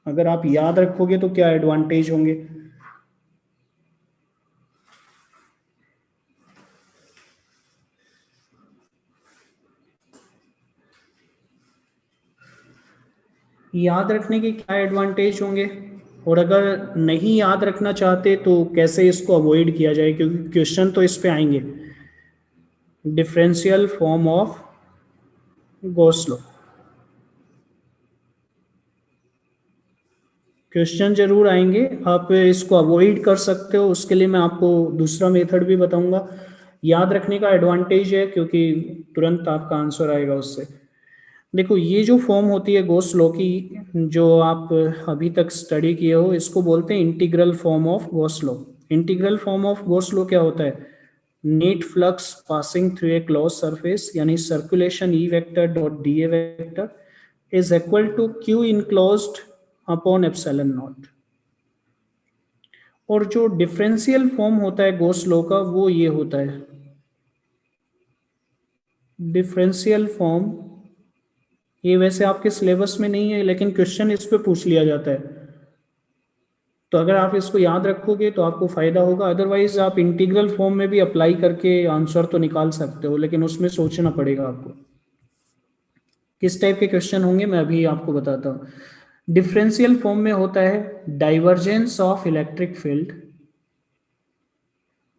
अगर आप याद रखोगे तो क्या एडवांटेज होंगे। याद रखने के क्या एडवांटेज होंगे, और अगर नहीं याद रखना चाहते तो कैसे इसको अवॉइड किया जाए, क्योंकि क्वेश्चन तो इस पे आएंगे। Differential form of Gauss law question जरूर आएंगे, आप इसको अवॉइड कर सकते हो। उसके लिए मैं आपको दूसरा मेथड भी बताऊंगा। याद रखने का एडवांटेज है क्योंकि तुरंत आपका आंसर आएगा उससे। देखो ये जो फॉर्म होती है गॉस लॉ की, जो आप अभी तक स्टडी किए हो, इसको बोलते हैं integral form of Gauss law. Integral form of Gauss law क्या होता है, net flux passing through a close surface, यानी circulation E vector dot D A vector is equal to Q enclosed upon epsilon naught. और जो differential form होता है Gauss law का वो ये होता है, डिफरेंशियल फॉर्म, ये वैसे आपके सिलेबस में नहीं है लेकिन क्वेश्चन इस पे पूछ लिया जाता है, तो अगर आप इसको याद रखोगे तो आपको फायदा होगा। अदरवाइज आप इंटीग्रल फॉर्म में भी अप्लाई करके आंसर तो निकाल सकते हो, लेकिन उसमें सोचना पड़ेगा आपको। किस टाइप के क्वेश्चन होंगे मैं अभी आपको बताता हूँ। डिफरेंशियल फॉर्म में होता है divergence of electric field,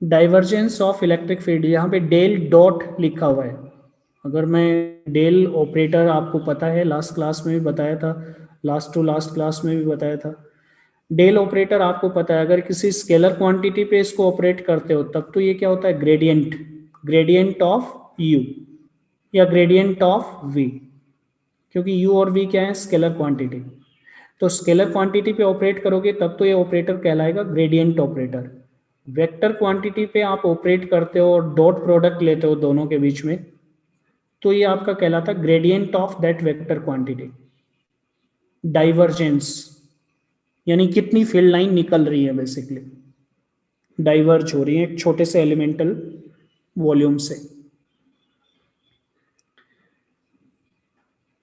divergence of electric field, यहाँ पे डेल डॉट लिखा हुआ है। अगर मैं डेल ऑपरेटर, आपको पता है लास्ट क्लास में भी बताया था, लास्ट टू लास्ट क्लास में भी बताया था। डेल ऑपरेटर आपको पता है, अगर किसी स्केलर क्वांटिटी पे इसको ऑपरेट करते हो तब तो ये क्या होता है, ग्रेडियंट, ग्रेडियंट ऑफ यू या ग्रेडियंट ऑफ वी, क्योंकि यू और वी क्या है, स्केलर क्वांटिटी। तो स्केलर क्वांटिटी पे ऑपरेट करोगे तब तो ये ऑपरेटर कहलाएगा ग्रेडियंट ऑपरेटर। वेक्टर क्वांटिटी पे आप ऑपरेट करते हो और डॉट प्रोडक्ट लेते हो दोनों के बीच में, तो ये आपका कहलाता है gradient of that vector quantity. Divergence यानी कितनी फील्ड लाइन निकल रही है, बेसिकली डाइवर्ज हो रही है एक छोटे से एलिमेंटल वॉल्यूम से,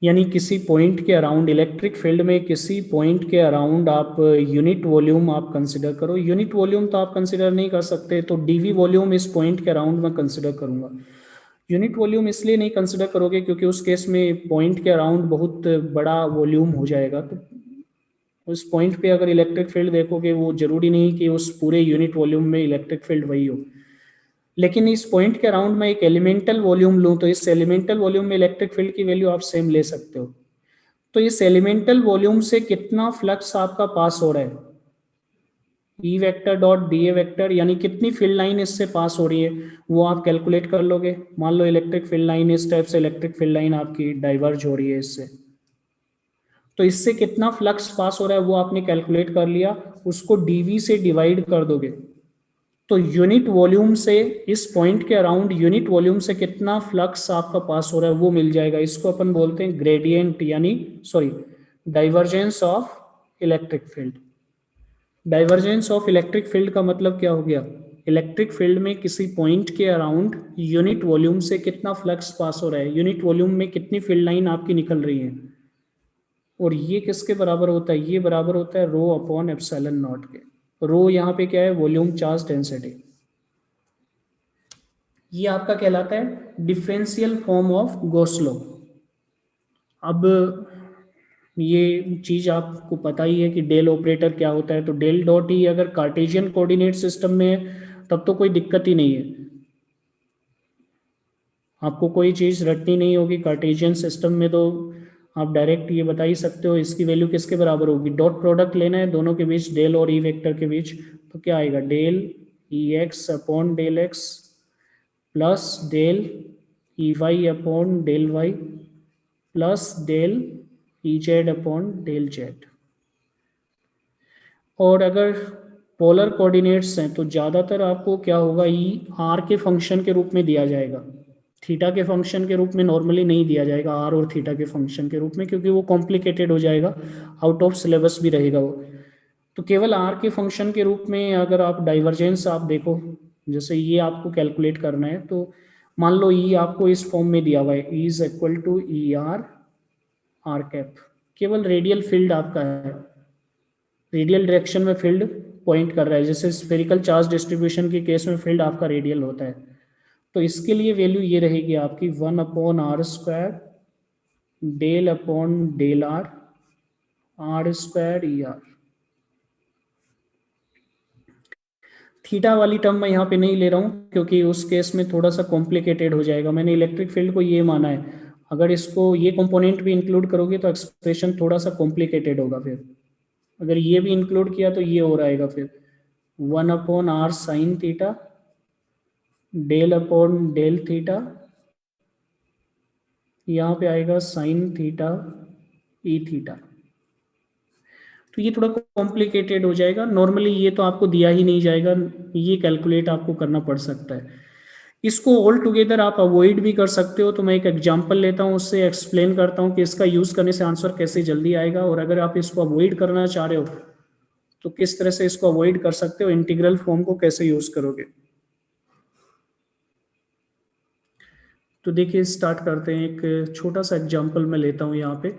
यानी किसी पॉइंट के अराउंड इलेक्ट्रिक फील्ड में किसी पॉइंट के अराउंड आप यूनिट वॉल्यूम आप कंसिडर करो। यूनिट वॉल्यूम तो आप कंसिडर नहीं कर सकते, तो डीवी वॉल्यूम इस पॉइंट के अराउंड मैं कंसिडर करूंगा। यूनिट वॉल्यूम इसलिए नहीं कंसिडर करोगे क्योंकि उस केस में पॉइंट के अराउंड बहुत बड़ा वॉल्यूम हो जाएगा, तो उस पॉइंट पे अगर इलेक्ट्रिक फील्ड देखोगे वो जरूरी नहीं कि उस पूरे यूनिट वॉल्यूम में इलेक्ट्रिक फील्ड वही हो। लेकिन इस पॉइंट के अराउंड मैं एक एलिमेंटल वॉल्यूम लूँ तो इस एलिमेंटल वॉल्यूम में इलेक्ट्रिक फील्ड की वैल्यू आप सेम ले सकते हो। तो इस एलिमेंटल वॉल्यूम से कितना फ्लक्स आपका पास हो रहा है, ई vector dot D A vector, यानी कितनी फील्ड लाइन इससे पास हो रही है वो आप कैलकुलेट कर लोगे। मान लो इलेक्ट्रिक फील्ड लाइन, इस टाइप से इलेक्ट्रिक फील्ड लाइन आपकी डाइवर्ज हो रही है इससे, तो इससे कितना फ्लक्स पास हो रहा है वो आपने कैलकुलेट कर लिया, उसको डीवी से डिवाइड कर दोगे तो यूनिट वॉल्यूम से, इस पॉइंट के अराउंड यूनिट वॉल्यूम से कितना फ्लक्स आपका पास हो रहा है वो मिल जाएगा। इसको अपन बोलते हैं ग्रेडियंट, यानी sorry divergence of electric field. Divergence of electric field का मतलब क्या हो गया, इलेक्ट्रिक फील्ड में किसी पॉइंट के अराउंड यूनिट वॉल्यूम से कितना फ्लक्स पास हो रहा है, यूनिट वॉल्यूम में कितनी फील्ड लाइन आपकी निकल रही है, और ये किसके बराबर होता है, ये बराबर होता है रो अपॉन एप्सिलॉन नॉट के। रो यहाँ पे क्या है, वॉल्यूम चार्ज डेंसिटी। ये आपका कहलाता है differential form of Gauss law. अब ये चीज आपको पता ही है कि डेल ऑपरेटर क्या होता है, तो डेल डॉट ई अगर कार्टेशियन कोऑर्डिनेट सिस्टम में तब तो कोई दिक्कत ही नहीं है, आपको कोई चीज़ रटनी नहीं होगी। कार्टेशियन सिस्टम में तो आप डायरेक्ट ये बता ही सकते हो इसकी वैल्यू किसके बराबर होगी। डॉट प्रोडक्ट लेना है दोनों के बीच, डेल और ई वेक्टर के बीच, तो क्या आएगा, del e x upon del x plus del e y upon del y plus del e z upon del z. और अगर पोलर कोऑर्डिनेट्स हैं तो ज़्यादातर आपको क्या होगा, ई आर के फंक्शन के रूप में दिया जाएगा, थीटा के फंक्शन के रूप में नॉर्मली नहीं दिया जाएगा, आर और थीटा के फंक्शन के रूप में, क्योंकि वो कॉम्प्लिकेटेड हो जाएगा, आउट ऑफ सिलेबस भी रहेगा वो। तो केवल आर के फंक्शन के रूप में अगर आप डाइवर्जेंस आप देखो, जैसे ये आपको कैलकुलेट करना है, तो मान लो ई आपको इस फॉर्म में दिया हुआ है, e is equal to e r are cap, केवल रेडियल फील्ड आपका है, रेडियल डायरेक्शन में फील्ड पॉइंट कर रहा है, जैसे स्फेरिकल चार्ज डिस्ट्रीब्यूशन के केस में फील्ड आपका रेडियल होता है। तो इसके लिए वैल्यू ये रहेगी आपकी 1 upon are square del upon del are r square e r. Theta वाली टर्म मैं यहाँ पे नहीं ले रहा हूँ क्योंकि उस केस में थोड़ा सा कॉम्प्लिकेटेड हो जाएगा। मैंने इलेक्ट्रिक फील्ड को ये माना है, अगर इसको ये कंपोनेंट भी इंक्लूड करोगे तो एक्सप्रेशन थोड़ा सा कॉम्प्लिकेटेड होगा। फिर अगर ये भी इंक्लूड किया तो ये हो रहेगा फिर 1 upon r sine theta del upon del theta, यहाँ पे आएगा साइन थीटा ई थीटा। तो ये थोड़ा कॉम्प्लिकेटेड हो जाएगा, नॉर्मली ये तो आपको दिया ही नहीं जाएगा, ये कैलकुलेट आपको करना पड़ सकता है। इसको ऑल टुगेदर आप अवॉइड भी कर सकते हो, तो मैं एक एग्जांपल लेता हूँ, उससे एक्सप्लेन करता हूँ कि इसका यूज़ करने से आंसर कैसे जल्दी आएगा, और अगर आप इसको अवॉइड करना चाह रहे हो तो किस तरह से इसको अवॉइड कर सकते हो, इंटीग्रल फॉर्म को कैसे यूज़ करोगे। तो देखिए स्टार्ट करते हैं, एक छोटा सा एग्जाम्पल मैं लेता हूँ यहाँ पे।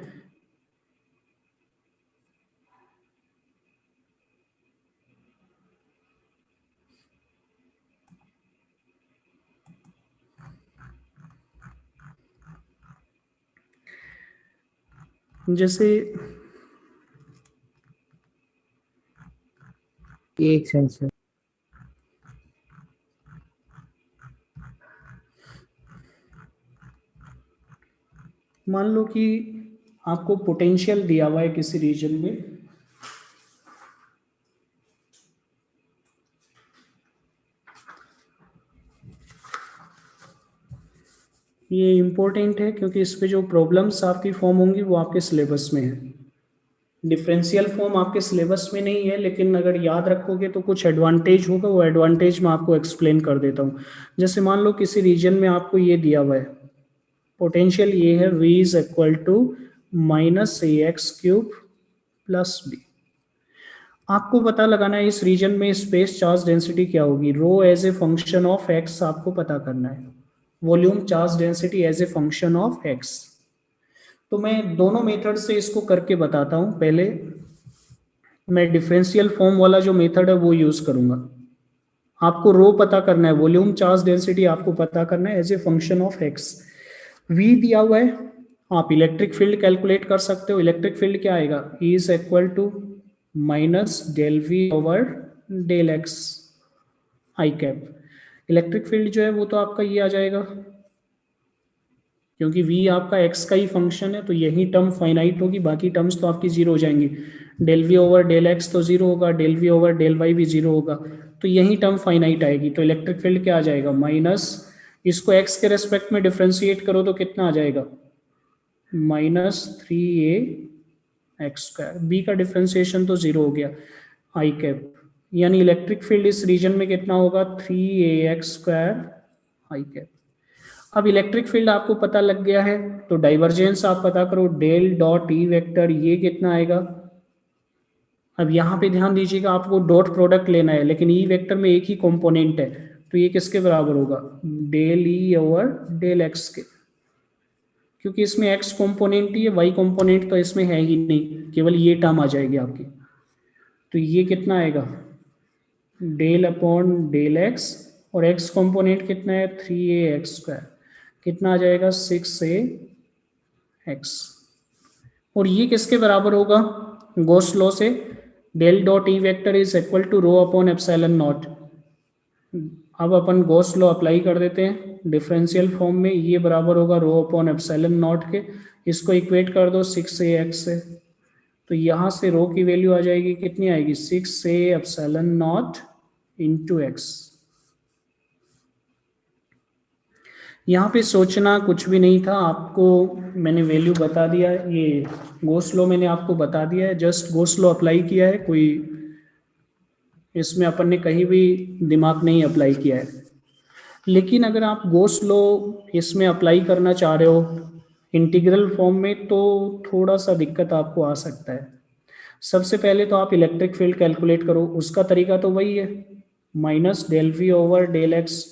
जैसे एक सेंसर, मान लो कि आपको पोटेंशियल दिया हुआ है किसी रीजन में, ये इम्पोर्टेंट है क्योंकि इस पे जो प्रॉब्लम्स आपकी फॉर्म होंगी वो आपके सिलेबस में है। डिफरेंशियल फॉर्म आपके सिलेबस में नहीं है, लेकिन अगर याद रखोगे तो कुछ एडवांटेज होगा, वो एडवांटेज मैं आपको एक्सप्लेन कर देता हूँ। जैसे मान लो किसी रीजन में आपको ये दिया हुआ है, पोटेंशियल ये है v is equal to minus a x cube plus b. आपको पता लगाना है इस रीजन में स्पेस चार्ज डेंसिटी क्या होगी, rho as a function of X आपको पता करना है, volume charge density as a function of X. तो मैं दोनों मेथड से इसको करके बताता हूँ। पहले मैं डिफरेंशियल फॉर्म वाला जो मेथड है वो यूज करूंगा। आपको रो पता करना है, वॉल्यूम चार्ज डेंसिटी आपको पता करना है as a function of x. V दिया हुआ है, आप इलेक्ट्रिक फील्ड कैलकुलेट कर सकते हो। इलेक्ट्रिक फील्ड क्या आएगा, e is equal to minus del v over del x i cap. Electric field जो है वो तो आपका ये आ जाएगा, क्योंकि v आपका x का ही फंक्शन है तो यही टर्म फाइनाइट होगी, बाकी टर्म्स तो आपकी जीरो हो जाएंगी। Del v over del x तो जीरो होगा, del v over del y भी जीरो होगा, तो यही टर्म फाइनाइट आएगी। तो इलेक्ट्रिक फील्ड क्या आ जाएगा, माइनस, इसको x के रेस्पेक्ट में डिफ्रेंशिएट करो तो कितना आ जाएगा, minus 3a x square. B का डिफ्रेंशिएशन तो जीरो हो गया, आई कैप, यानी इलेक्ट्रिक फील्ड इस रीजन में कितना होगा, 3a x square i cap. अब इलेक्ट्रिक फील्ड आपको पता लग गया है तो डाइवर्जेंस आप पता करो, डेल डॉट ई वेक्टर ये कितना आएगा। अब यहाँ पे ध्यान दीजिएगा, आपको डॉट प्रोडक्ट लेना है, लेकिन ई वेक्टर में एक ही कंपोनेंट है, तो ये किसके बराबर होगा, del e over del x के, क्योंकि इसमें एक्स कंपोनेंट ही है, वाई कंपोनेंट तो इसमें है ही नहीं, केवल ये टर्म आ जाएगी आपकी। तो ये कितना आएगा, डेल अपॉन डेल एक्स, और एक्स कंपोनेंट कितना है, 3a एक्स स्क्वायर, कितना आ जाएगा, 6a एक्स। और ये किसके बराबर होगा, गॉस लॉ से, del dot e vector is equal to rho upon epsilon naught, अब अपन गॉस लॉ अप्लाई कर देते हैं डिफरेंशियल फॉर्म में, ये बराबर होगा रो अपॉन एप्सिलॉन नॉट के, इसको इक्वेट कर दो 6a x से, तो यहाँ से रो की वैल्यू आ जाएगी, कितनी आएगी 6a epsilon naught into x. यहाँ पे सोचना कुछ भी नहीं था, आपको मैंने वैल्यू बता दिया, ये गॉस लॉ मैंने आपको बता दिया है, जस्ट गॉस लॉ अप्लाई किया है, कोई इसमें अपन ने कहीं भी दिमाग नहीं अप्लाई किया है। लेकिन अगर आप गॉस लॉ इसमें अप्लाई करना चाह रहे हो इंटीग्रल फॉर्म में, तो थोड़ा सा दिक्कत आपको आ सकता है। सबसे पहले तो आप इलेक्ट्रिक फील्ड कैलकुलेट करो, उसका तरीका तो वही है, minus del v over del x.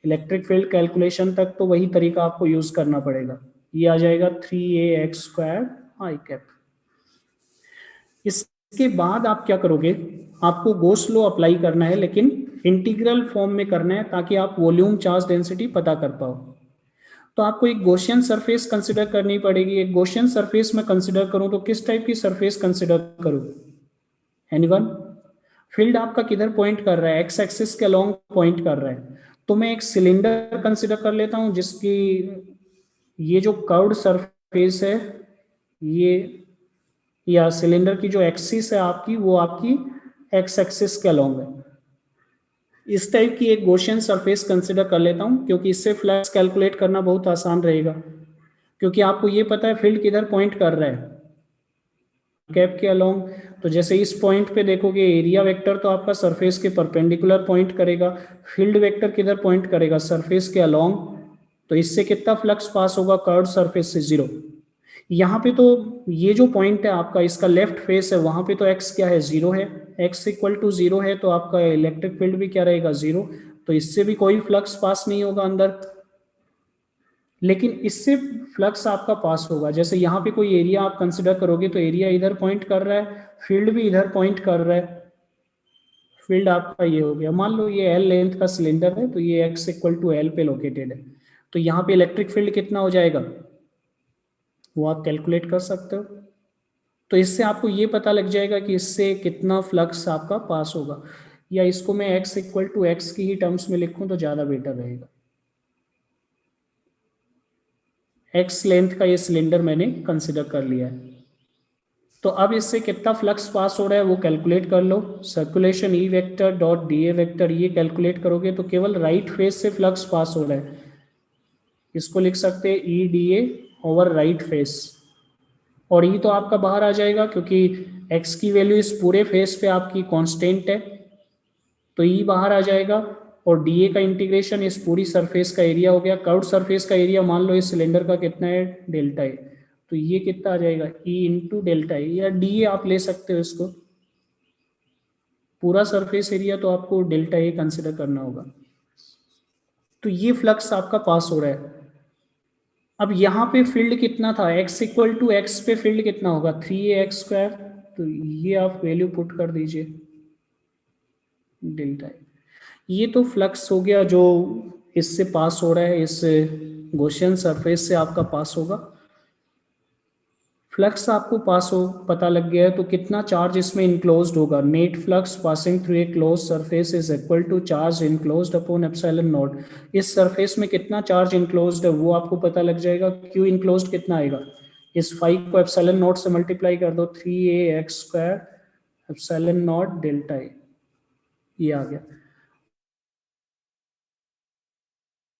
Electric field calculation तक तो वही तरीका आपको यूज करना पड़ेगा। ये आ जाएगा 3a x square i cap. इसके बाद आप क्या करोगे, आपको गॉस लॉ अप्लाई करना है, लेकिन इंटीग्रल फॉर्म में करना है ताकि आप वॉल्यूम चार्ज डेंसिटी पता कर पाओ। तो आपको एक गॉसियन सरफेस कंसिडर करनी पड़ेगी। एक गॉसियन सरफेस में कंसिडर करूं तो किस टाइप की सरफेस कंसिडर करूं? एनीवन? फील्ड आपका किधर पॉइंट कर रहा है? एक्स एक्सिस के अलोंग पॉइंट कर रहा है, तो मैं एक सिलेंडर कंसिडर कर लेता हूं जिसकी ये जो कर्व्ड सरफेस है, ये या सिलेंडर की जो एक्सिस है आपकी, वो आपकी एक्स एक्सिस के अलोंग है। इस टाइप की एक गॉसियन सरफेस कंसिडर कर लेता हूं, क्योंकि इससे फ्लक्स कैलकुलेट करना बहुत आसान रहेगा, क्योंकि आपको ये पता है फील्ड किधर पॉइंट कर रहा है, कैप के अलोंग। तो जैसे इस पॉइंट पे देखोगे, एरिया वेक्टर तो आपका सरफेस के परपेंडिकुलर पॉइंट करेगा, फील्ड वेक्टर किधर पॉइंट करेगा? सरफेस के अलोंग। तो इससे कितना फ्लक्स पास होगा कर्व्ड सरफेस से? 0। यहाँ पे तो ये जो पॉइंट है आपका, इसका लेफ्ट फेस है, वहां पे तो x क्या है? 0 है। x इक्वल टू 0 है, तो आपका इलेक्ट्रिक फील्ड भी क्या रहेगा? 0। तो इससे भी कोई फ्लक्स पास नहीं होगा अंदर, लेकिन इससे फ्लक्स आपका पास होगा। जैसे यहाँ पे कोई एरिया आप कंसिडर करोगे, तो एरिया इधर पॉइंट कर रहा है, फील्ड भी इधर पॉइंट कर रहा है। फील्ड आपका ये हो गया, मान लो ये l लेंथ का सिलेंडर है, तो ये x इक्वल टू l पे लोकेटेड है, तो यहाँ पे इलेक्ट्रिक फील्ड कितना हो जाएगा वो आप कैलकुलेट कर सकते हो। तो इससे आपको ये पता लग जाएगा कि इससे कितना फ्लक्स आपका पास होगा। या इसको मैं x इक्वल टू एक्स की ही टर्म्स में लिखूं तो ज़्यादा बेटर रहेगा। x लेंथ का ये सिलेंडर मैंने कंसिडर कर लिया है, तो अब इससे कितना फ्लक्स पास हो रहा है वो कैलकुलेट कर लो। Circulation E vector dot D A vector, ये कैलकुलेट करोगे तो केवल राइट फेस से फ्लक्स पास हो रहा है, इसको लिख सकते हैं E D A over right face. और ये तो आपका बाहर आ जाएगा, क्योंकि x की वैल्यू इस पूरे फेस पे आपकी कांस्टेंट है, तो ये बाहर आ जाएगा। और डीए का इंटीग्रेशन इस पूरी सरफेस का एरिया हो गया। कर्व्ड सरफेस का एरिया मान लो इस सिलेंडर का कितना है? डेल्टा ए, तो ये कितना आ जाएगा? ई इंटू डेल्टा ए, या डीए आप ले सकते हो इसको। पूरा सरफेस एरिया तो आपको डेल्टा ए कंसिडर करना होगा। तो ये फ्लक्स आपका पास हो रहा है। अब यहाँ पे फील्ड कितना था? x इक्वल टू एक्स पे फील्ड कितना होगा? 3a x square. तो ये आप वैल्यू पुट कर दीजिए, डेल्टा ए। ये तो फ्लक्स हो गया जो इससे पास हो रहा है, इस गॉसियन सरफेस से आपका पास होगा। फ्लक्स आपको पास हो पता लग गया है, तो कितना चार्ज इसमें इनक्लोज्ड होगा? Net flux passing through a close surface is equal to charge enclosed upon epsilon naught. इस सरफेस में कितना चार्ज इनक्लोज्ड है वो आपको पता लग जाएगा। क्यू इनक्लोज्ड कितना आएगा? इस 5 को एप्सिलॉन नॉट से मल्टीप्लाई कर दो, 3a x square epsilon naught delta A, ये आ गया।